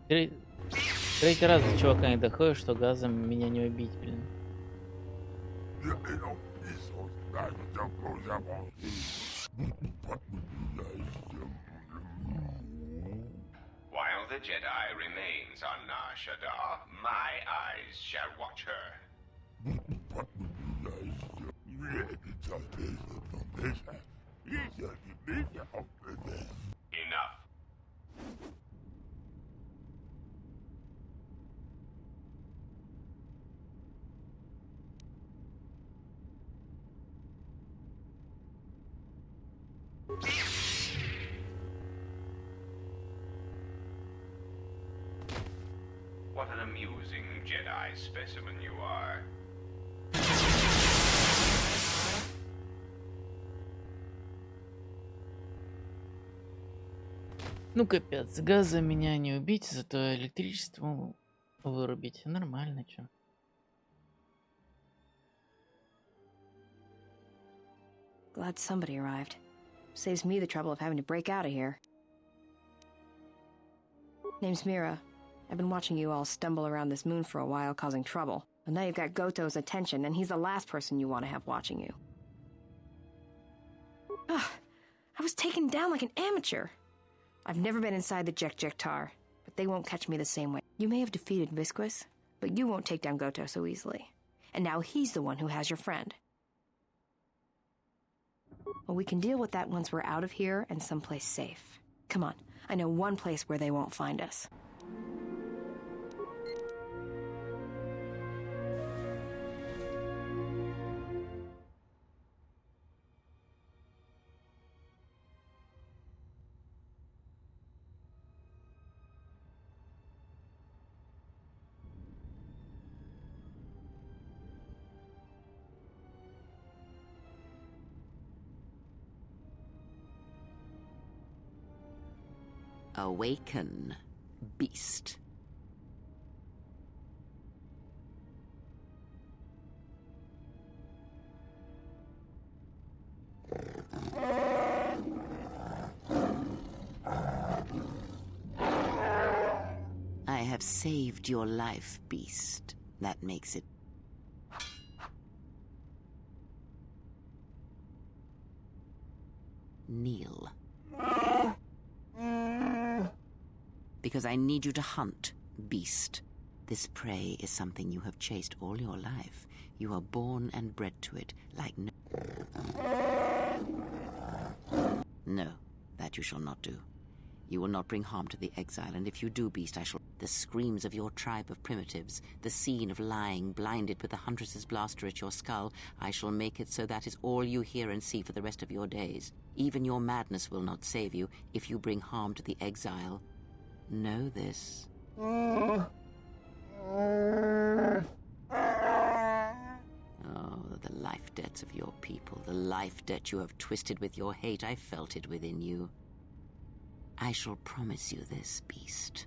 Третий раз до чувака не доходит, что газом меня не убить, блин. While the Jedi remains on Nar Shaddaa, my eyes shall watch her. Enough. What an amusing Jedi specimen you are. Ну капец, газа меня не убить, зато электричество вырубить. Нормально, чё. Glad somebody arrived. Saves me the trouble of having to break out of here. Name's Mira. I've been watching you all stumble around this moon for a while, causing trouble. But now you've got KOToR's attention, and he's the last person you want to have watching you. Ugh, I was taken down like an amateur. I've never been inside the KOToR, but they won't catch me the same way. You may have defeated Visquis, but you won't take down KOToR so easily. And now he's the one who has your friend. Well, we can deal with that once we're out of here and someplace safe. Come on, I know one place where they won't find us. Awaken, beast. I have saved your life, beast. That makes it... Kneel. Because I need you to hunt, beast. This prey is something you have chased all your life. You are born and bred to it, like no... No, that you shall not do. You will not bring harm to the exile, and if you do, beast, I shall... The screams of your tribe of primitives, the scene of lying, blinded with the huntress's blaster at your skull, I shall make it so that is all you hear and see for the rest of your days. Even your madness will not save you if you bring harm to the exile. Know this. Oh, the life debts of your people, the life debt you have twisted with your hate, I felt it within you. I shall promise you this, beast.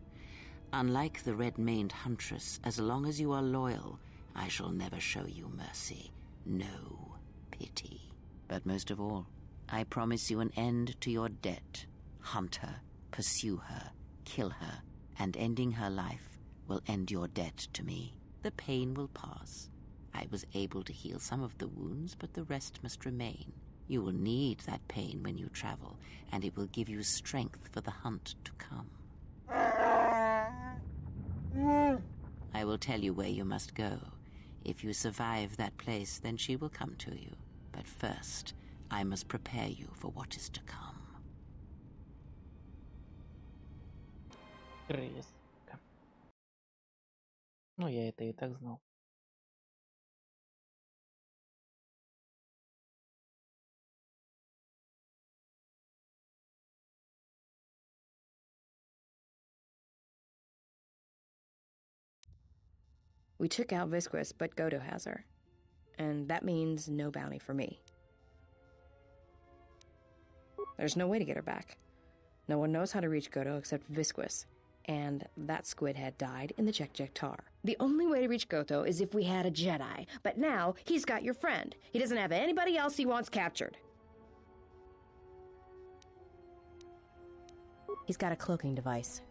Unlike the red-maned huntress, as long as you are loyal, I shall never show you mercy, no pity. But most of all, I promise you an end to your debt. Hunt her, pursue her, kill her, and ending her life will end your debt to me. The pain will pass. I was able to heal some of the wounds, but the rest must remain. You will need that pain when you travel, and it will give you strength for the hunt to come. I will tell you where you must go. If you survive that place, then she will come to you. But first, I must prepare you for what is to come. Крестика. Ну, я это и так знал. We took out Visquis, but KOToR has her. And that means no bounty for me. There's no way to get her back. No one knows how to reach KOToR except Visquis. And that squid head died in the KOToR. The only way to reach KOToR is if we had a Jedi. But now, he's got your friend. He doesn't have anybody else he wants captured. He's got a cloaking device.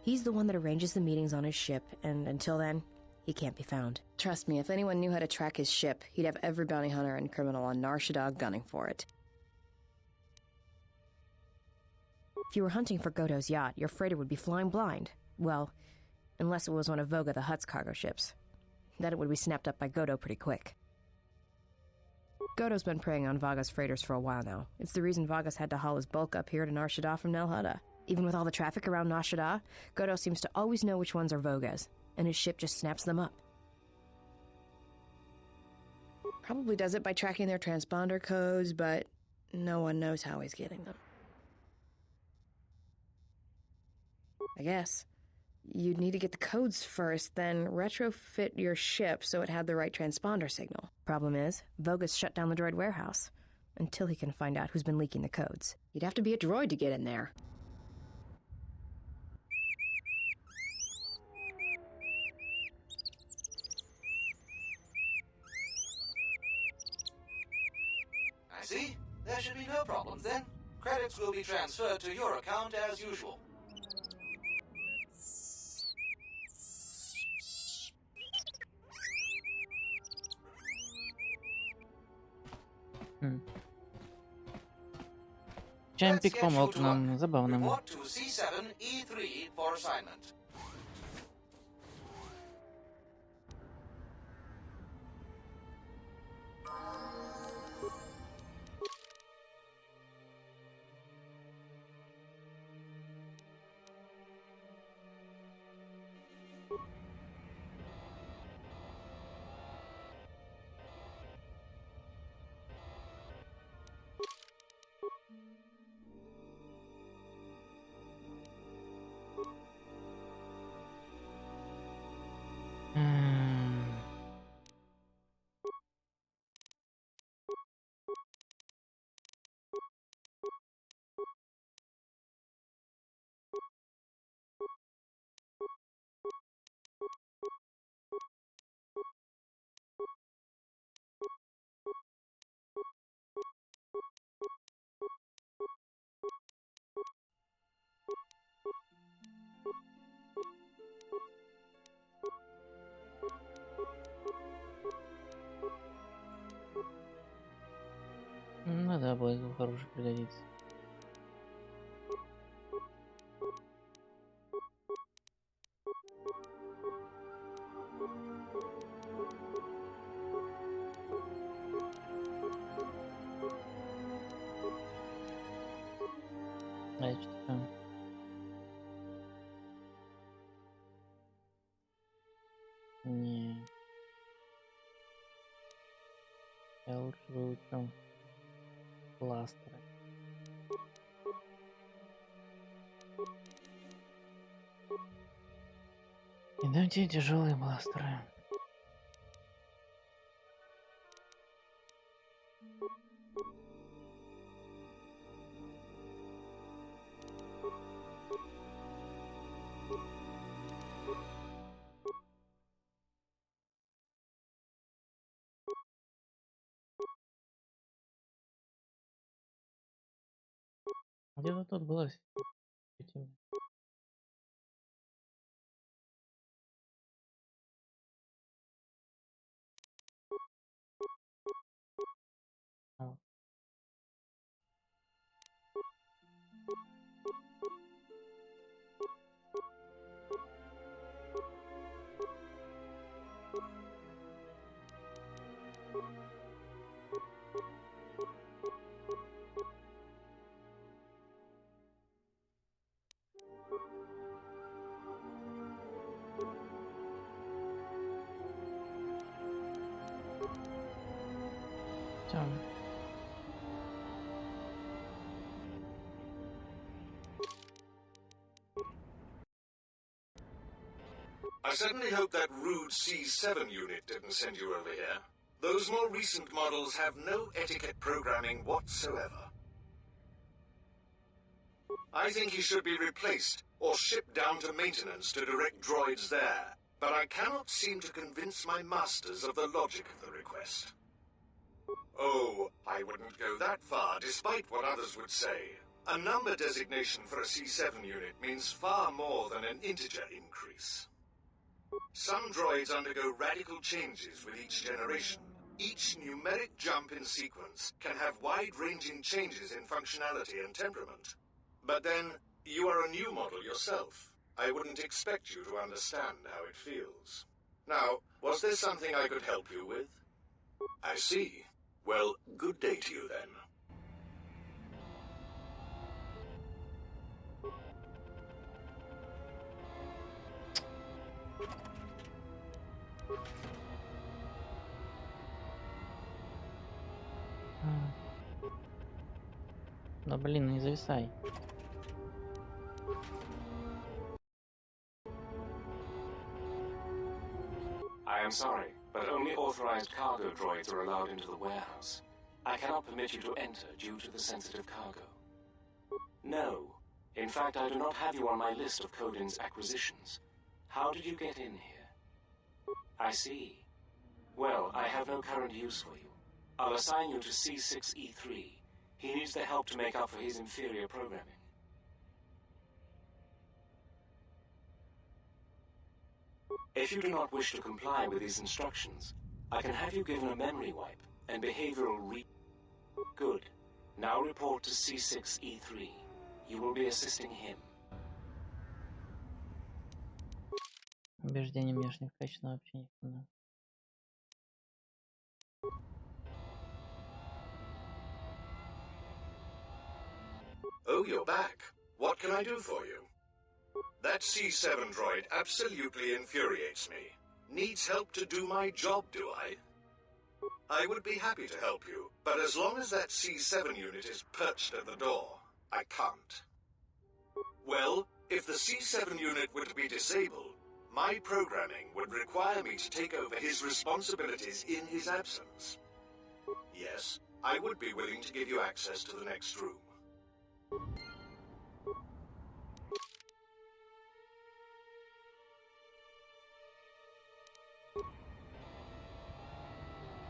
He's the one that arranges the meetings on his ship, and until then, he can't be found. Trust me, if anyone knew how to track his ship, he'd have every bounty hunter and criminal on Nar Shaddaa gunning for it. If you were hunting for KOToR's yacht, your freighter would be flying blind. Well, unless it was one of Voga the Hutt's cargo ships. Then it would be snapped up by KOToR pretty quick. KOToR's been preying on Vaga's freighters for a while now. It's the reason Vaga's had to haul his bulk up here to Nar Shaddaa from Nal Hutta. Even with all the traffic around Nar Shaddaa, KOToR seems to always know which ones are Voga's, and his ship just snaps them up. Probably does it by tracking their transponder codes, but no one knows how he's getting them. I guess. You'd need to get the codes first, then retrofit your ship so it had the right transponder signal. Problem is, Voga's shut down the droid warehouse, until he can find out who's been leaking the codes. You'd have to be a droid to get in there. See? There should be no problems then. Credits will be transferred to your account as usual. Чемпик помог нам, забавно. Report to C7E3 for assignment. Ну да, будет хороший пригодится. А это что там? Не. Я лучше выучу бластеры. Идемте тяжелые бластеры. Где-то тут было этим. А. Всё. I certainly hope that rude C7 unit didn't send you over here. Those more recent models have no etiquette programming whatsoever. I think he should be replaced or shipped down to maintenance to direct droids there, but I cannot seem to convince my masters of the logic of the request. Oh, I wouldn't go that far, despite what others would say. A number designation for a C7 unit means far more than an integer increase. Some droids undergo radical changes with each generation. Each numeric jump in sequence can have wide-ranging changes in functionality and temperament. But then, you are a new model yourself. I wouldn't expect you to understand how it feels. Now, was there something I could help you with? I see. Well, good day to you then. Да блин, не зависай. I am sorry, but only authorized cargo droids are allowed into the warehouse. I cannot permit you to enter due to the sensitive cargo. No. In fact, I do not have you on my list of Codin's acquisitions. How did you get in here? I see. Well, I have no current use for you. I'll assign you to C6E3. He needs the help to make up for his inferior programming. If you do not wish to comply with these instructions, I can have you given a memory wipe and behavioral Good. Now report to C6E3. You will be assisting him. Убеждение внешних качественного общения. Да. Oh, you're back. What can I do for you? That C7 droid absolutely infuriates me. Needs help to do my job, do I? I would be happy to help you, but as long as that C7 unit is perched at the door, I can't. Well, if the C7 unit were to be disabled, my programming would require me to take over his responsibilities in his absence. Yes, I would be willing to give you access to the next room.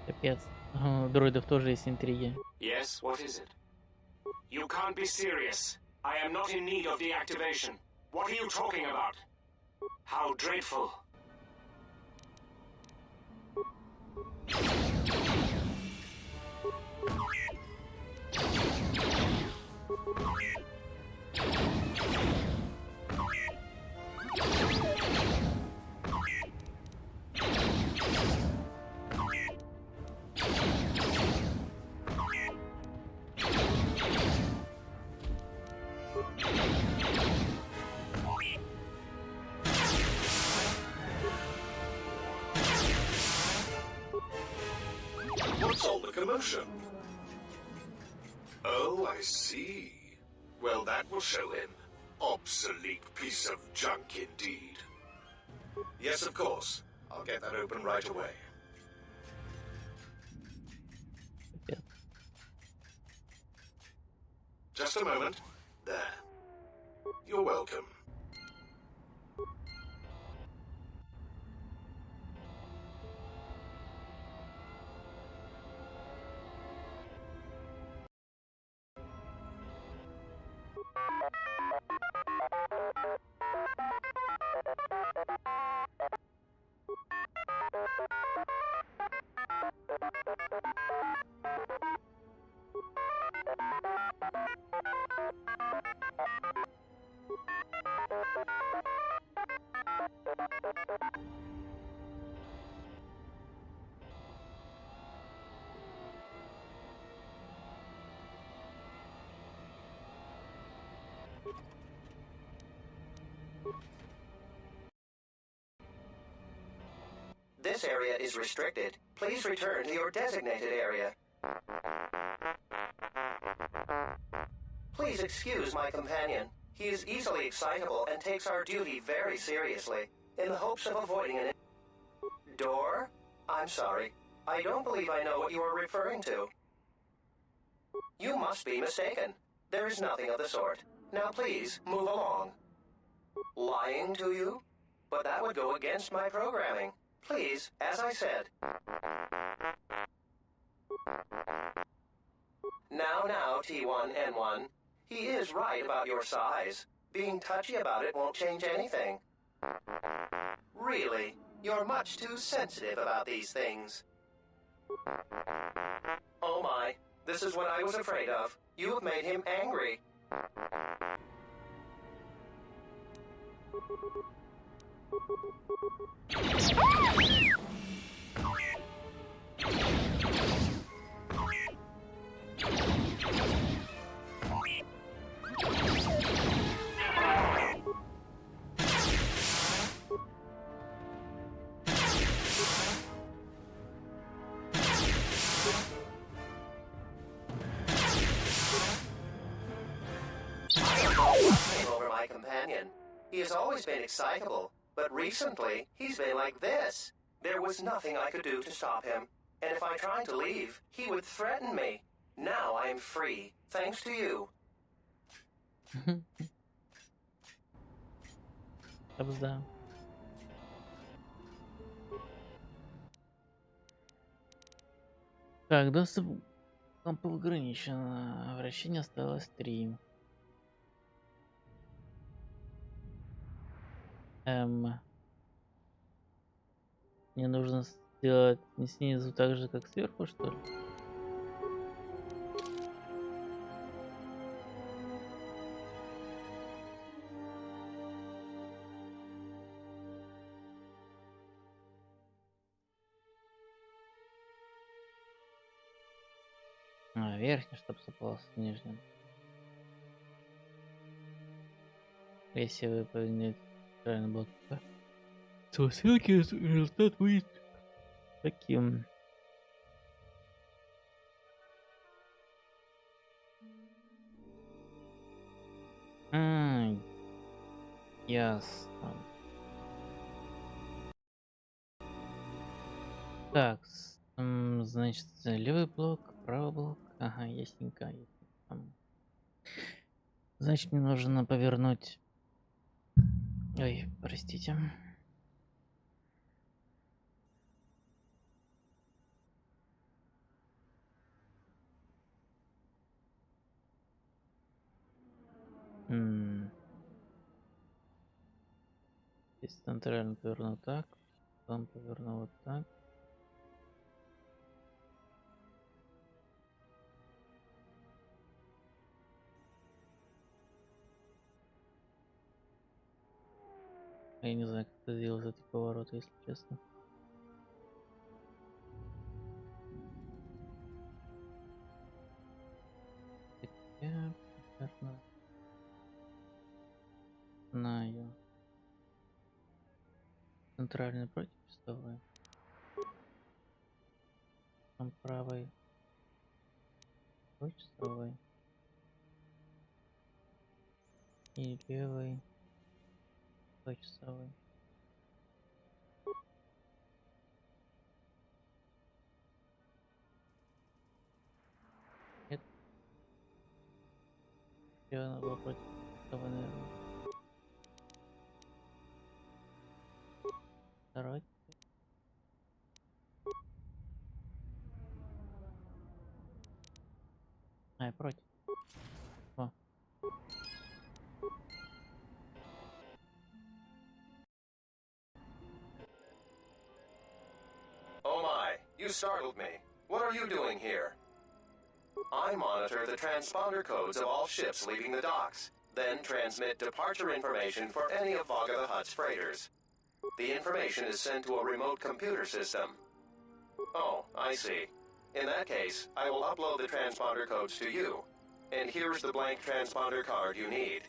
Капец. У дроидов тоже есть интриги. Yes, what is it? You can't be serious. I am not in need of deactivation. What are you talking about? How dreadful. What's all the commotion? Oh, I see. Well, that will show him. Obsolete piece of junk indeed. Yes, of course. I'll get that open right away. Just a moment. There. You're welcome. This area is restricted. Please return to your designated area. Please excuse my companion. He is easily excitable and takes our duty very seriously, in the hopes of avoiding an... Door? I'm sorry. I don't believe I know what you are referring to. You must be mistaken. There is nothing of the sort. Now please, move along. Lying to you? But that would go against my programming. Please, as I said. Now, T1N1. He is right about your size. Being touchy about it won't change anything. Really, you're much too sensitive about these things. Oh my, this is what I was afraid of. You have made him angry. Over my companion. He has always been excitable, but recently he's been like this. There was nothing I could do to stop him, and if I tried to leave, he would threaten me. Now I am free, thanks to you. Да. Так, доступ к комп ограничено. Вращение осталось 3. Мне нужно сделать не снизу так же, как сверху, что ли? Верхний, чтобы совпало с нижним. Если вы выполните правильно блок, то ссылки результат будет таким. Ясно. Так, значит, левый блок, правый блок. Ага, ясненько. Значит, мне нужно повернуть. Ой, простите. Здесь центрально поверну так, потом поверну вот так. Я не знаю, как это сделать, эти повороты, если честно. Так, я примерно знаю. Центральный против часовой. Там правый часовой. И левый часовой. Нет. Я был против часовой, наверное. Второй. Я против. О. Oh my, you startled me. What are you doing here? I monitor the transponder codes of all ships leaving the docks, then transmit departure information for any of Vaga the Hutt's freighters. The information is sent to a remote computer system. Oh, I see. In that case, I will upload the transponder codes to you. And here's the blank transponder card you need.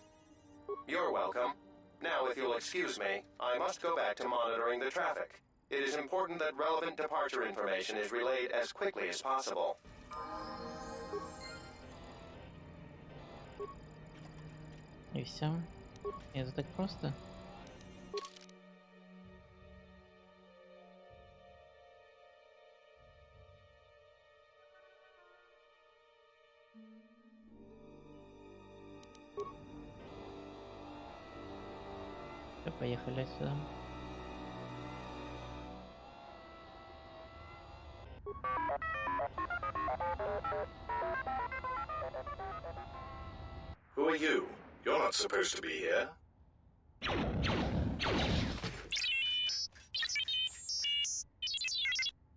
You're welcome. Now, if you'll excuse me, I must go back to monitoring the traffic. It is important that relevant departure information is relayed as quickly as possible. И все. Это так просто. Все, поехали отсюда. Who are you? You're not supposed to be here.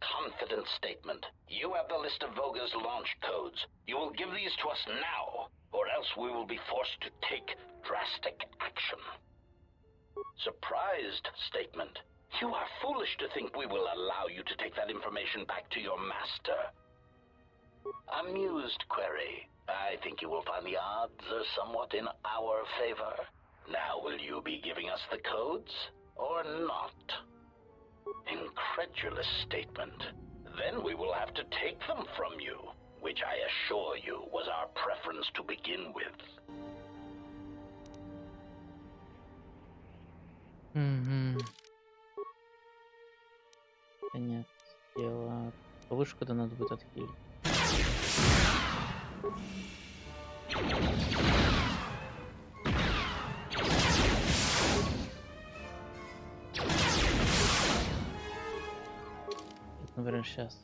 Confidence statement. You have the list of Voga's launch codes. You will give these to us now, or else we will be forced to take drastic action. Surprised statement. You are foolish to think we will allow you to take that information back to your master. Amused query. I think you will find the odds are somewhat in our favor. Now, will you be giving us the codes, or not? Incredulous statement. Then we will have to take them from you, which I assure you was our preference to begin with. Нет, дело. Повыше, когда надо будет отхилить. Например, сейчас.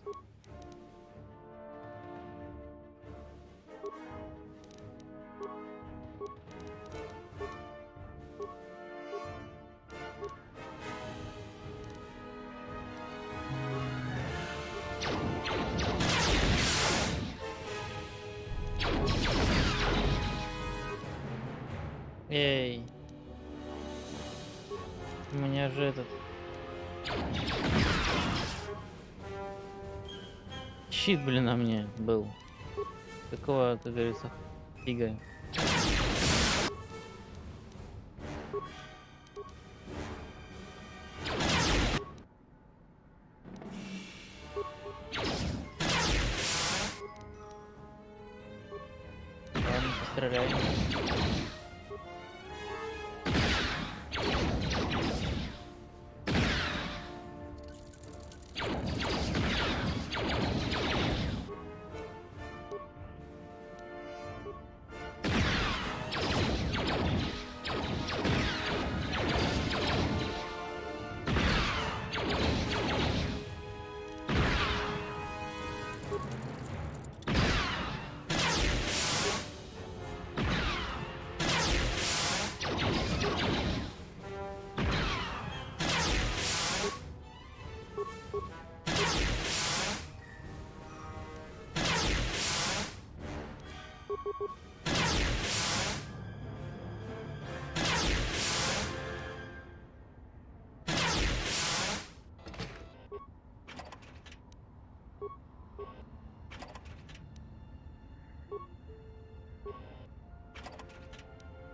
Эй. У меня же этот... Щит, блин, на мне был. Какого, как говорится, фига. Ладно, постреляем.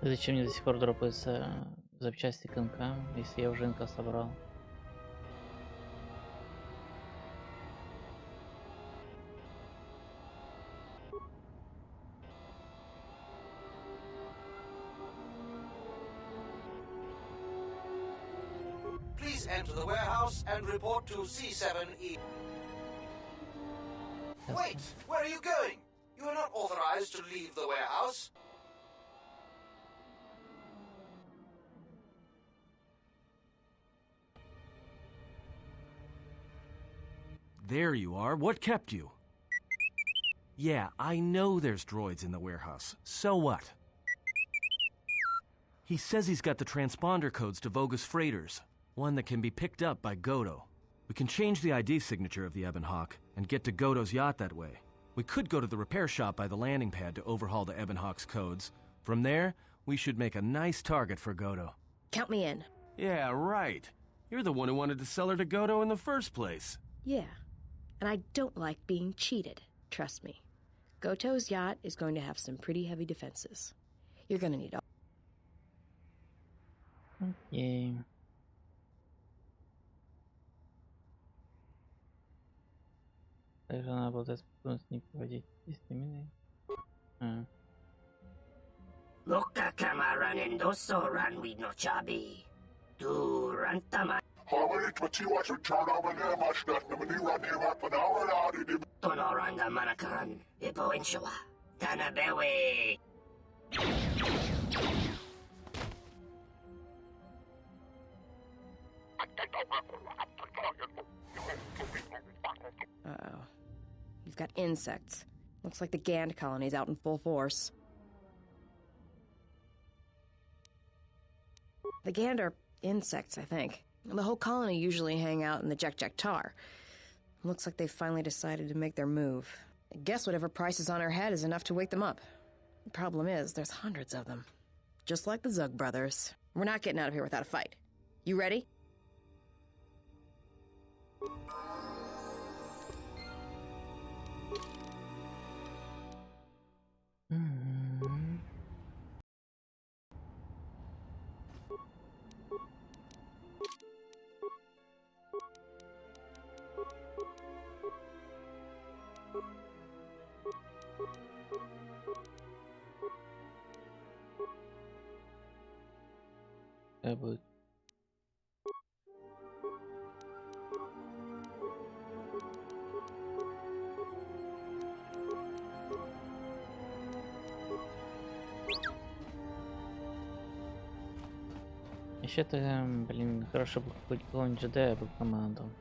Зачем мне до сих пор дропаются запчасти к НК, если я уже НК собрал? Please enter the warehouse and report to C7E. Wait! Where are you going? You are not authorized to leave the warehouse. There you are. What kept you? Yeah, I know there's droids in the warehouse. So what? He says he's got the transponder codes to Voga's freighters, one that can be picked up by KOToR. We can change the ID signature of the Ebon Hawk and get to KOToR's yacht that way. We could go to the repair shop by the landing pad to overhaul the Ebon Hawk's codes. From there, we should make a nice target for KOToR. Count me in. Yeah, right. You're the one who wanted to sell her to KOToR in the first place. Yeah. And I don't like being cheated. Trust me. KOToR's yacht is going to have some pretty heavy defenses. You're gonna need all... Окей. Также надо будет способность не проводить действиями. Loka kamaranen doso ran with no chabi. Du rantama. Tonoranga manakan. Ipo inshawa. Tanabewe. Uh-oh. You've got insects. Looks like the Gand colony's out in full force. The Gand are insects, I think. The whole colony usually hang out in the KOToR. Looks like they've finally decided to make their move. I guess whatever price is on her head is enough to wake them up. The problem is, there's hundreds of them. Just like the Zug brothers. We're not getting out of here without a fight. You ready? Будет. Еще-то, блин, хорошо бы какой-нибудь джедая бы команду.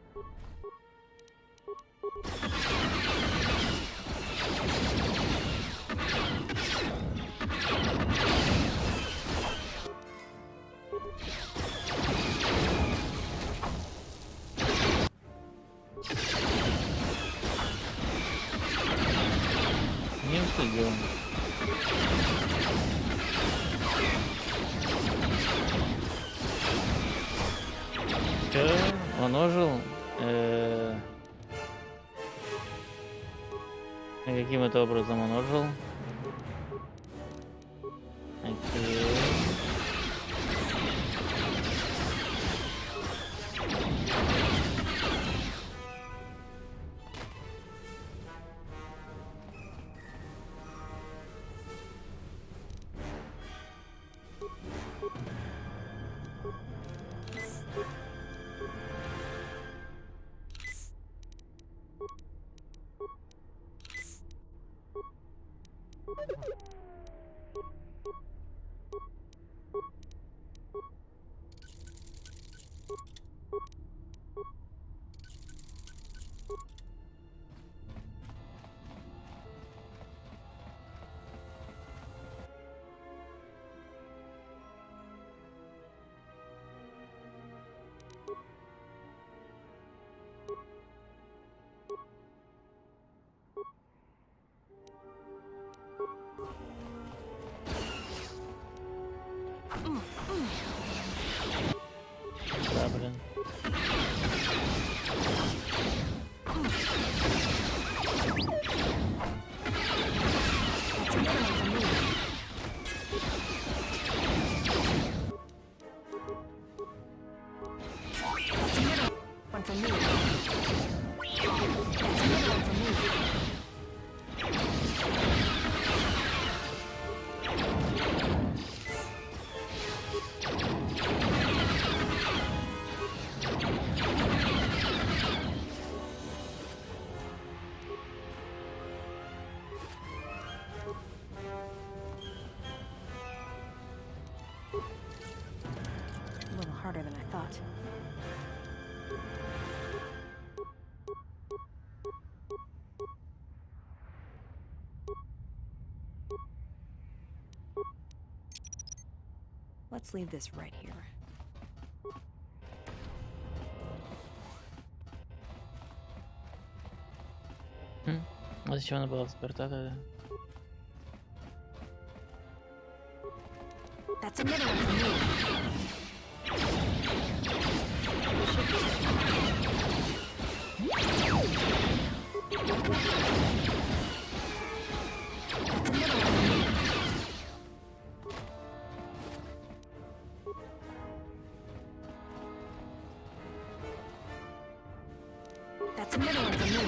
Не уследил. Чё? Он ожил? Каким это образом он ожил? Окей. Да, блин. One for me. That's another one for me. A little harder than I thought. Let's leave this right here. А зачем она была заперта тогда? That's another one for me. That's another one for me. That's another one for me.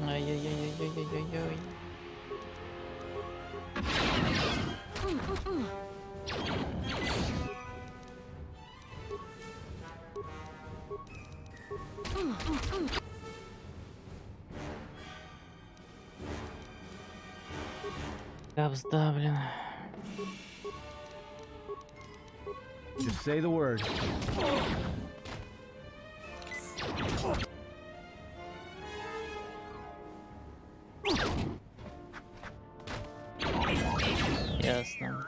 Ай-яй-яй-яй-яй-яй-яй. Капсда, блин. Just say the word. Ясно.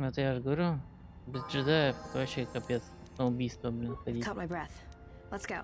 Это я же говорю, без джедаев это вообще капец. На убийство, блин, ходить. Caught my breath. Let's go.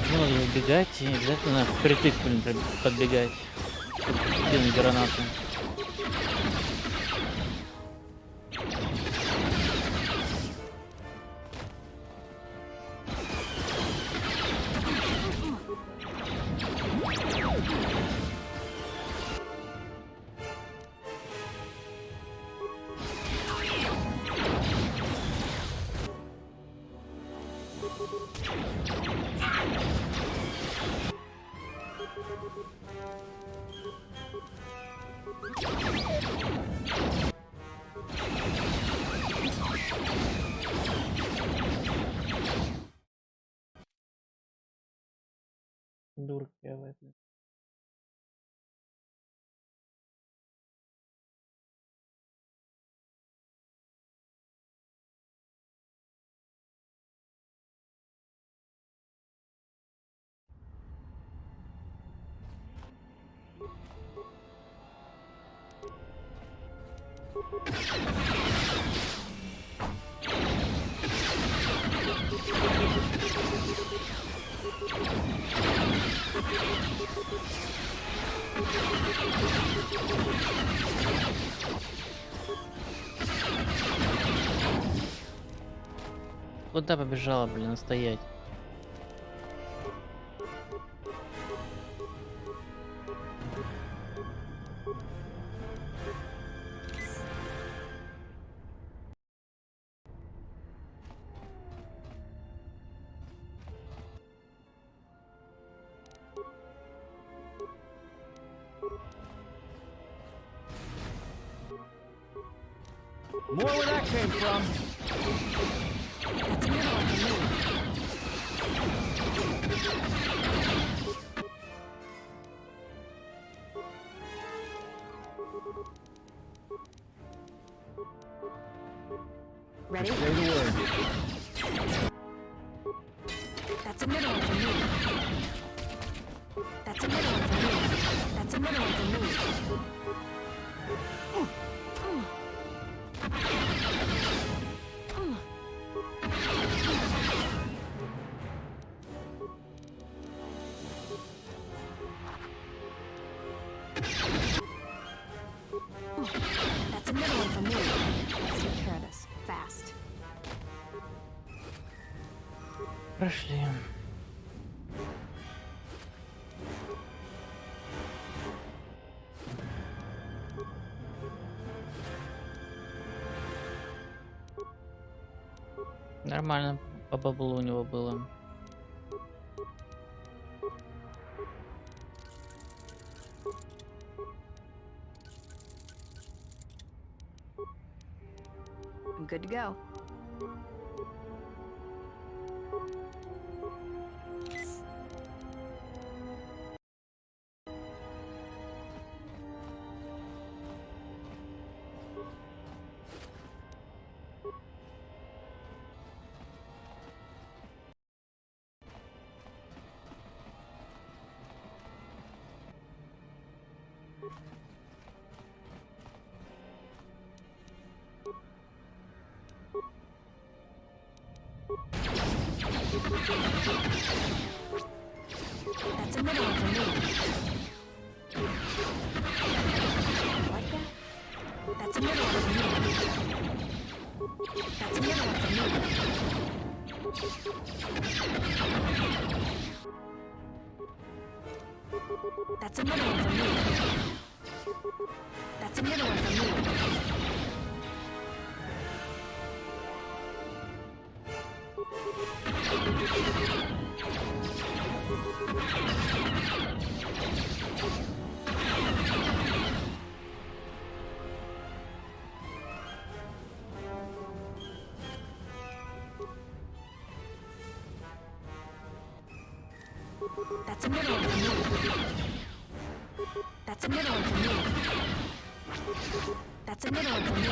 Ну, надо убегать и обязательно впритык, блин, подбегать. Кинуть гранату. Дурка я в этом. Куда побежала, блин, стоять? More where that came from. That's another one for me. Ready? Say the word. That's another one for me. That's another one for me. That's another one for me. That's another one for me. Let's take care of this fast. Прошли. Нормально по баблу у него было. I'm good to go. That's That's a middle one for me. Like that? That's a middle one for me. That's a middle one for me. That's a middle one for me. That's a middle one for me. That's a middle one for me. That's a middle one for me. That's a middle one for me.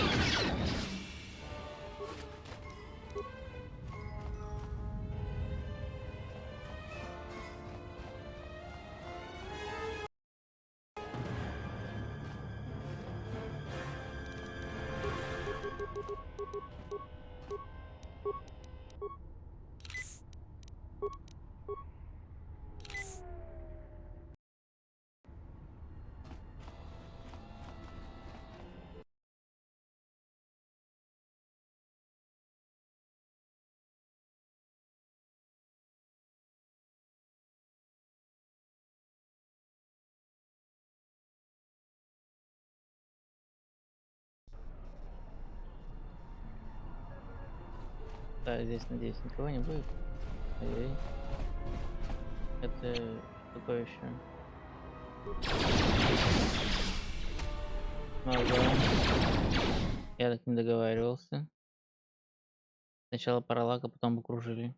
Да, здесь, надеюсь, никого не будет. Эй. Это такое еще. Ага. Я так не договаривался. Сначала паралак, а потом окружили.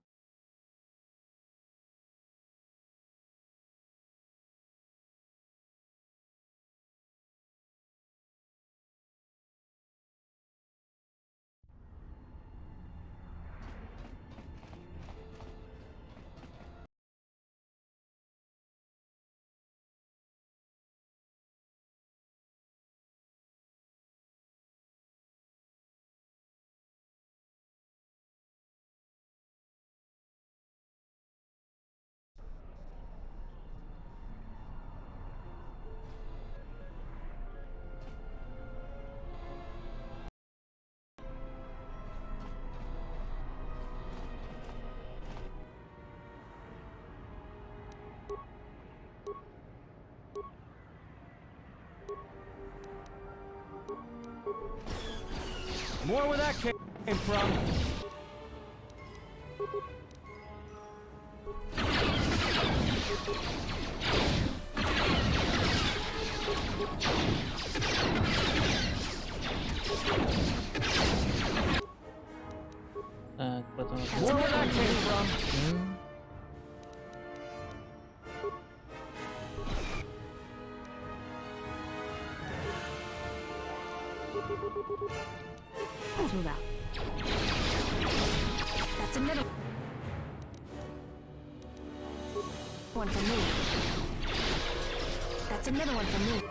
More where that came from. Так, потом... More where that came from. Let's move out. That's a middle one for me. That's a middle one for me.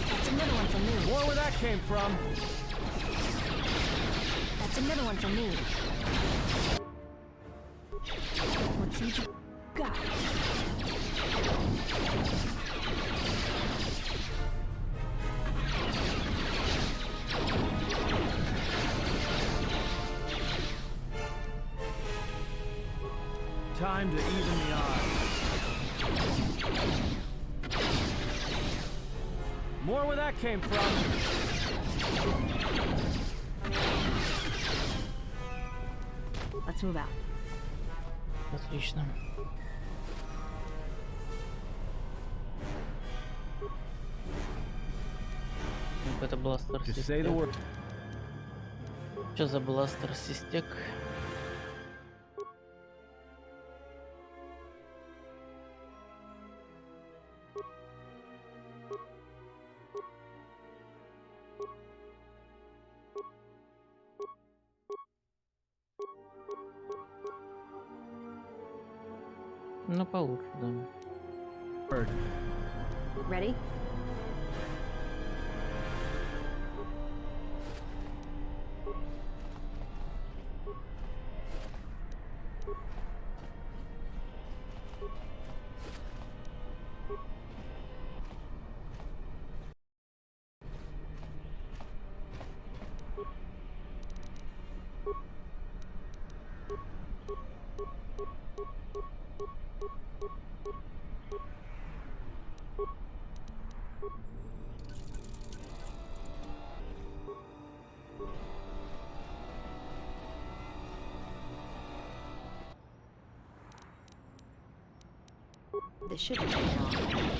That's a middle one for me. More where that came from. That's a middle one for me. Let's see what you got. Time to even the odds. More where that came from. Let's move out. Отлично. Это бластер Just say the word. Что за бластер систек? Ну, получше, да. Ready? This should be taken off.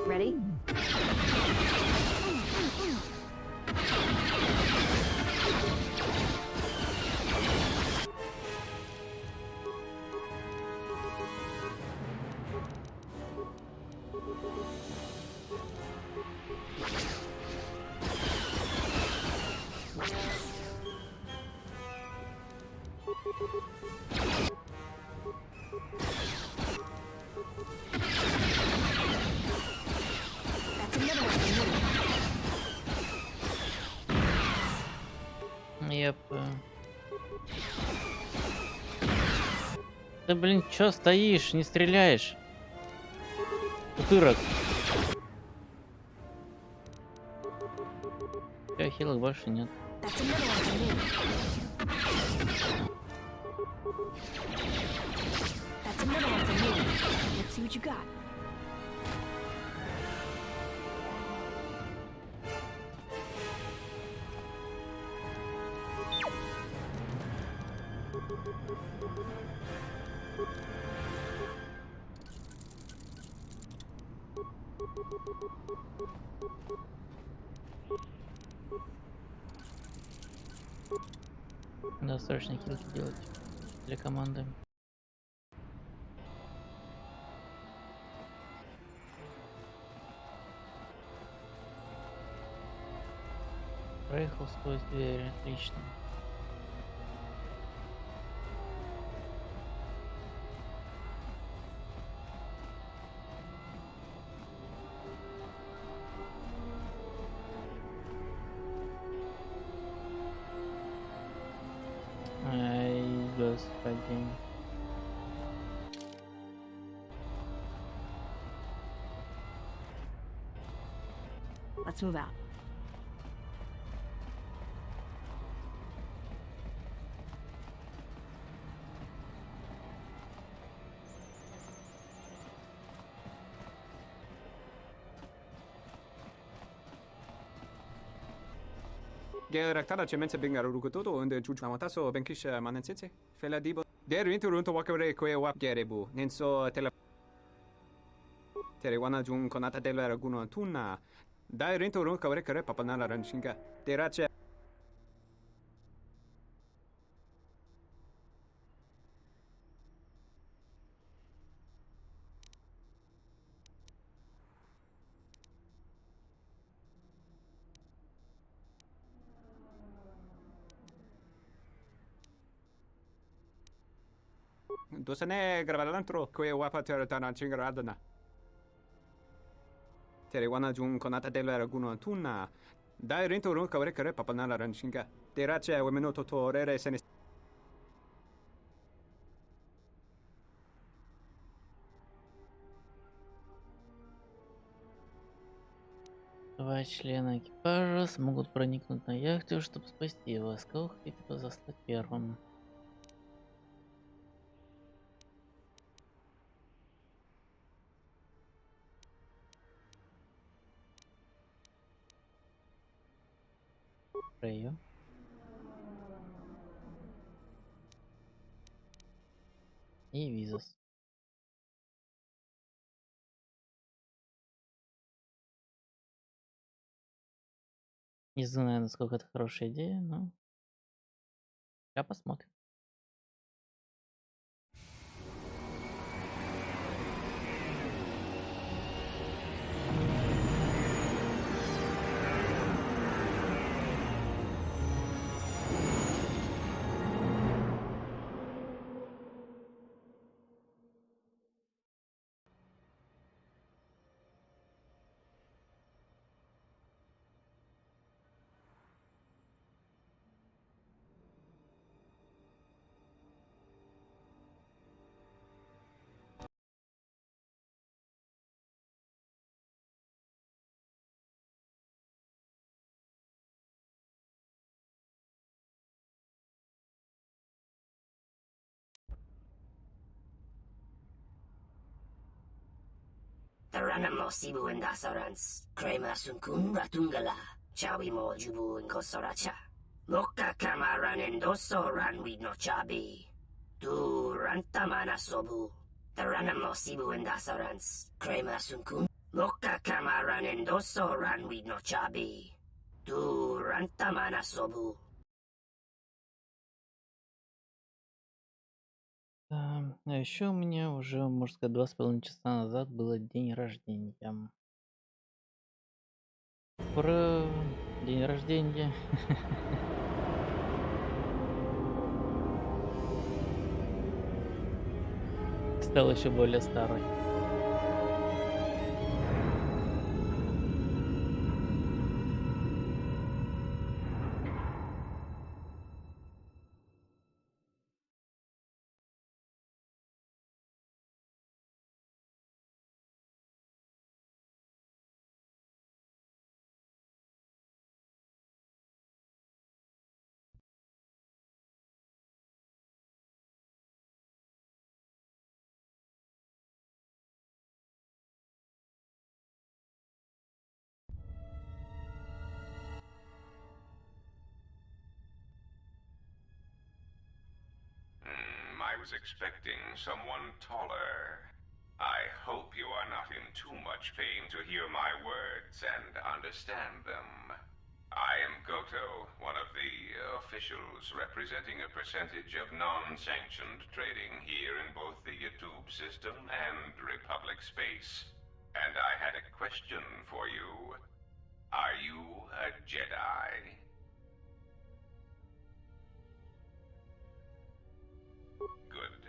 Ready? That's another one for me. Yep. Да блин, чё стоишь, не стреляешь? Утырок. Всё, хилок больше нет. That's another one for me. That's another one for me. Let's see what you got. Надо срочно хилки делать для команды. Проехал сквозь двери, отлично. Ай, господи. Let's move out. Gerektada cemense bingar rukutoto unde juju amataso benkish manensitse. Fela dibo. Der runto wakare kwe wap gerebu. Nenso tele. Tere wana jun konata della raguno tunna. Dai rinto run kawre kare papanala ranshinga. Terache. Dosane gravalantro kwe wapa teratana chingaradana. Tere wana jun konata della raguno tunna. Dai rinto run kawre kare papanala ranshinga. Terache wemenoto torere sene. Два члена экипажа смогут проникнуть на яхту, чтобы спасти вас. Кого хотите заслать первым? Freyo. И Визус. Не знаю, насколько это хорошая идея, но Я посмотрим. Taranamo Sibu and Dasarans, Krema Sunkun Ratungala, Chawi Mo Jubu and Kosoracha. Moka Kamaran and Doso Ran with no Chabi. Du Rantamana Sobu. Taranamo Sibu and Dasarans, Krema Sunkun. Moka Kamaran and Doso Ran with no Chabi. Du Rantamana Sobu. А еще у меня уже, можно сказать, 2,5 часа назад было день рождения. Про день рождения. Стал еще более старый. I was expecting someone taller. I hope you are not in too much pain to hear my words and understand them. I am KOToR, one of the officials representing a percentage of non-sanctioned trading here in both the YouTube system and Republic space. And I had a question for you. Are you a Jedi? Good.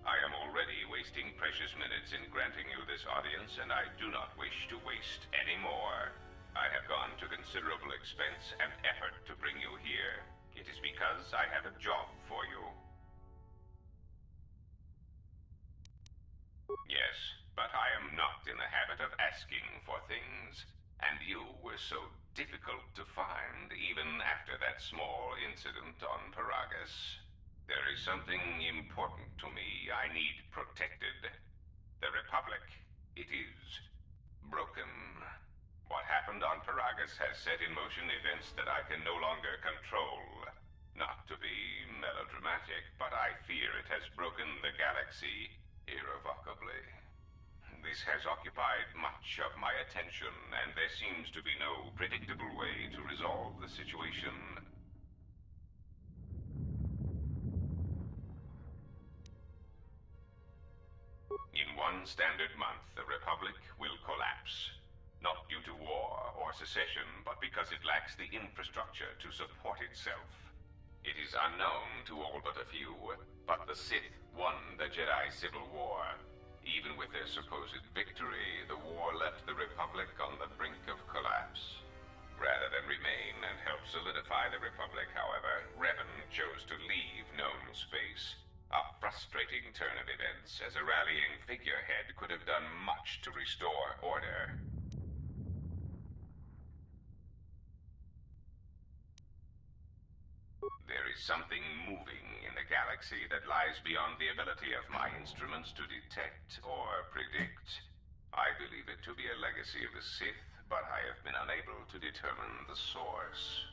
I am already wasting precious minutes in granting you this audience, and I do not wish to waste any more. I have gone to considerable expense and effort to bring you here. It is because I have a job for you. Yes, but I am not in the habit of asking for things, and you were so difficult to find even after that small incident on Paragus. There is something important to me I need protected. The Republic. It is broken. What happened on Paragus has set in motion events that I can no longer control. Not to be melodramatic, but I fear it has broken the galaxy irrevocably. This has occupied much of my attention, and there seems to be no predictable way to resolve the situation. In one standard month, the Republic will collapse. Not due to war or secession, but because it lacks the infrastructure to support itself. It is unknown to all but a few, but the Sith won the Jedi Civil War. Even with their supposed victory, the war left the Republic on the brink of collapse. Rather than remain and help solidify the Republic, however, Revan chose to leave known space. A frustrating turn of events, as a rallying figurehead could have done much to restore order. There is something moving in the galaxy that lies beyond the ability of my instruments to detect or predict. I believe it to be a legacy of the Sith, but I have been unable to determine the source.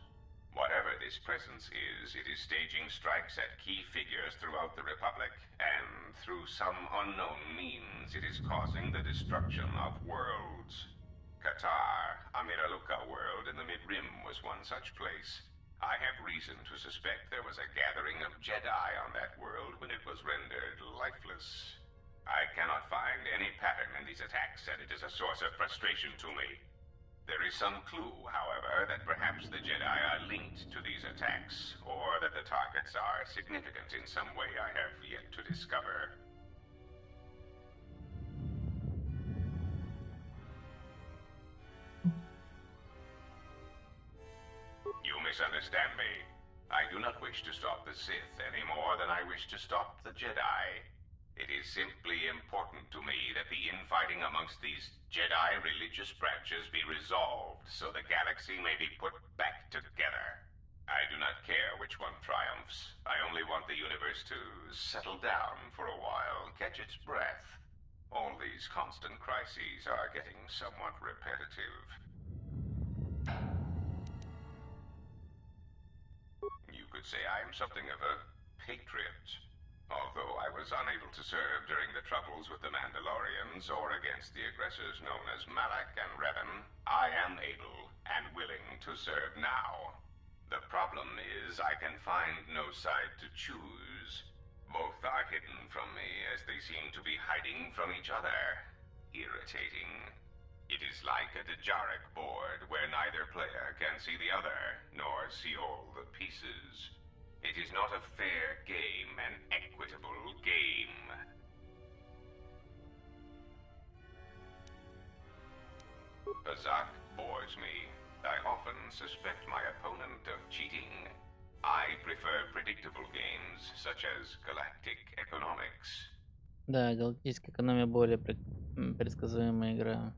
Whatever this presence is, it is staging strikes at key figures throughout the Republic, and through some unknown means, it is causing the destruction of worlds. KOToR, a Miraluka world in the Mid-Rim, was one such place. I have reason to suspect there was a gathering of Jedi on that world when it was rendered lifeless. I cannot find any pattern in these attacks, and it is a source of frustration to me. There is some clue, however, that perhaps the Jedi are linked to these attacks, or that the targets are significant in some way I have yet to discover. You misunderstand me. I do not wish to stop the Sith any more than I wish to stop the Jedi. It is simply important to me that the infighting amongst these Jedi religious branches be resolved so the galaxy may be put back together. I do not care which one triumphs. I only want the universe to settle down for a while, catch its breath. All these constant crises are getting somewhat repetitive. You could say I am something of a patriot. Although I was unable to serve during the troubles with the Mandalorians or against the aggressors known as Malak and Revan, I am able and willing to serve now. The problem is I can find no side to choose. Both are hidden from me as they seem to be hiding from each other. Irritating. It is like a Dejaric board where neither player can see the other, nor see all the pieces. It is not a fair game, an equitable game. Azak bores me. I often suspect my opponent of cheating. I prefer predictable games, such as Galactic Economics. Да, галактическая экономия более предсказуемая игра.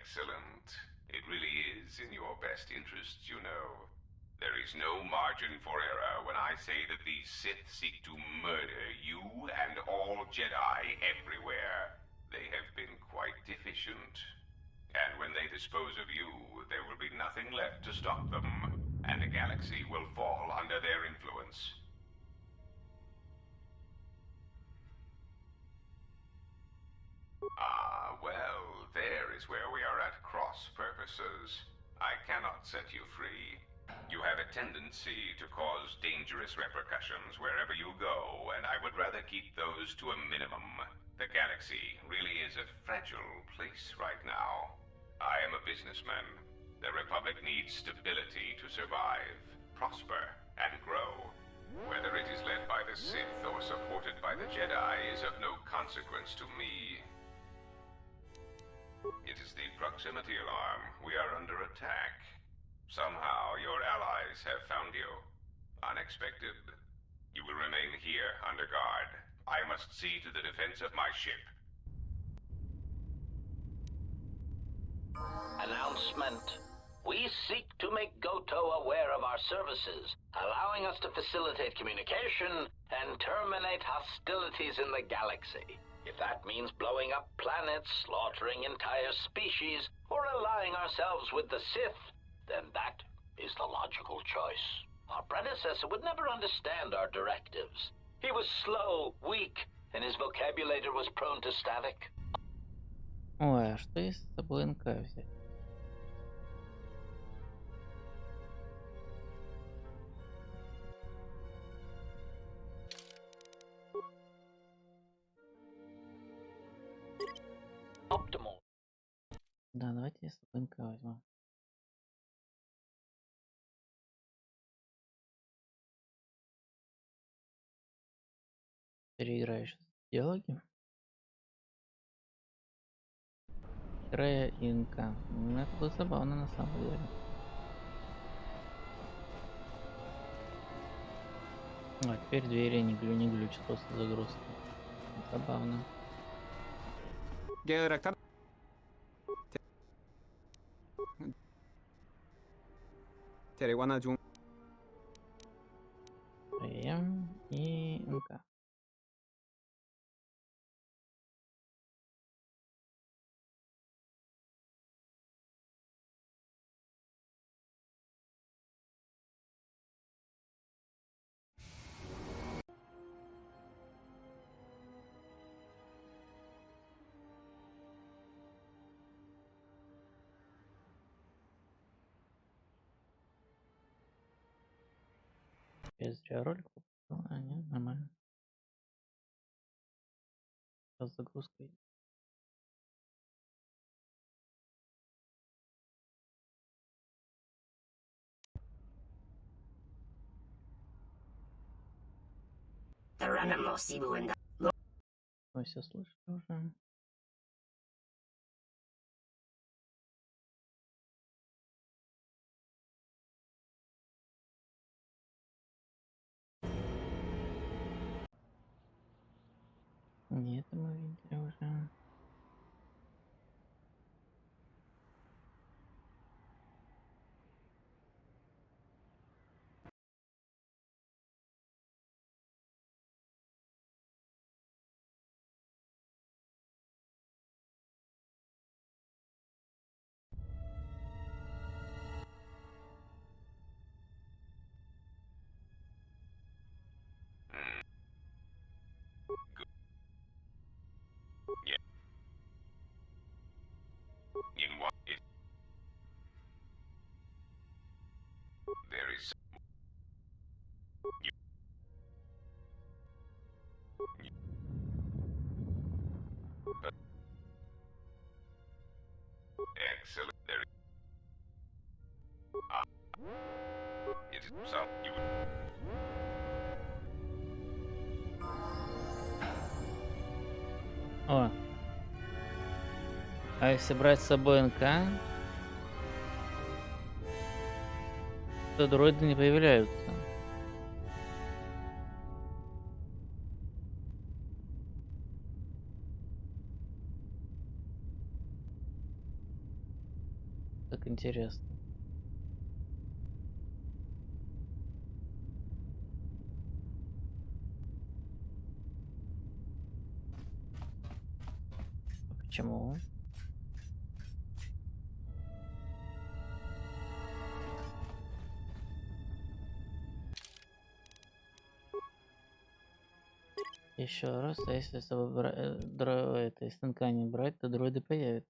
Excellent. It really is in your best interests, you know. There is no margin for error when I say that these Sith seek to murder you and all Jedi everywhere. They have been quite efficient. And when they dispose of you, there will be nothing left to stop them, and the galaxy will fall under their influence. Ah, well, there is where we are at cross purposes. I cannot set you free. You have a tendency to cause dangerous repercussions wherever you go, and I would rather keep those to a minimum. The galaxy really is a fragile place right now. I am a businessman. The Republic needs stability to survive, prosper, and grow. Whether it is led by the Sith or supported by the Jedi is of no consequence to me. It is the proximity alarm. We are under attack. Somehow your allies have found you. Unexpected. You will remain here under guard. I must see to the defense of my ship. Announcement. We seek to make KOToR aware of our services, allowing us to facilitate communication and terminate hostilities in the galaxy. If that means blowing up planets, slaughtering entire species, or allying ourselves with the Sith, then that is the logical choice. Our predecessor would never understand our directives. He was slow, weak, and his vocabulary was prone to static. Ой, а что если с собой НК взять? Optimal. Да, давайте я с собой НК возьму. Переиграю сейчас диалоги. Играя и НК. Ну, это было забавно на самом деле. А теперь двери не глючат после загрузки. Забавно. Прием и НК. Я зря ролик выпустил. А, нет, нормально. Сейчас загрузка идет. Вы все слышите уже? Нет, мы видели уже. Yeah. In what it there is excellent. There is it is some you О. А если брать с собой НК, то дроиды не появляются. Как интересно. А почему? Еще раз, а если с собой если НК не брать, то дроиды появятся.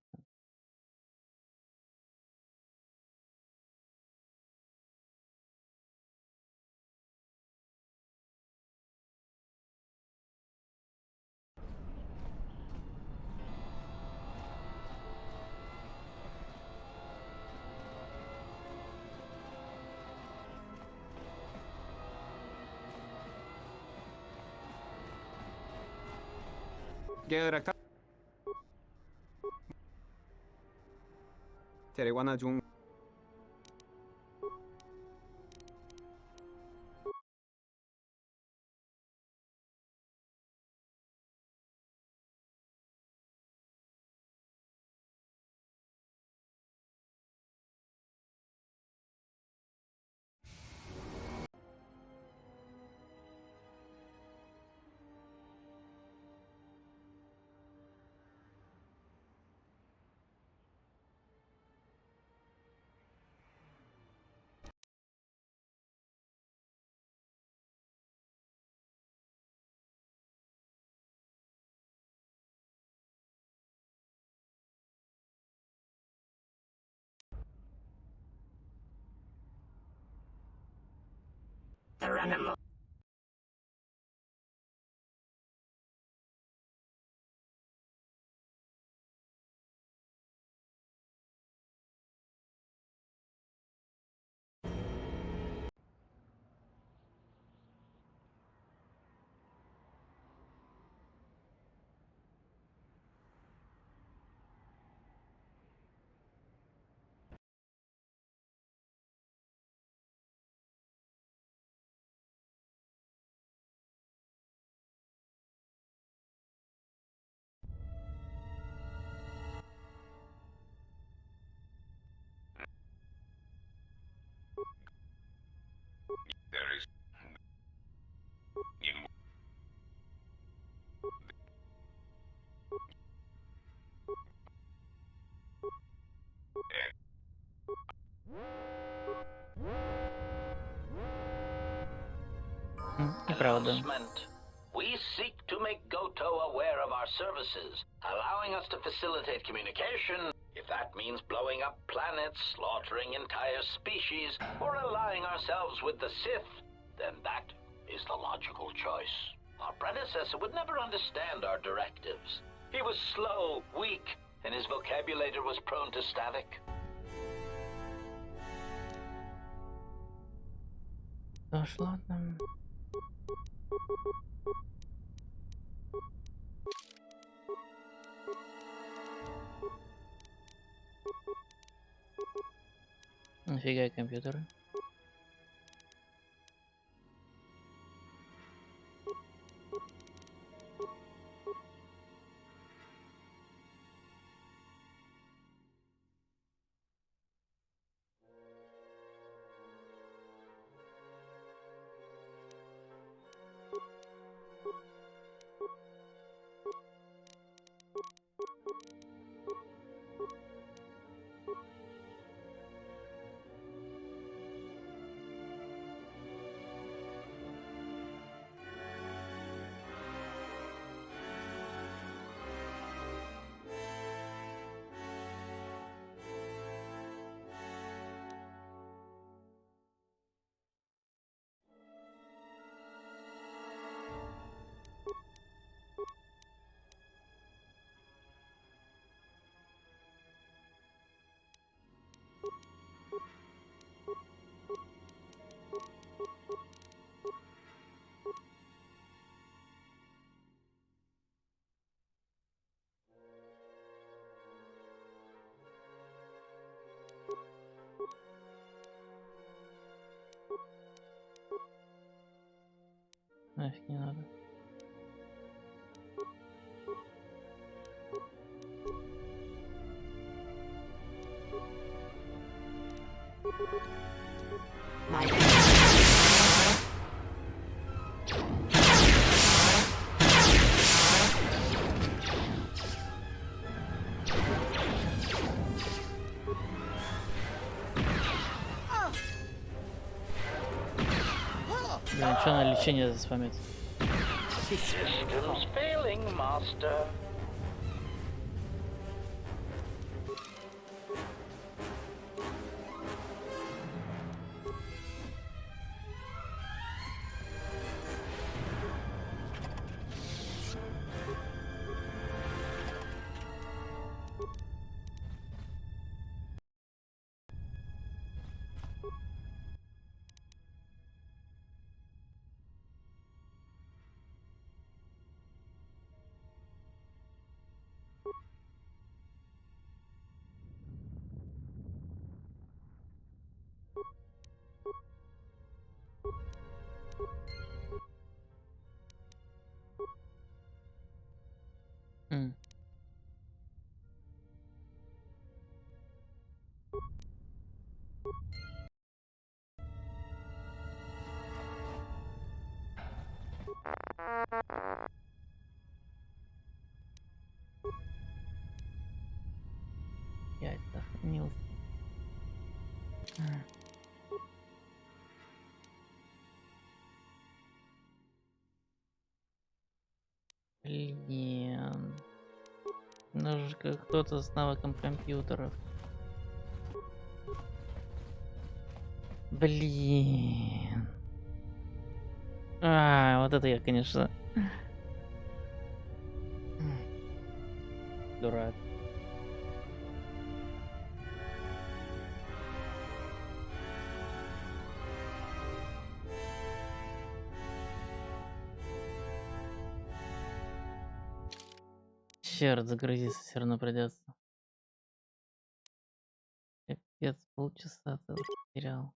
계획 데리고나 중 there is in Неправда. Announcement. We seek to make KOToR aware of our services, allowing us to facilitate communication, if that means blowing up planets, slaughtering entire species, or allying ourselves with the Sith. then that is the logical choice. Our predecessor would never understand our directives. He was slow, weak, and his vocabulary was prone to static. Да ж ладно. Нафига компьютеры? Нафиг не надо. Блин, что на лечение заспамить? Systems failing, master. Я сохранился. Блин. Нужен же кто-то с навыком компьютеров. Блин. Вот это я, конечно. Дурак. Черт, загрузиться все равно придется. Капец, полчаса целых потерял.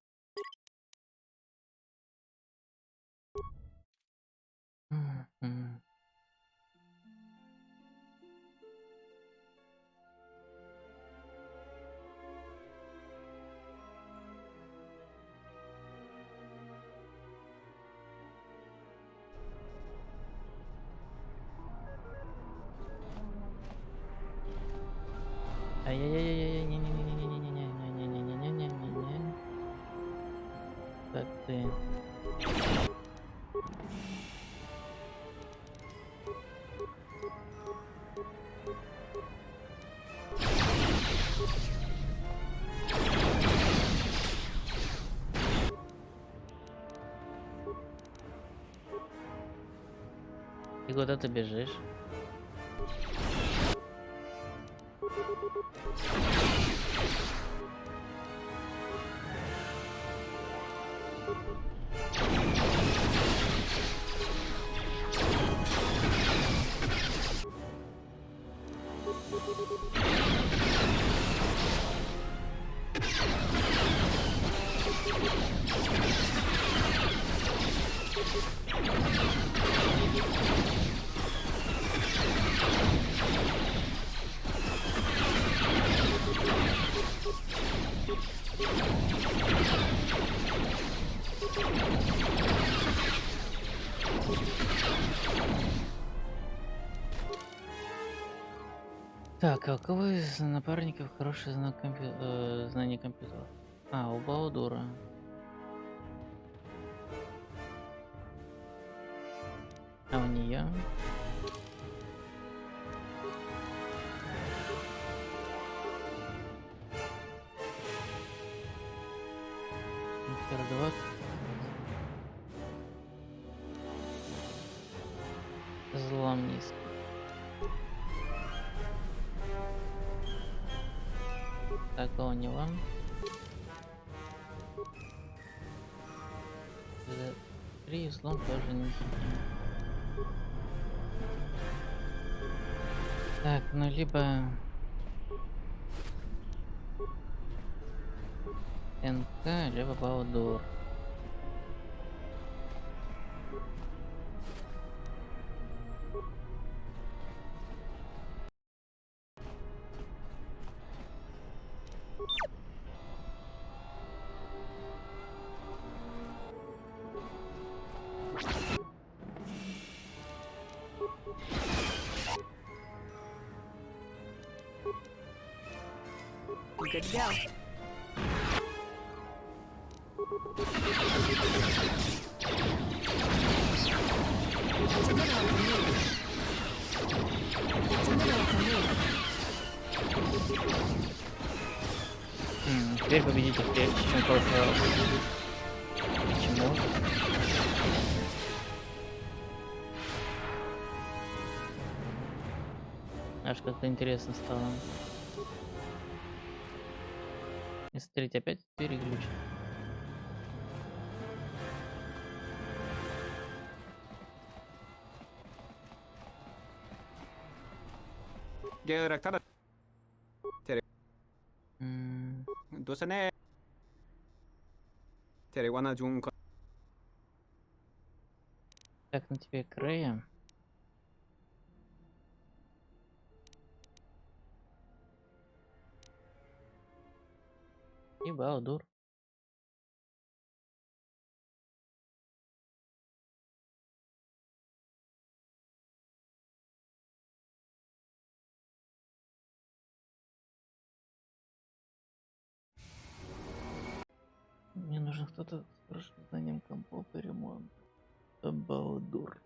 Ай-яй-яй-яй-яй, не-не-не-не-не-не-не-не-не-не-не-не-не. Так ты. куда ты бежишь? Так, а у кого из напарников хороший знание компьютера? А, у Баудура. А у нее? Интер 20. Злом низкий. Так, а у него? 3 злом тоже низкий. Так, ну либо НК, либо Баудур. We're good to go. That's another one for me. That's another one for me. Теперь победите прежде, чем в прошлый раз. Почему? Аж как-то интересно стало. И смотрите, опять переключим. Gerektar. Досане. Терегуана Джунко. Так, на тебе Крея. И Баудур. Мне нужен кто-то с хорошим знанием компов и ремонта. Баудур.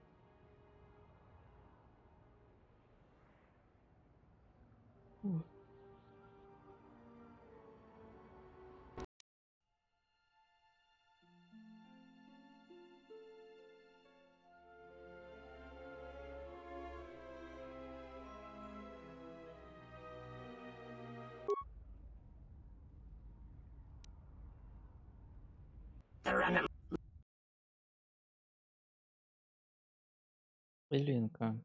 Илинка.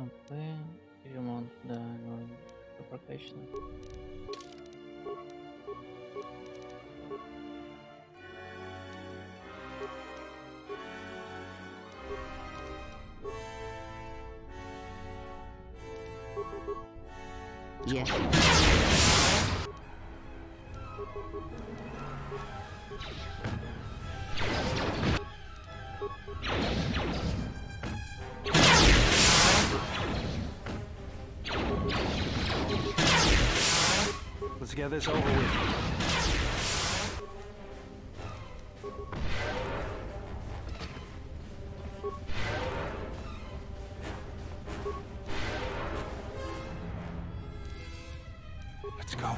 КП, ремонт, да, всё прокачано. Yes. Let's get this over with. Let's go.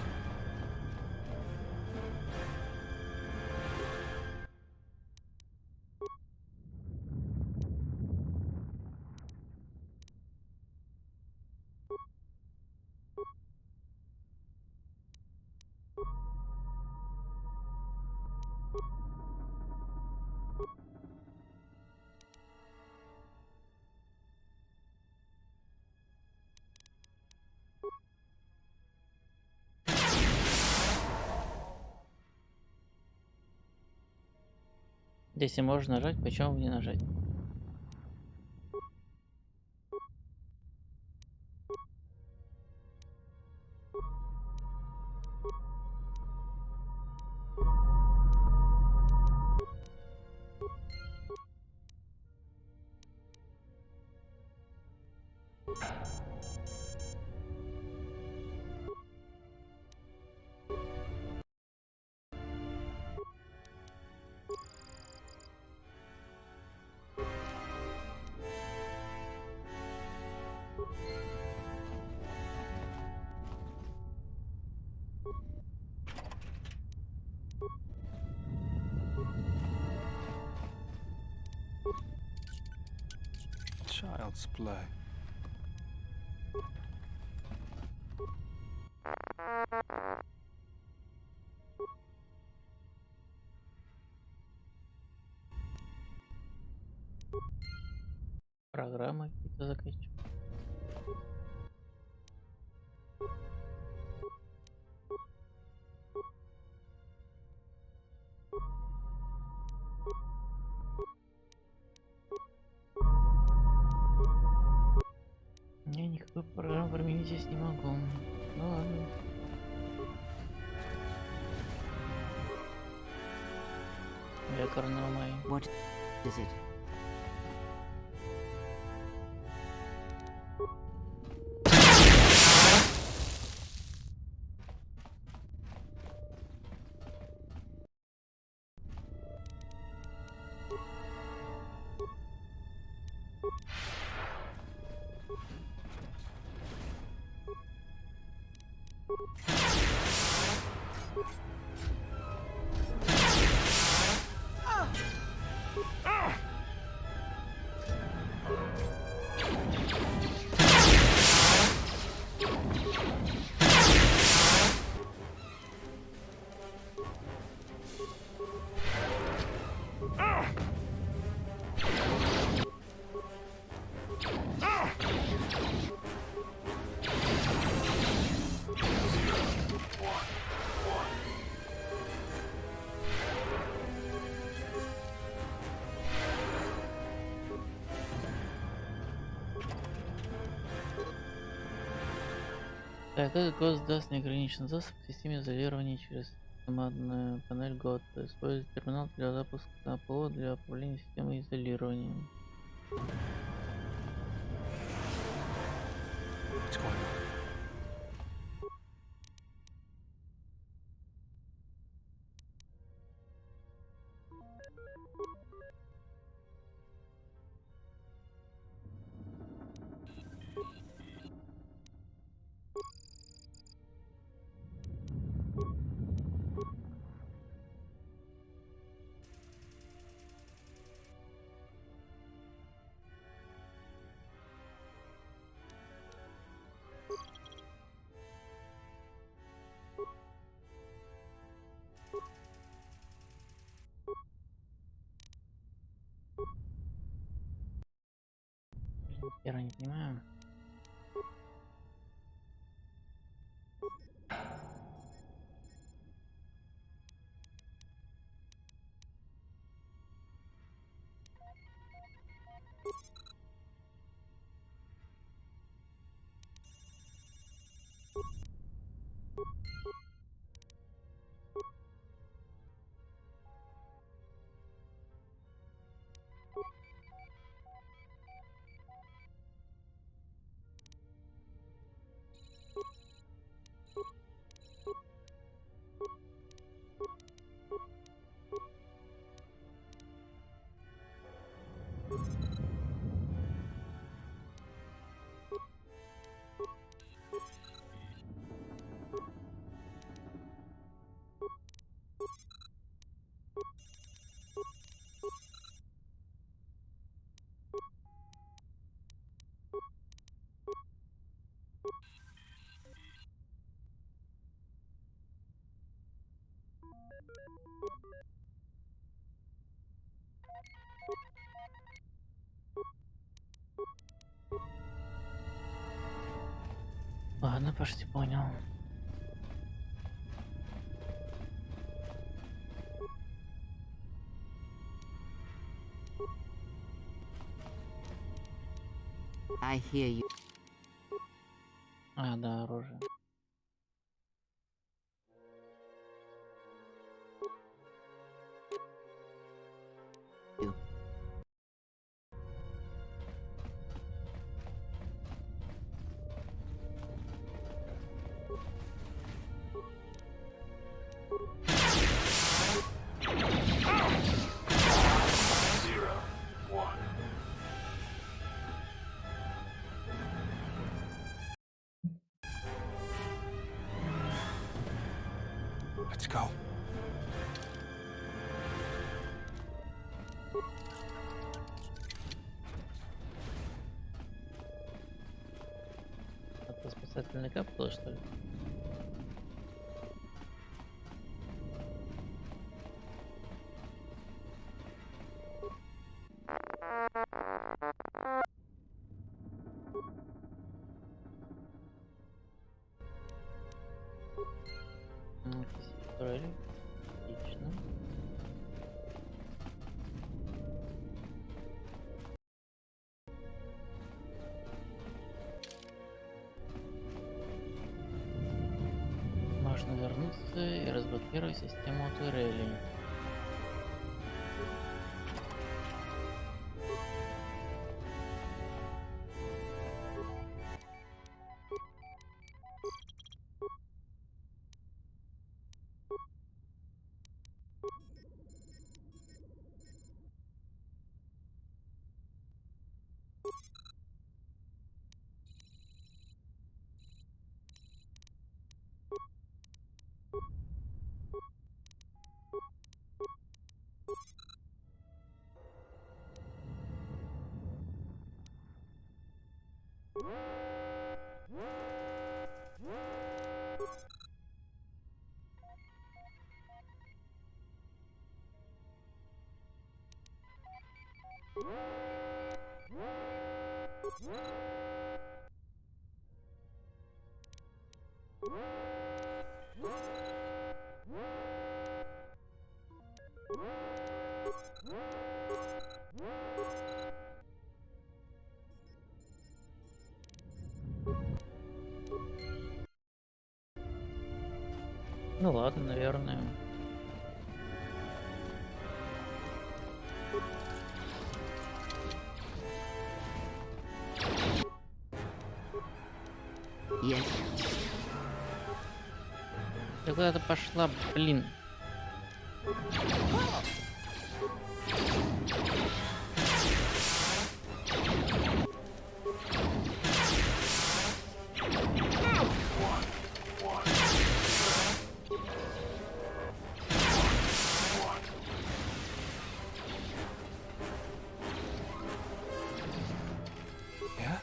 Если можно нажать, почему бы не нажать? Child's play. Программы какие-то закачивать. Я никакой программу применить здесь не могу. Ну ладно. Я Карнамай. What is it? Так, этот ГОСТ даст неограниченный доступ к системе изолирования через командную панель ГОТ. Использует терминал для запуска на ПО для управления системой изолирования. What's going on? Я не понимаю. Ладно, почти понял. I hear you. А, да, оружие. Let's go. Это спасательный капсула, что ли? Строили. Отлично. Можно вернуться и разблокировать систему турелей. Ну ладно, наверное. Yes. Ты куда-то пошла, блин. Yeah?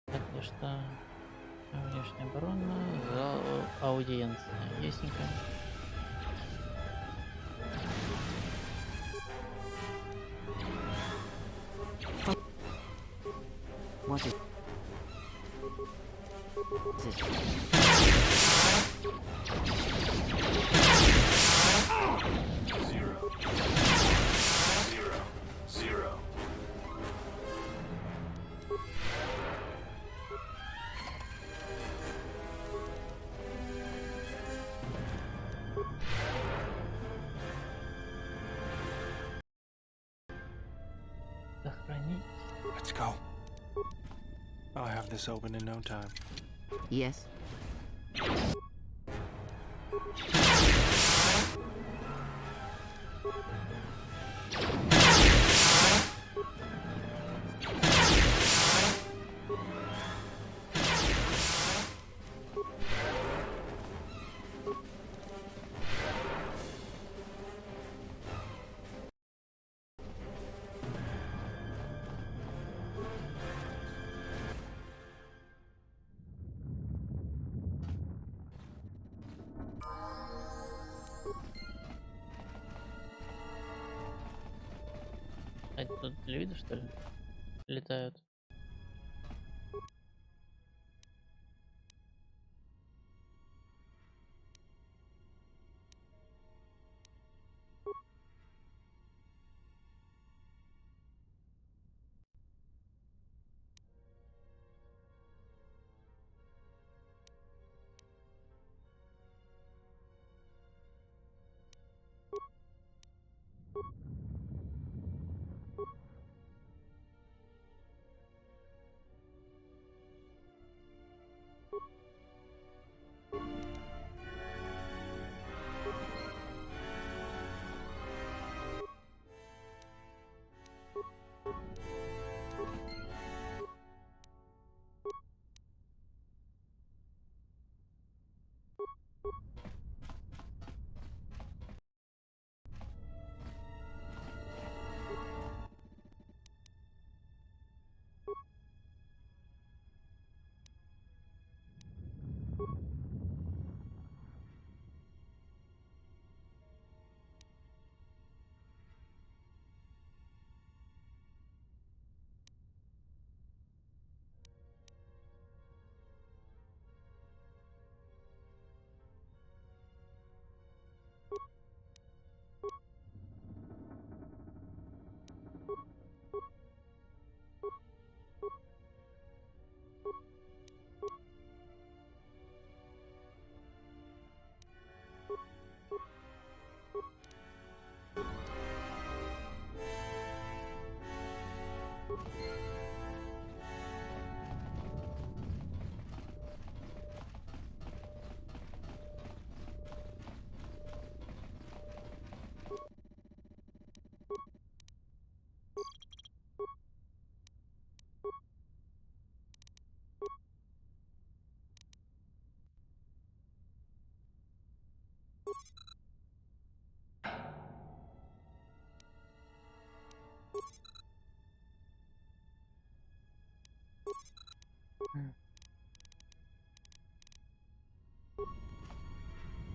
Так, где что? Внешняя оборона, зал аудиенция. Ясненько. What is it? Zero. Сохранить. Let's go. I'll have this open in no time. Yes. Тут видно, что ли? Летают.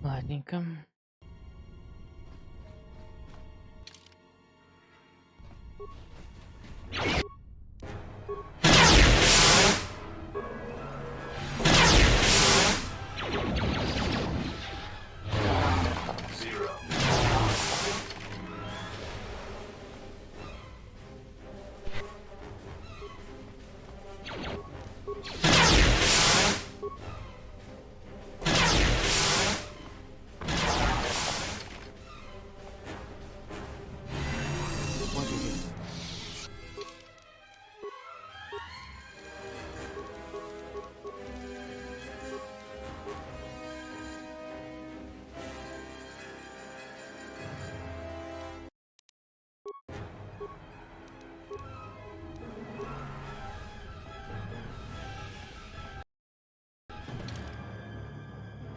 Ладненько.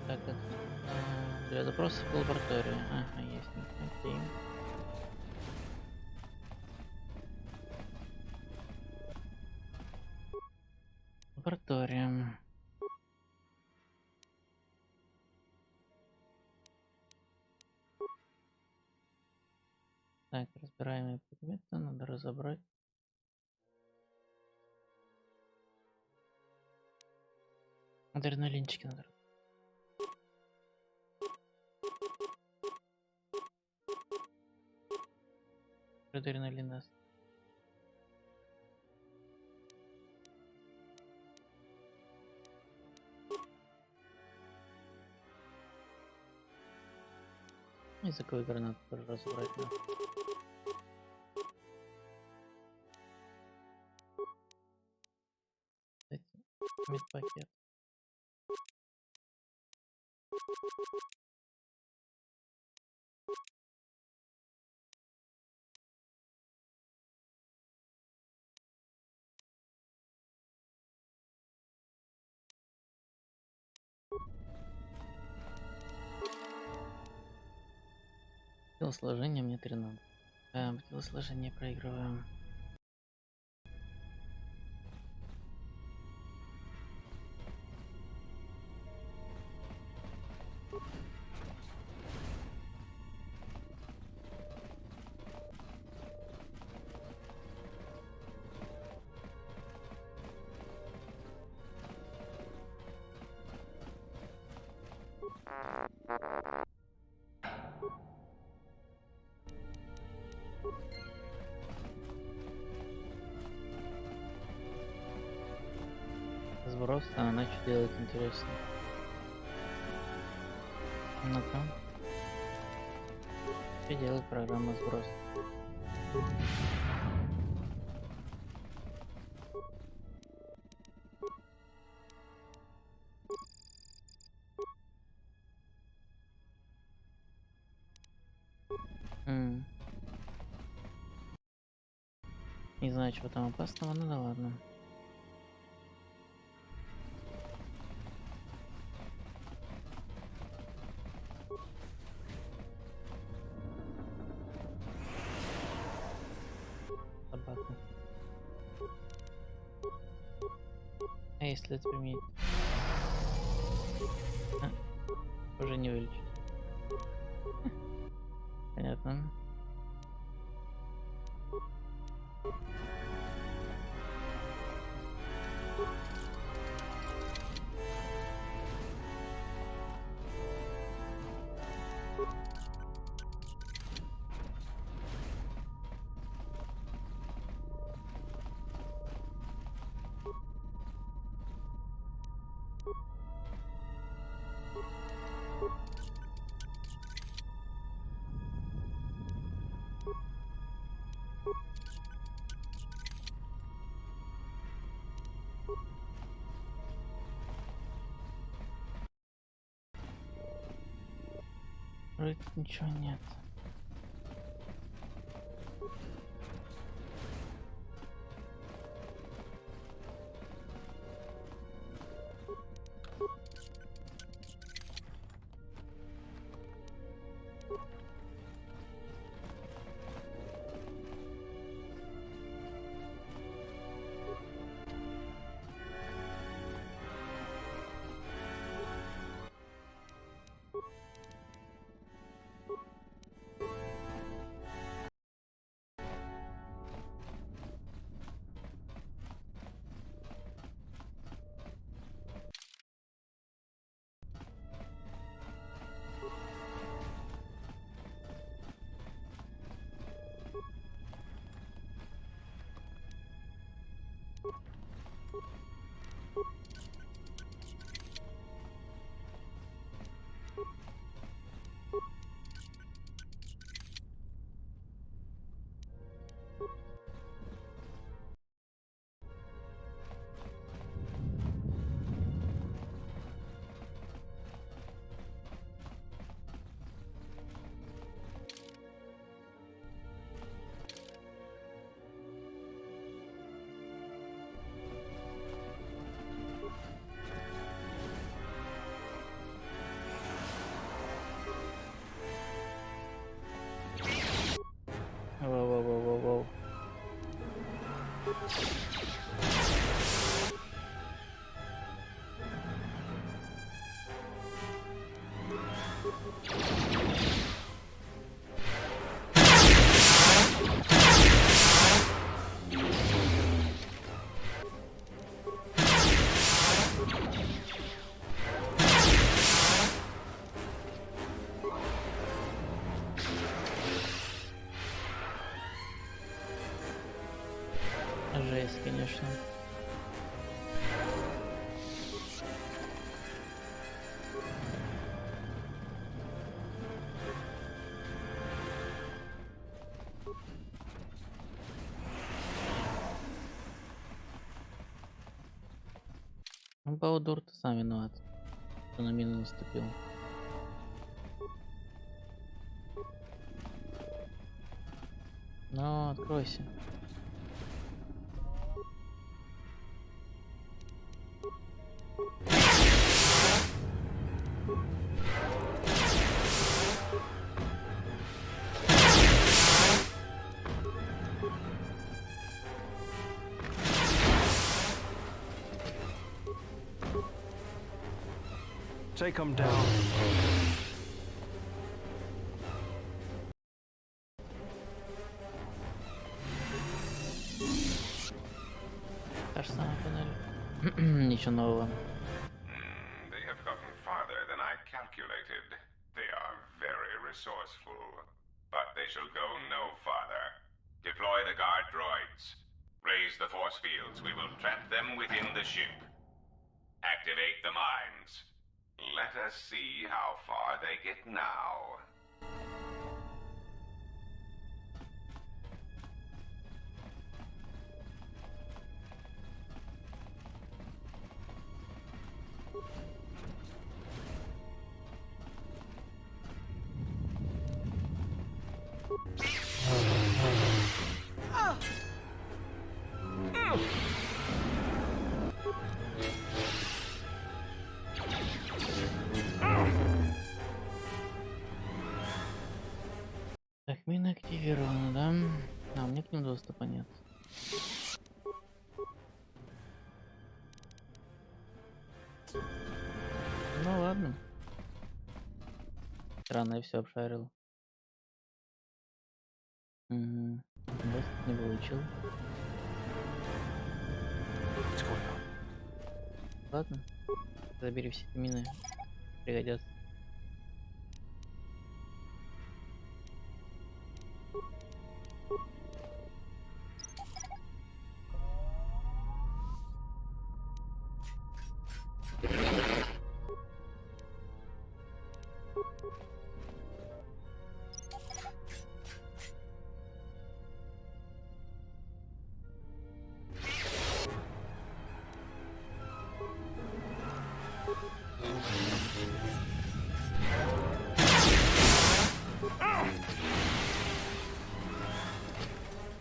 Так, это для запроса в лабораторию. Ага, есть. Окей. Лаборатория. Так, разбираемые предметы надо разобрать. Адреналинчики надо. Адреналин нас. Языковые гранаты тоже разобрать надо. Медпакет. Телосложение мне 13. Телосложение проигрываем. Сброс, а она что делает, интересно. Ну-ка. Что делает программа сброс? Не знаю, чего там опасного, ну да ладно. Собака. А если это применить? Уже не вылечу. Понятно. Вроде ничего нет. Воу-воу-воу-воу-воу. Жесть, конечно. Ну, KOToR, ты сам виноват, что на мину наступил. Ну, откройся. Take him down. Та же самая панель. Ничего нового. They have gotten farther than I calculated. resourceful, but they shall go no farther. Deploy the guard droids. Raise the force fields. We will trap them within the ship. Activate the mines. Let us see how far they get now. Так, мина активирована, да? А, у меня к ним доступа нет. Ну ладно. Странно, я все обшарил. Угу. Доступ не получил. Ладно. Забери все эти мины. Пригодятся.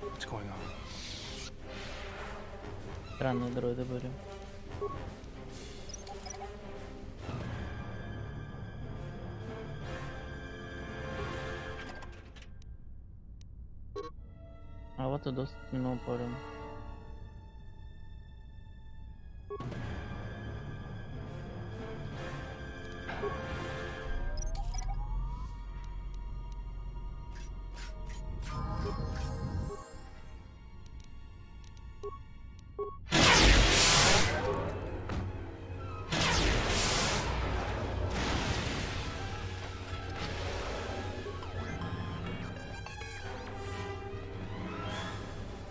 What's going on? Странные дроиды были. А вот и доступ к минному полю.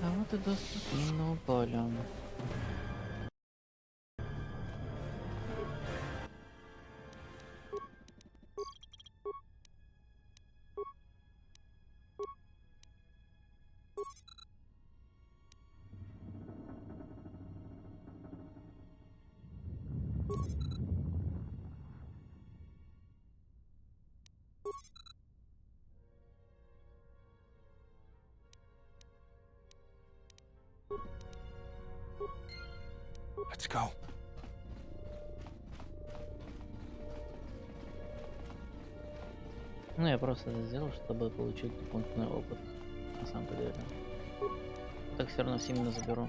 А вот и доступ к минному полю. Let's go. Ну, я просто это сделал, чтобы получить дополнительный опыт. На самом-то деле. Так все равно все мины заберу.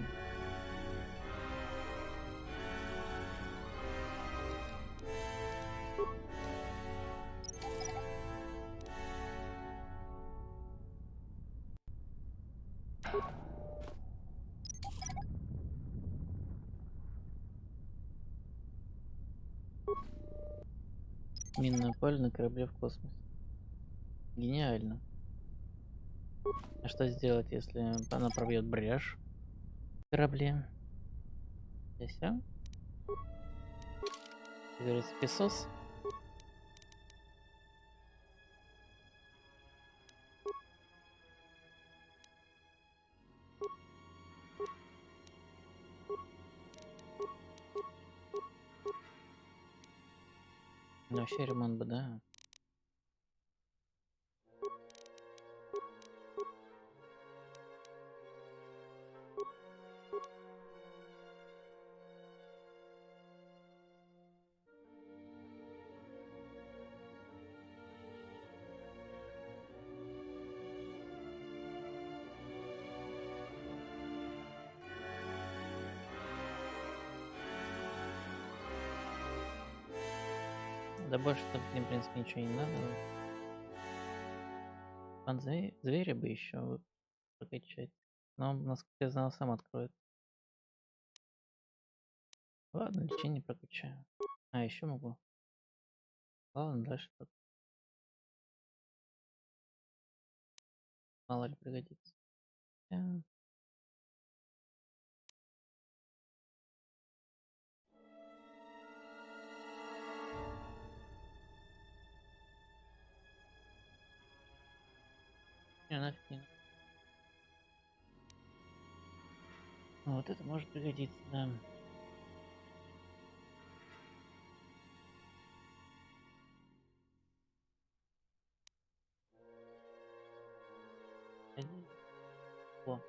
Минное поле на корабле в космосе. Гениально. А что сделать, если она пробьет брешь в корабле? И все? Как говорится, песос. Ну, вообще ремонт бы, да. Да больше тут, в принципе, ничего не надо. От зверя бы еще прокачать. Но он, насколько я знал, сам откроет. Ладно, лечение прокачаю. А, еще могу. Ладно, дальше. Мало ли пригодится. Да. Не, нафиг не надо. Ну, вот это может пригодиться, да. О.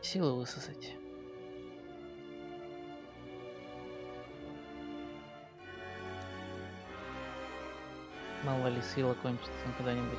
Силы высосать. Мало ли сила кончится когда-нибудь.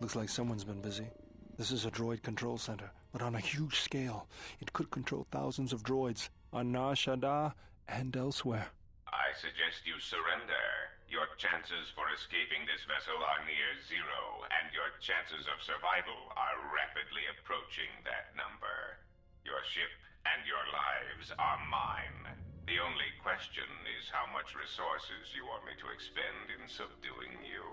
Looks like someone's been busy. This is a droid control center, but on a huge scale. It could control thousands of droids on Nar Shaddaa and elsewhere. I suggest you surrender. Your chances for escaping this vessel are near zero, and your chances of survival are rapidly approaching that number. Your ship and your lives are mine. The only question is how much resources you want me to expend in subduing you.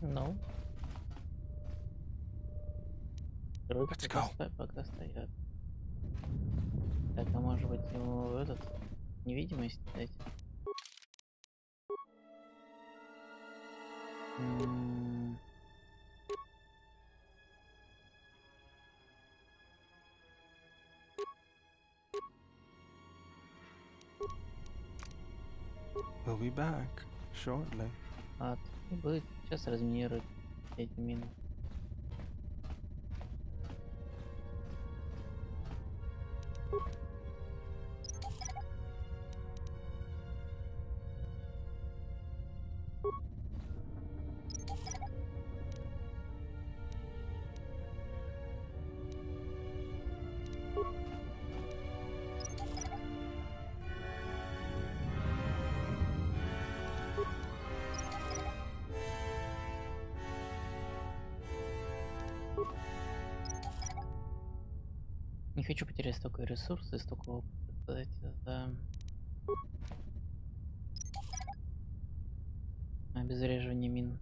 Ну. Let's go. Пока стоят. Так, а может быть ему этот невидимость дать? We'll be back shortly. И будет сейчас разминирует эти мины. Не хочу потерять столько ресурсов и столько опыта, так сказать, за обезвреживание мин.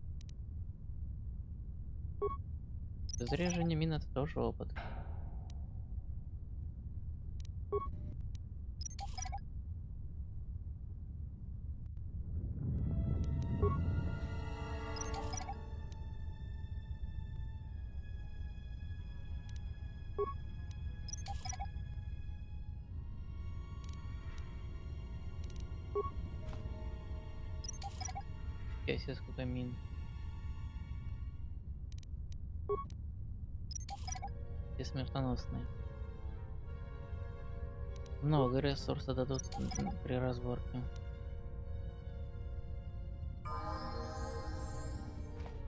Обезвреживание мин — это тоже опыт. Я себе сколько мин. И смертоносные. Много ресурсов дадут при разборке.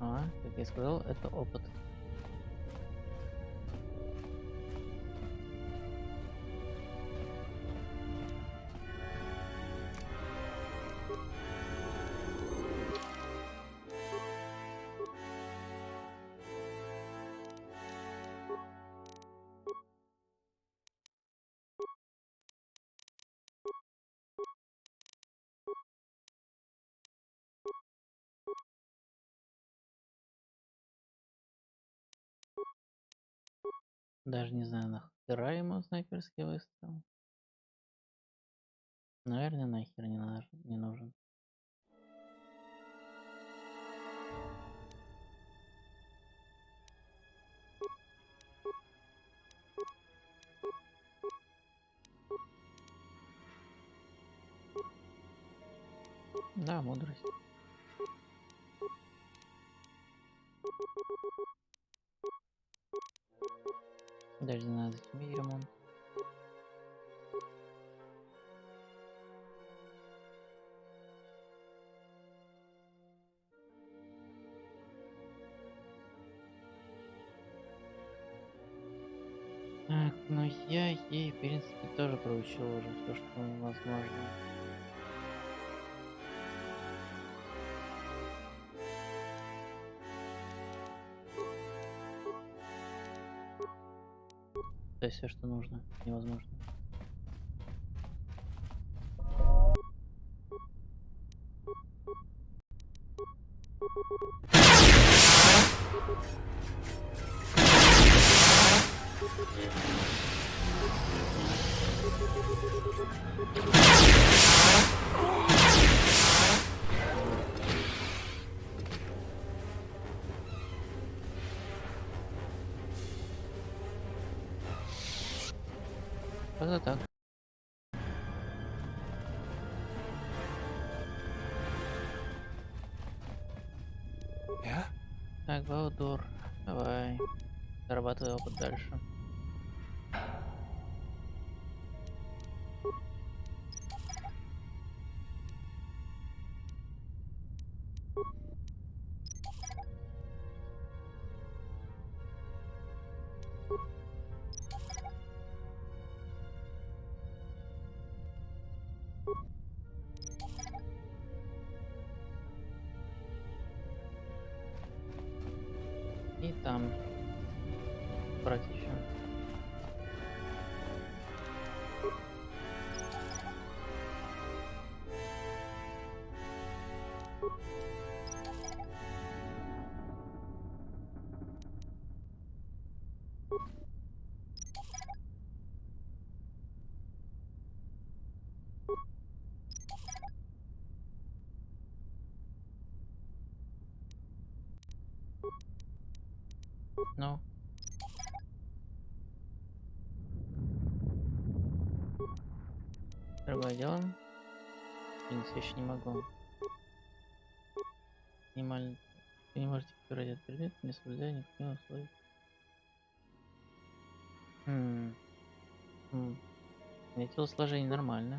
Как я сказал, это опыт. Даже не знаю, нахуй. Стирай ему снайперский выстрел. Наверное, нахер не нужен. Да, мудрость. Даже не надо затемить ремонт. Так, ну я ей, в принципе, тоже проучил уже все, что возможно. То есть все, что нужно, невозможно. Тогда так. Yeah? Так, KOToR, давай. Зарабатывай опыт дальше. И там брать еще. Ну. Другое дело. Я еще не могу. Минимально. Вы не можете копировать этот предмет, не соблюдая никаких условий. Телосложение нормально.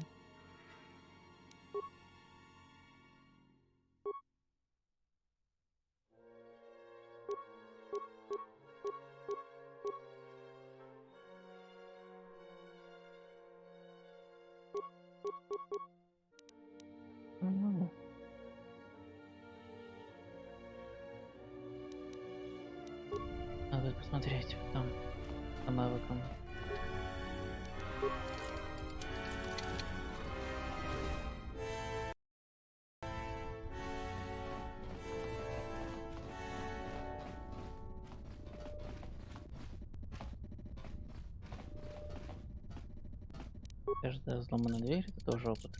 Не могу. Надо будет посмотреть там по навыкам. Каждая взломанная дверь — это тоже опыт.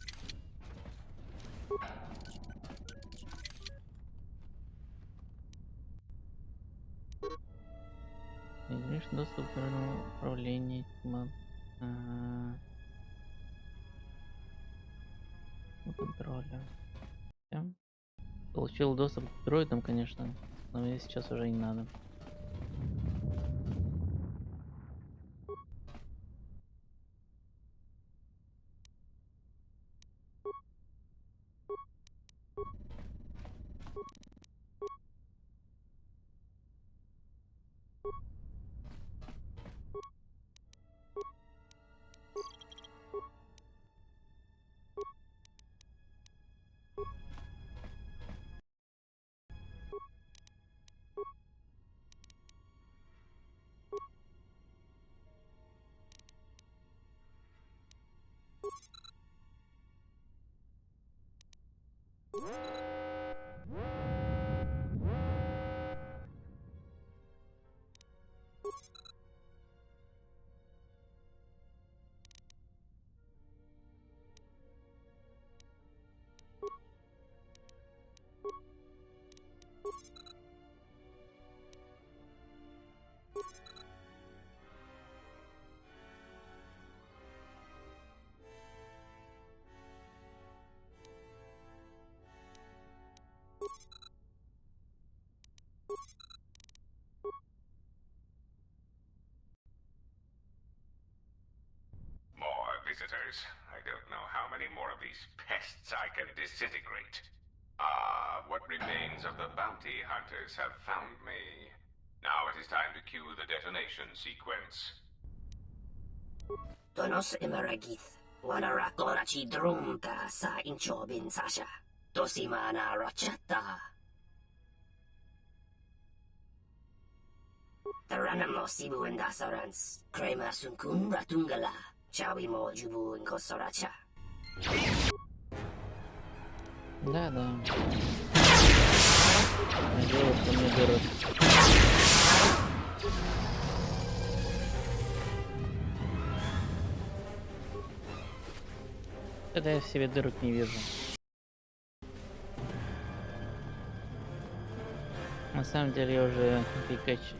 Единичный доступ к мирному управлению. Контроля. Всё. Получил доступ к дроидам, конечно, но мне сейчас уже не надо. visitors. I don't know how many more of these pests I can disintegrate. What remains of the bounty hunters have found me. Now it is time to cue the detonation sequence. Donos emeragith. Wanarakorachi drumka sa inchobin sasha. Dosimana rachata. Taranamo sibu indasarans. Krema sunkun ratungala. Chawi mo jubu inkosoracha. Да. Надеюсь, что мне дырок. Это я в себе дырок не вижу. На самом деле я уже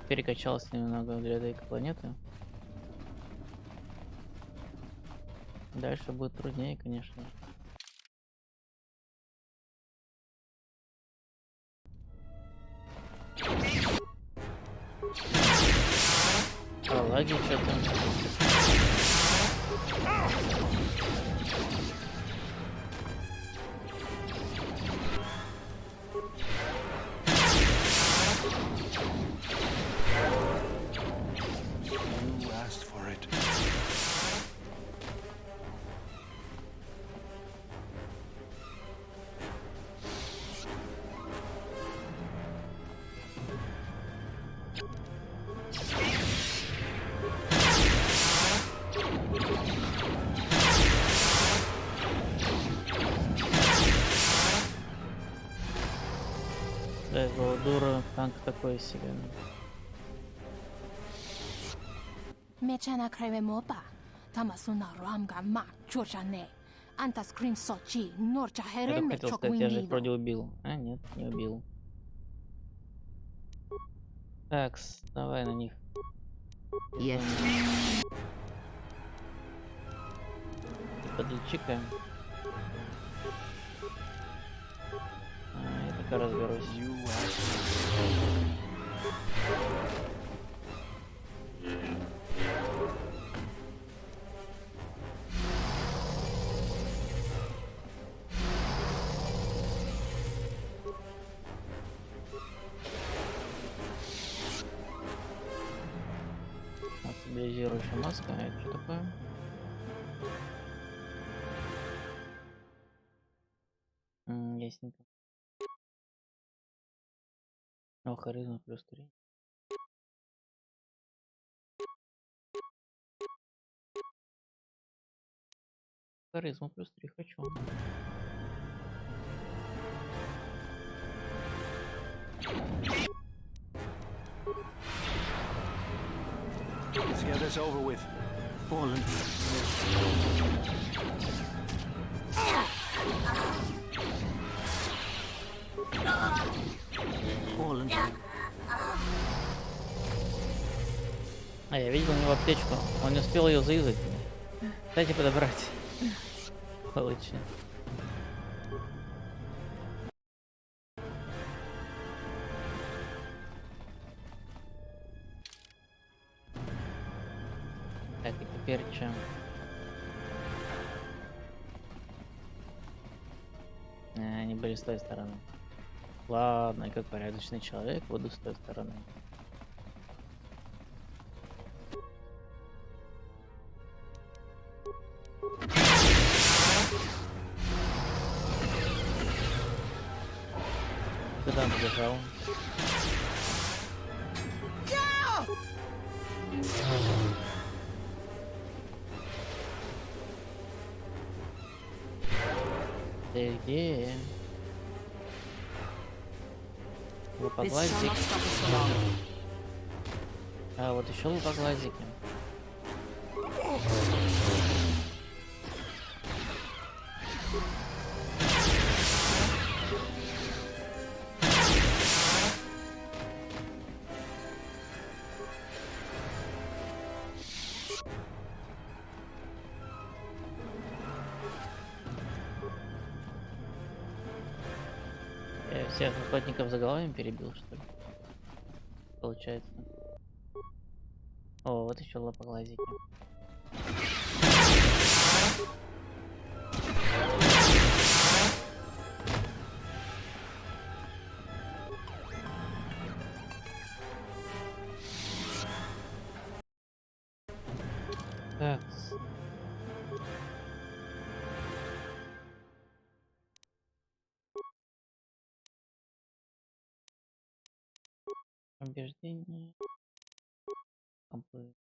перекачался немного для этой планеты. Дальше будет труднее, конечно. А лаги что-то. You asked for it. Да, KOToR танк такой себе. Mechana creve mopa. Tamasuna ramga ma churchane. Anta screen sochi. Norcha Я только hereme хотел сказать, я же их chokunido. вроде убил. А, нет, не убил. Так, давай на них. Yes. Подлечи-ка. Я пока разберусь. Стабилизирующая маска. А это что такое? Ясненько. О, харизма плюс 3. Харизма плюс 3 хочу. Let's get this over with. Fallen. Fallen. А, я видел у него аптечку. Он не успел ее заюзать. Дайте подобрать. Получи. Так, и теперь что? Они были с той стороны. Ладно, как порядочный человек, буду с той стороны. Куда он побежал? Ты где? Лупоглазик. А, вот еще лупоглазики. Я всех охотников за головами перебил, что ли? Получается. О, вот еще лапоглазики. Так. Убеждение. Комплект.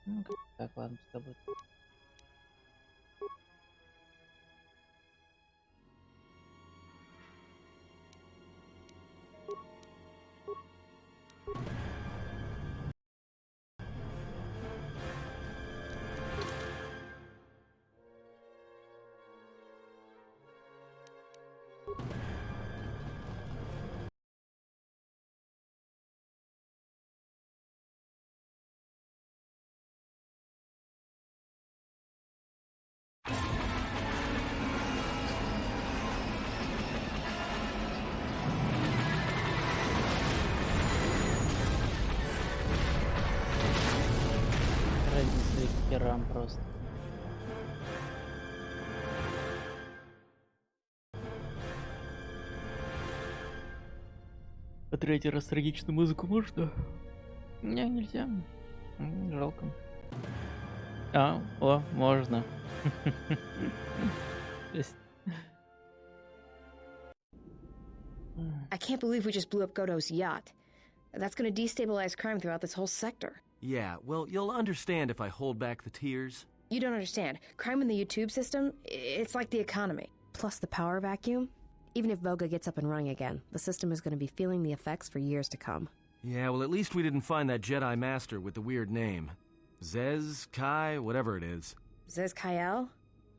Ну, так, ладно, с тобой. Разница их херам просто. А третий раз трагичную музыку можно? Не, нельзя. Жалко. О, можно. I can't believe we just blew up KOToR's yacht. That's gonna destabilize crime throughout this whole sector. Yeah, well, you'll understand if I hold back the tears. You don't understand. Crime in the YouTube system, it's like the economy. Plus the power vacuum. Even if Voga gets up and running again, the system is gonna be feeling the effects for years to come. Yeah, well, at least we didn't find that Jedi Master with the weird name. Zez, Kai, whatever it is. Zez Kyle?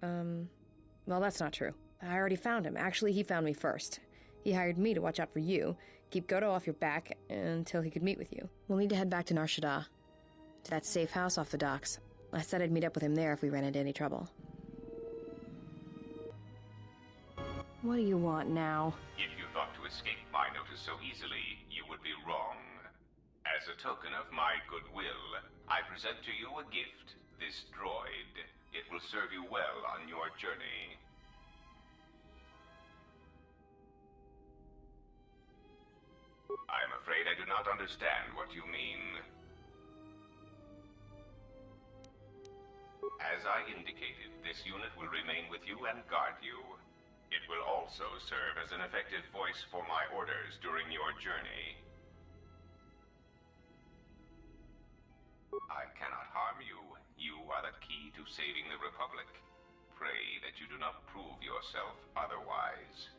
Well, that's not true. I already found him. Actually, he found me first. He hired me to watch out for you, keep KOToR off your back until he could meet with you. We'll need to head back to Nar Shaddaa, to that safe house off the docks. I said I'd meet up with him there if we ran into any trouble. What do you want now? If you thought to escape my notice so easily, you would be wrong. As a token of my goodwill, I present to you a gift, this droid. It will serve you well on your journey. I'm afraid I do not understand what you mean. As I indicated, this unit will remain with you and guard you. It will also serve as an effective voice for my orders during your journey. I cannot harm you. You are the key to saving the Republic. Pray that you do not prove yourself otherwise.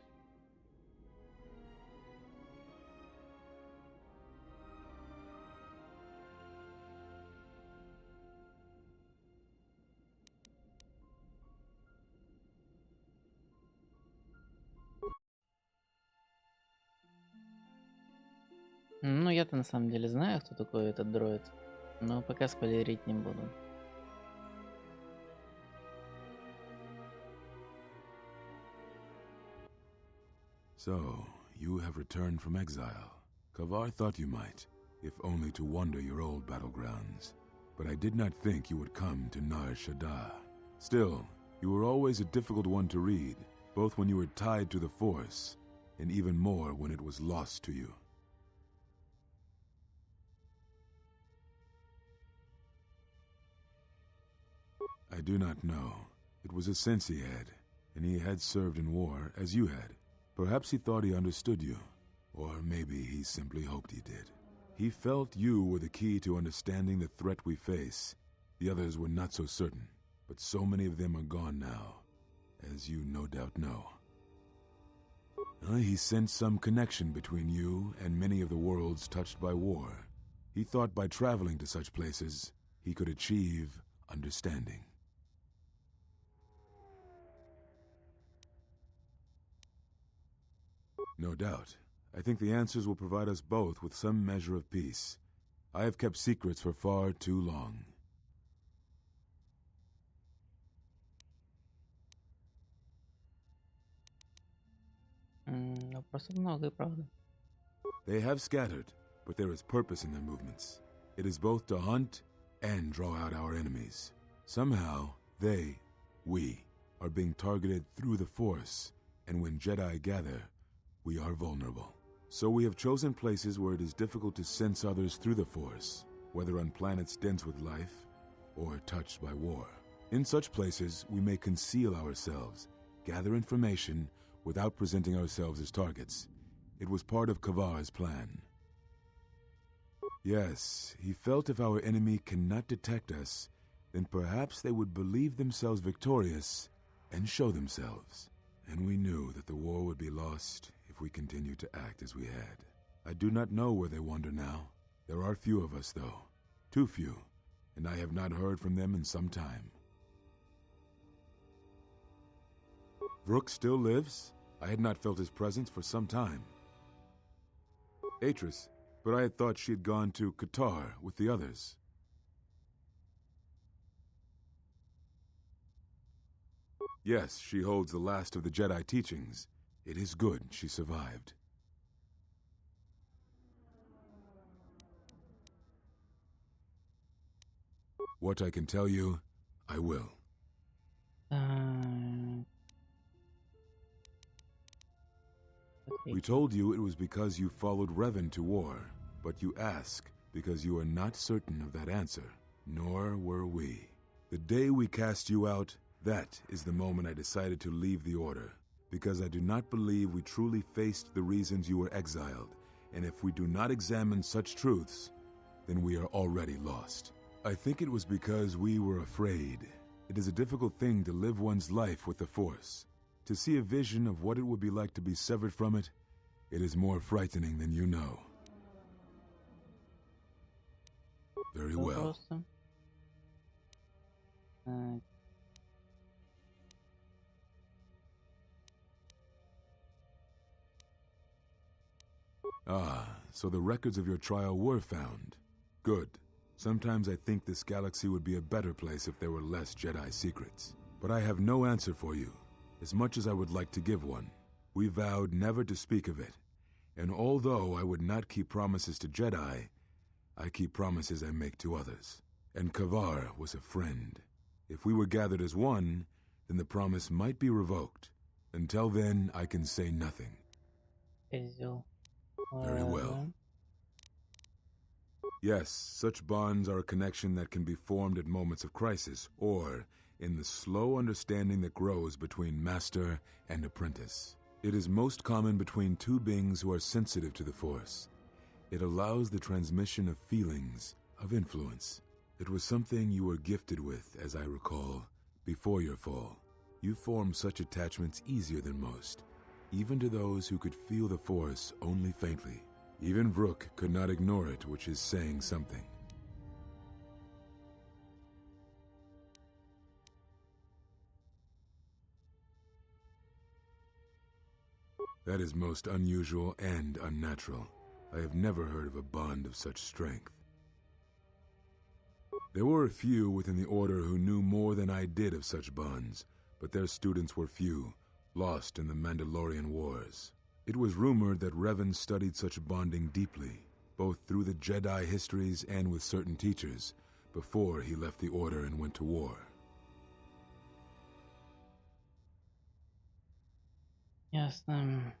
Ну, я-то на самом деле знаю, кто такой этот дроид, но пока спойлерить не буду. So, you have returned from exile. KOToR thought you might, if only to wander your old battlegrounds. But I did not think you would come to Nar Shaddaa. Still, you were always a difficult one to read, both when you were tied to the Force, and even more when it was lost to you. I do not know. It was a sense he had, and he had served in war, as you had. Perhaps he thought he understood you, or maybe he simply hoped he did. He felt you were the key to understanding the threat we face. The others were not so certain, but so many of them are gone now, as you no doubt know. He sensed some connection between you and many of the worlds touched by war. He thought by traveling to such places, he could achieve understanding. No doubt. I think the answers will provide us both with some measure of peace. I have kept secrets for far too long. Просто много и правда. They have scattered, but there is purpose in their movements. It is both to hunt and draw out our enemies. Somehow, we, are being targeted through the Force, and when Jedi gather, we are vulnerable. So we have chosen places where it is difficult to sense others through the Force, whether on planets dense with life or touched by war. In such places, we may conceal ourselves, gather information without presenting ourselves as targets. It was part of KOToR's plan. Yes, he felt if our enemy cannot detect us, then perhaps they would believe themselves victorious and show themselves. And we knew that the war would be lost if we continued to act as we had. I do not know where they wander now. There are few of us, though. Too few, and I have not heard from them in some time. Vrook still lives? I had not felt his presence for some time. Atris, but I had thought she had gone to KOToR with the others. Yes, she holds the last of the Jedi teachings. It is good she survived. What I can tell you, I will. We told you it was because you followed Revan to war, but you ask because you are not certain of that answer, nor were we. The day we cast you out, that is the moment I decided to leave the Order, because I do not believe we truly faced the reasons you were exiled, and if we do not examine such truths, then we are already lost. I think it was because we were afraid. It is a difficult thing to live one's life with the Force. To see a vision of what it would be like to be severed from it, it is more frightening than you know. Very well. Ah, so the records of your trial were found. Good. Sometimes I think this galaxy would be a better place if there were less Jedi secrets. But I have no answer for you, as much as I would like to give one. We vowed never to speak of it, and although I would not keep promises to Jedi, I keep promises I make to others. And KOToR was a friend. If we were gathered as one, then the promise might be revoked. Until then, I can say nothing. Very well. Yes, such bonds are a connection that can be formed at moments of crisis, or in the slow understanding that grows between master and apprentice. It is most common between two beings who are sensitive to the Force. It allows the transmission of feelings, of influence. It was something you were gifted with, as I recall, before your fall. You formed such attachments easier than most, even to those who could feel the Force only faintly. Even Vrook could not ignore it, which is saying something. That is most unusual and unnatural. I have never heard of a bond of such strength. There were a few within the Order who knew more than I did of such bonds, but their students were few, lost in the Mandalorian Wars. It was rumored that Revan studied such bonding deeply, both through the Jedi histories and with certain teachers, before he left the Order and went to war. Ясно.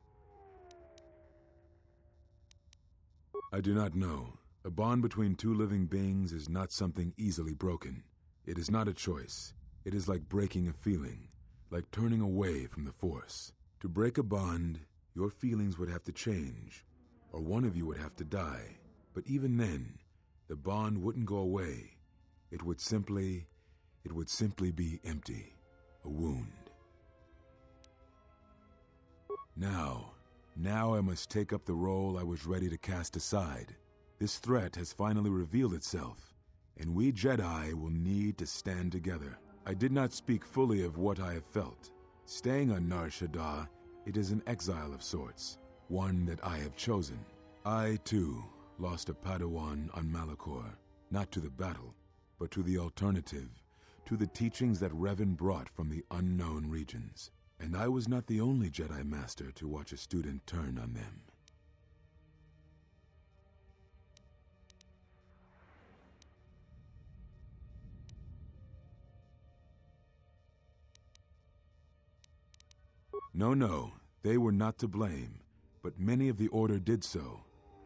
I do not know. A bond between two living beings is not something easily broken. It is not a choice. It is like breaking a feeling, like turning away from the Force. To break a bond, your feelings would have to change, or one of you would have to die. But even then, the bond wouldn't go away. It would simply be empty, a wound. Now I must take up the role I was ready to cast aside. This threat has finally revealed itself, and we Jedi will need to stand together. I did not speak fully of what I have felt. Staying on Nar Shaddaa, it is an exile of sorts, one that I have chosen. I, too, lost a Padawan on Malachor, not to the battle, but to the alternative, to the teachings that Revan brought from the unknown regions. And I was not the only Jedi Master to watch a student turn on them. No, they were not to blame, but many of the Order did so.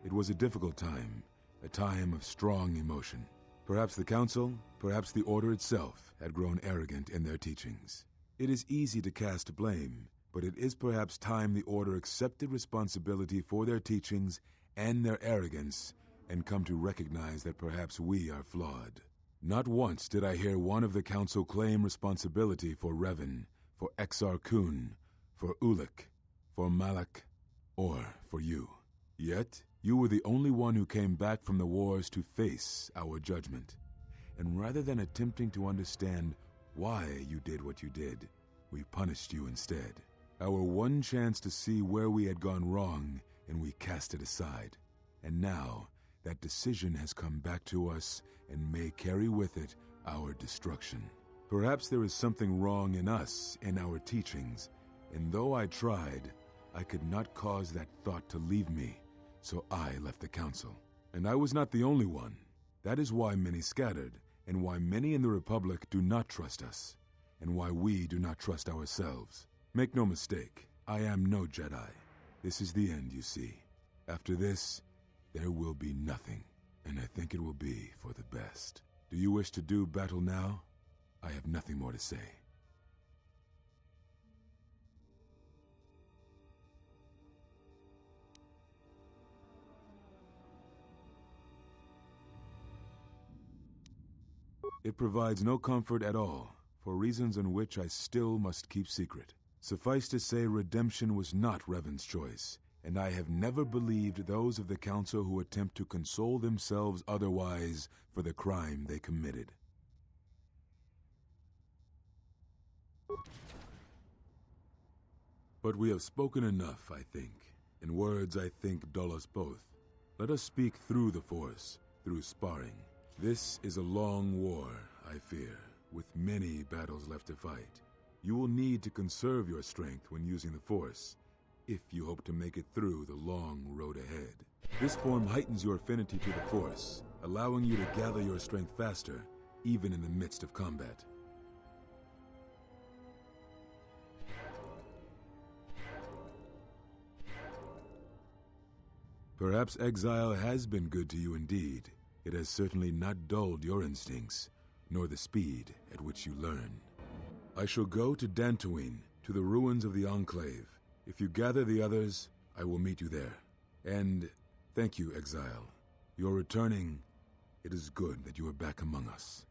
It was a difficult time, a time of strong emotion. Perhaps the Council, perhaps the Order itself, had grown arrogant in their teachings. It is easy to cast blame, but it is perhaps time the Order accepted responsibility for their teachings and their arrogance, and come to recognize that perhaps we are flawed. Not once did I hear one of the Council claim responsibility for Revan, for Exar Kun, for Ulick, for Malak, or for you. Yet, you were the only one who came back from the wars to face our judgment. And rather than attempting to understand why you did what you did, we punished you instead. Our one chance to see where we had gone wrong, and we cast it aside. And now, that decision has come back to us and may carry with it our destruction. Perhaps there is something wrong in us, in our teachings, and though I tried, I could not cause that thought to leave me, so I left the Council. And I was not the only one. That is why many scattered, and why many in the Republic do not trust us, and why we do not trust ourselves. Make no mistake, I am no Jedi. This is the end, you see. After this, there will be nothing, and I think it will be for the best. Do you wish to do battle now? I have nothing more to say. It provides no comfort at all, for reasons in which I still must keep secret. Suffice to say, redemption was not Revan's choice, and I have never believed those of the Council who attempt to console themselves otherwise for the crime they committed. But we have spoken enough, I think, and words, I think, dull us both. Let us speak through the Force, through sparring. This is a long war, I fear, with many battles left to fight. You will need to conserve your strength when using the Force, if you hope to make it through the long road ahead. This form heightens your affinity to the Force, allowing you to gather your strength faster, even in the midst of combat. Perhaps exile has been good to you indeed. It has certainly not dulled your instincts, nor the speed at which you learn. I shall go to Dantooine, to the ruins of the Enclave. If you gather the others, I will meet you there. And thank you, Exile. You're returning. It is good that you are back among us.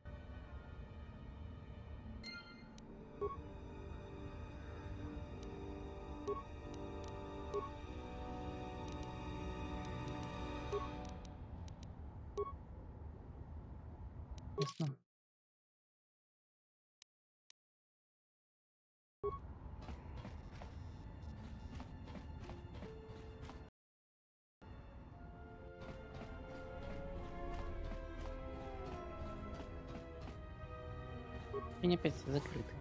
Ясно. Они опять все закрыты.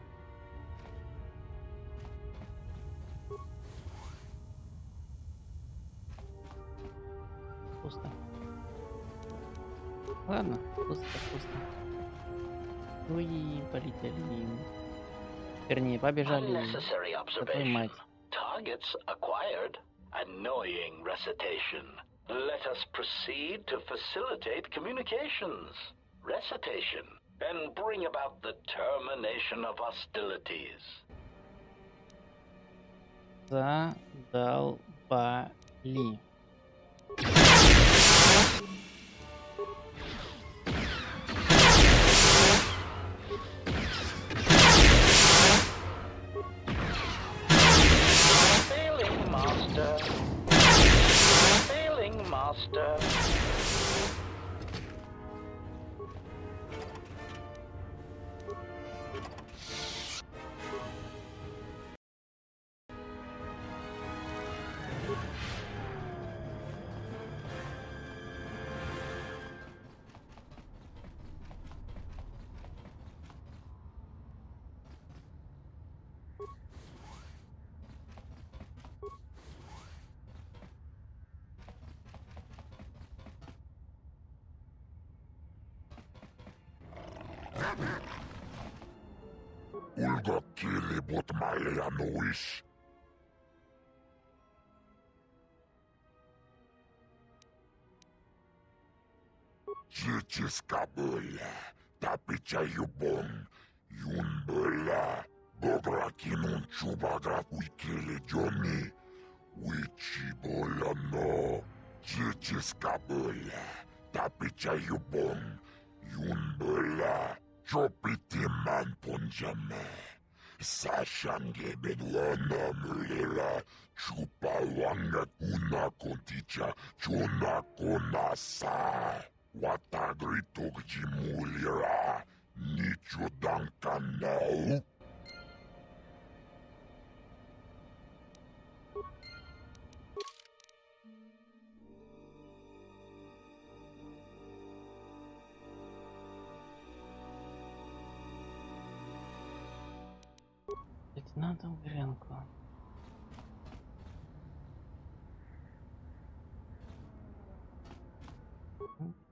Пусто. Ладно, пусто. Уи, полетели. Вернее, побежали. Unnecessary Твою мать. observation. Targets acquired. Annoying recitation. Let us proceed to facilitate communications. Recitation. And bring about the termination of hostilities. Задолбали. Failing master. Failing master. Ulgo kili but malia nuish. Chichis kabula, tapi chayubon, yun bela, bogra kinun chubagra wikili joni, wichi bola no. Chichis kabula, tapi chayubon, yun bela, chopiti man punjame. Sashange bedwana mulera, chupawanga kuna konticha, chuna konasa. Watagrito gjimulira, nicho dankanau. Лейтенанта Угренко.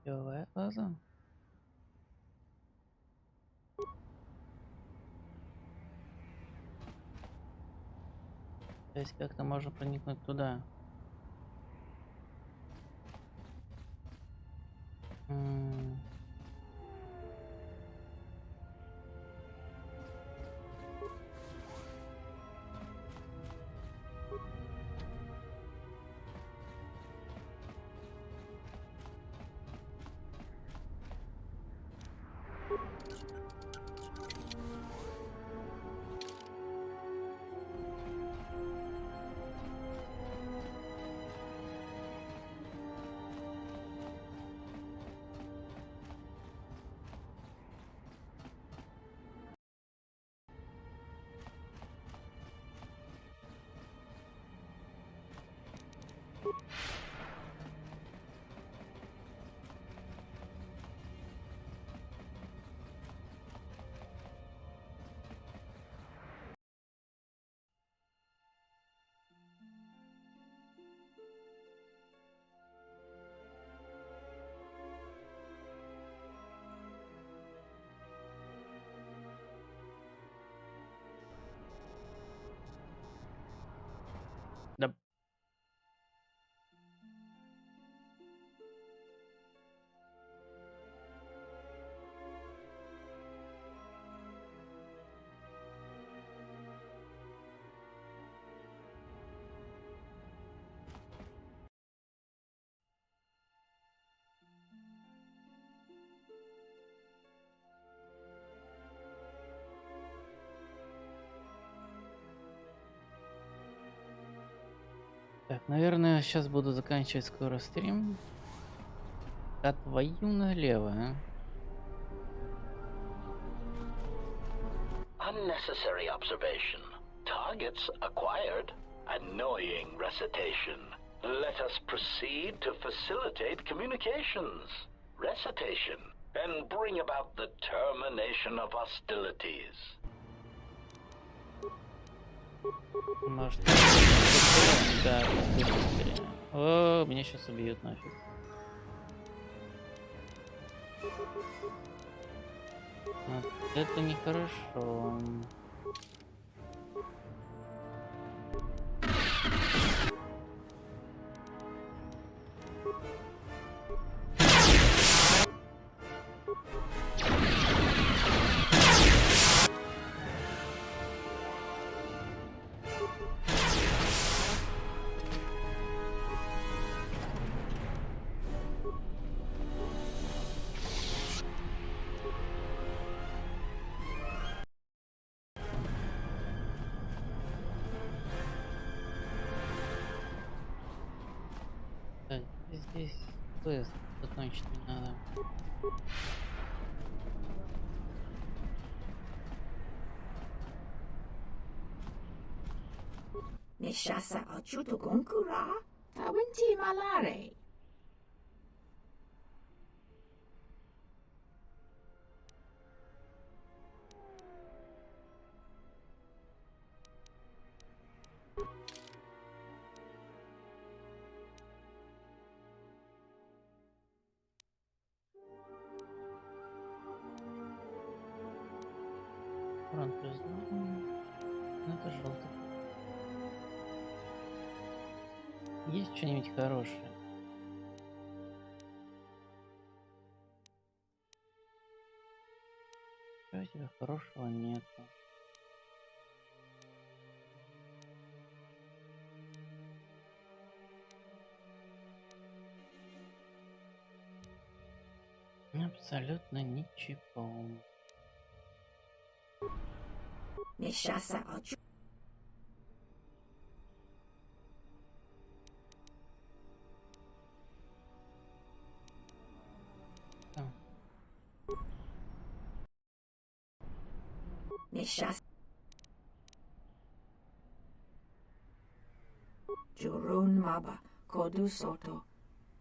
Путевая база. То есть как-то можно проникнуть туда. Да. Так, наверное, сейчас буду заканчивать скоро стрим. Да твою налево, а. Unnecessary observation. Targets acquired. Annoying recitation. Let us proceed to facilitate communications. Recitation. And bring about the termination of hostilities. Может, да, быстрее. О, меня сейчас убьют нафиг. Вот это нехорошо. Так, здесь квест закончить не надо. Nishasa achuto gonkura, tawinti malare. Урон плюс 2. Ну, это желтый. Есть что-нибудь хорошее? Что у тебя хорошего нету? Абсолютно ничего. Jurun maba kodu soto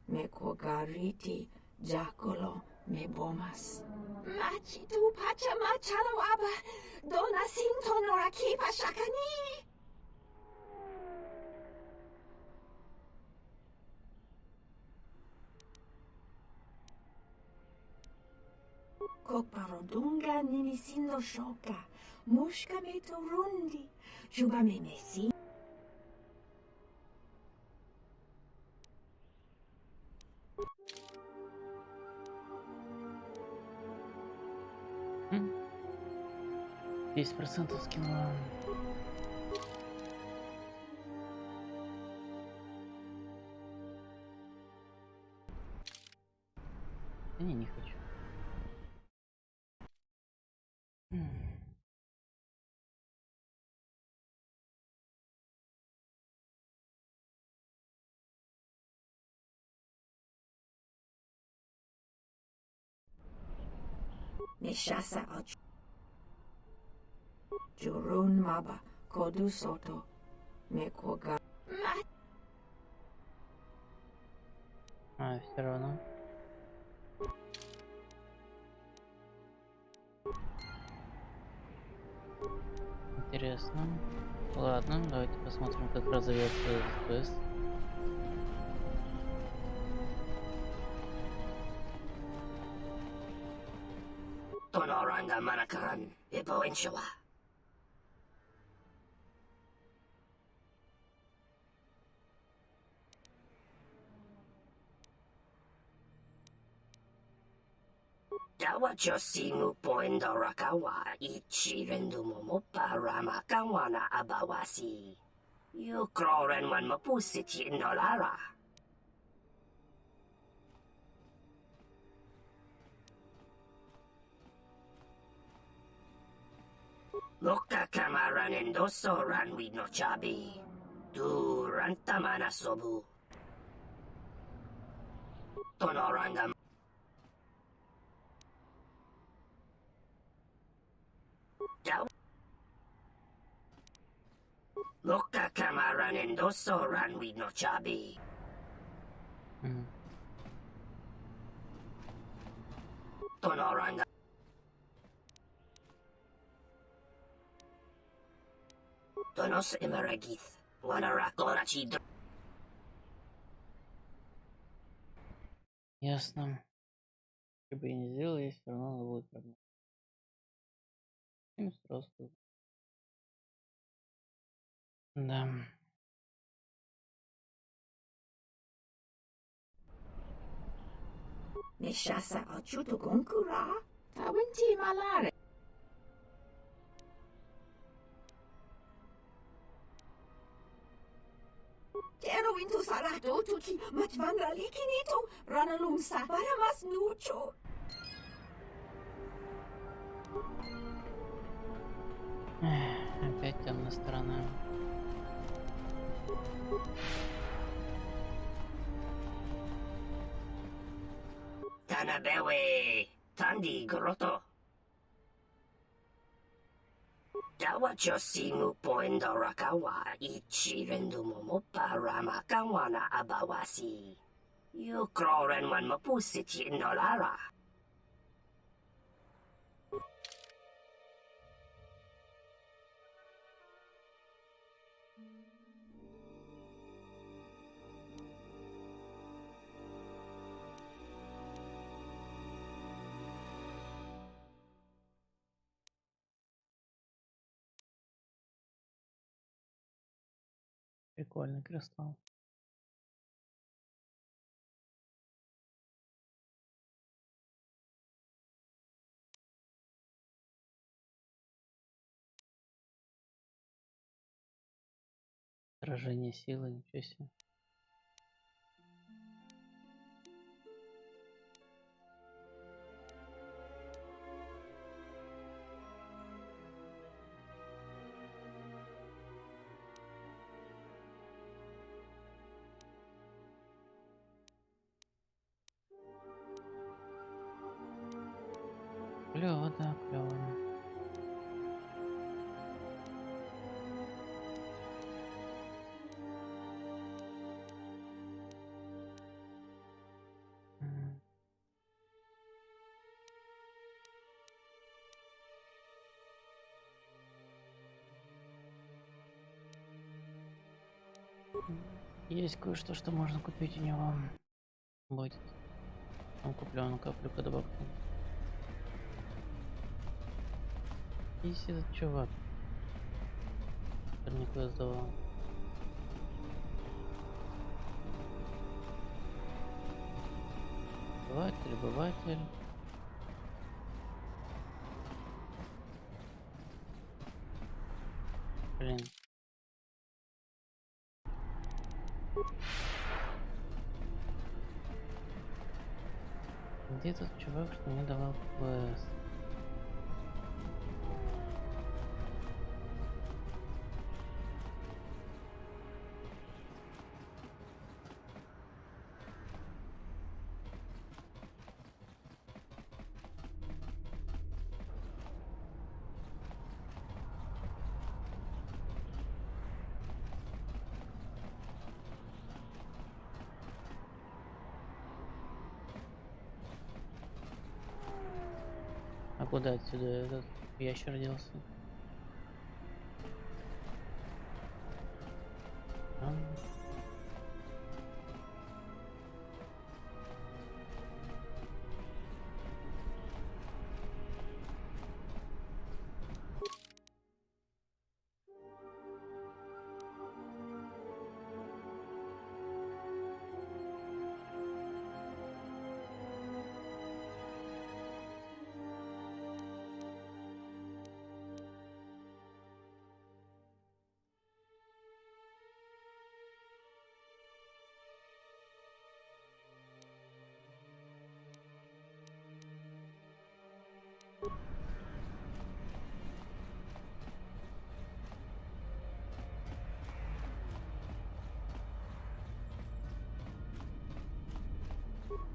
me kogariti jacolo me bomas. Machi tu pacha machalo aba dona sinto noraki pashakani. Kokparodunga nimisindo shoka mushka me turundi juba me mesi. М? 10% скинула. Да не хочу. Meshasa ocho. Jurun maba kodu soto me koga. А, все равно. Интересно. Ладно, давайте посмотрим, как разовьется этот квест. Tonoranga manakaran ipo inshawa. Dawa josimu poendo rakawa ichi rendu momopa ramakawana abawasi. You kroren man mapusiti indolara. Loka kamaran endoso ranwi no chabi. Du rantamana sobu. Tonoranga. Loka kamaran endoso ranwi no chabi. Tonoranga. Tonos emeragith. Wanarakola chidro. Ясно. Что бы я ни сделал, я все равно надо будет проблема. Сразу сказал. Да. Meshasa ochuto gonkura. Tawinti malare. Quiero into sarado tuki matvanga likinito ranalumsa para mas nucho. Опять темная сторона. Tanabewe Tandi Grotto. Dawa josimu poendo rakawa ichi rendu momopa ramakawana abawasi. You kroren man mapusiti indolara. Прикольный кристалл. Отражение силы, ничего себе. Клево, да, клево. Есть кое-что, что можно купить у него. Будет. Он куплю, каплю-ка добавку. Есть этот чувак. Который никуда сдавал. Быватель. Блин. Где тот чувак, что мне давал квест? А куда отсюда этот ящер делся?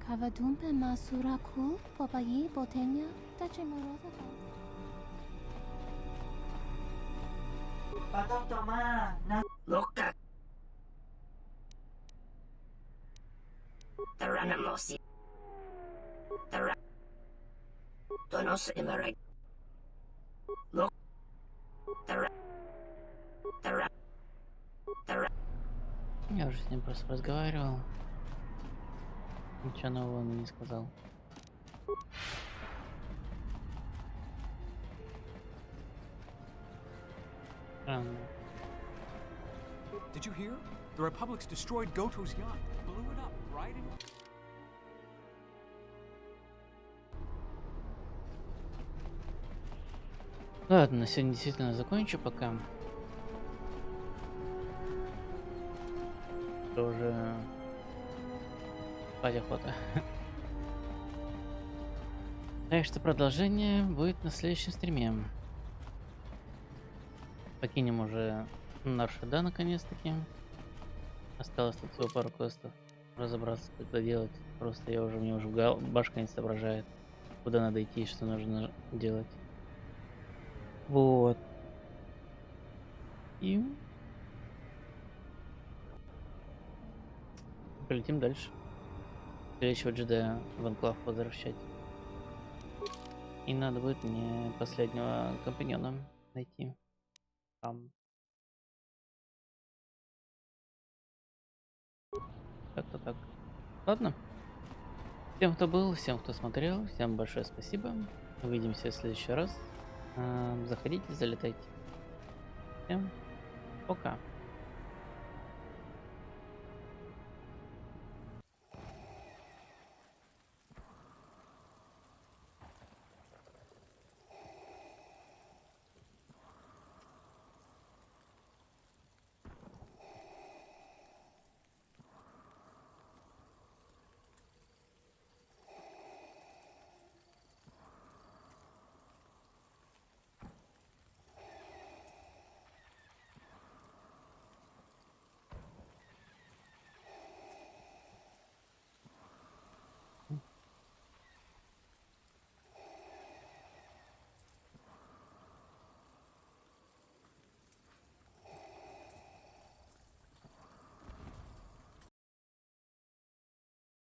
Kavadumpe masuraku popayi botenya tachimorosa. Look. Taranamosi. Donos imereg. Look. Я уже с ним просто разговаривал. Ничего нового он не сказал. Странно. Did you hear? The Republic's destroyed KOToR's yacht. Blew it up right in... Ладно, на сегодня действительно закончу пока. Это уже спать охота. Так что продолжение будет на следующем стриме. Покинем уже Наршада наконец-таки. Осталось тут всего пару квестов разобраться, как это делать. Просто мне уже башка не соображает, куда надо идти и что нужно делать. Вот. И полетим дальше. Следующего джедая в анклав возвращать. И надо будет мне последнего компаньона найти. Там. Как-то так. Ладно. Всем, кто был, всем, кто смотрел, всем большое спасибо. Увидимся в следующий раз. Заходите, залетайте. Всем пока.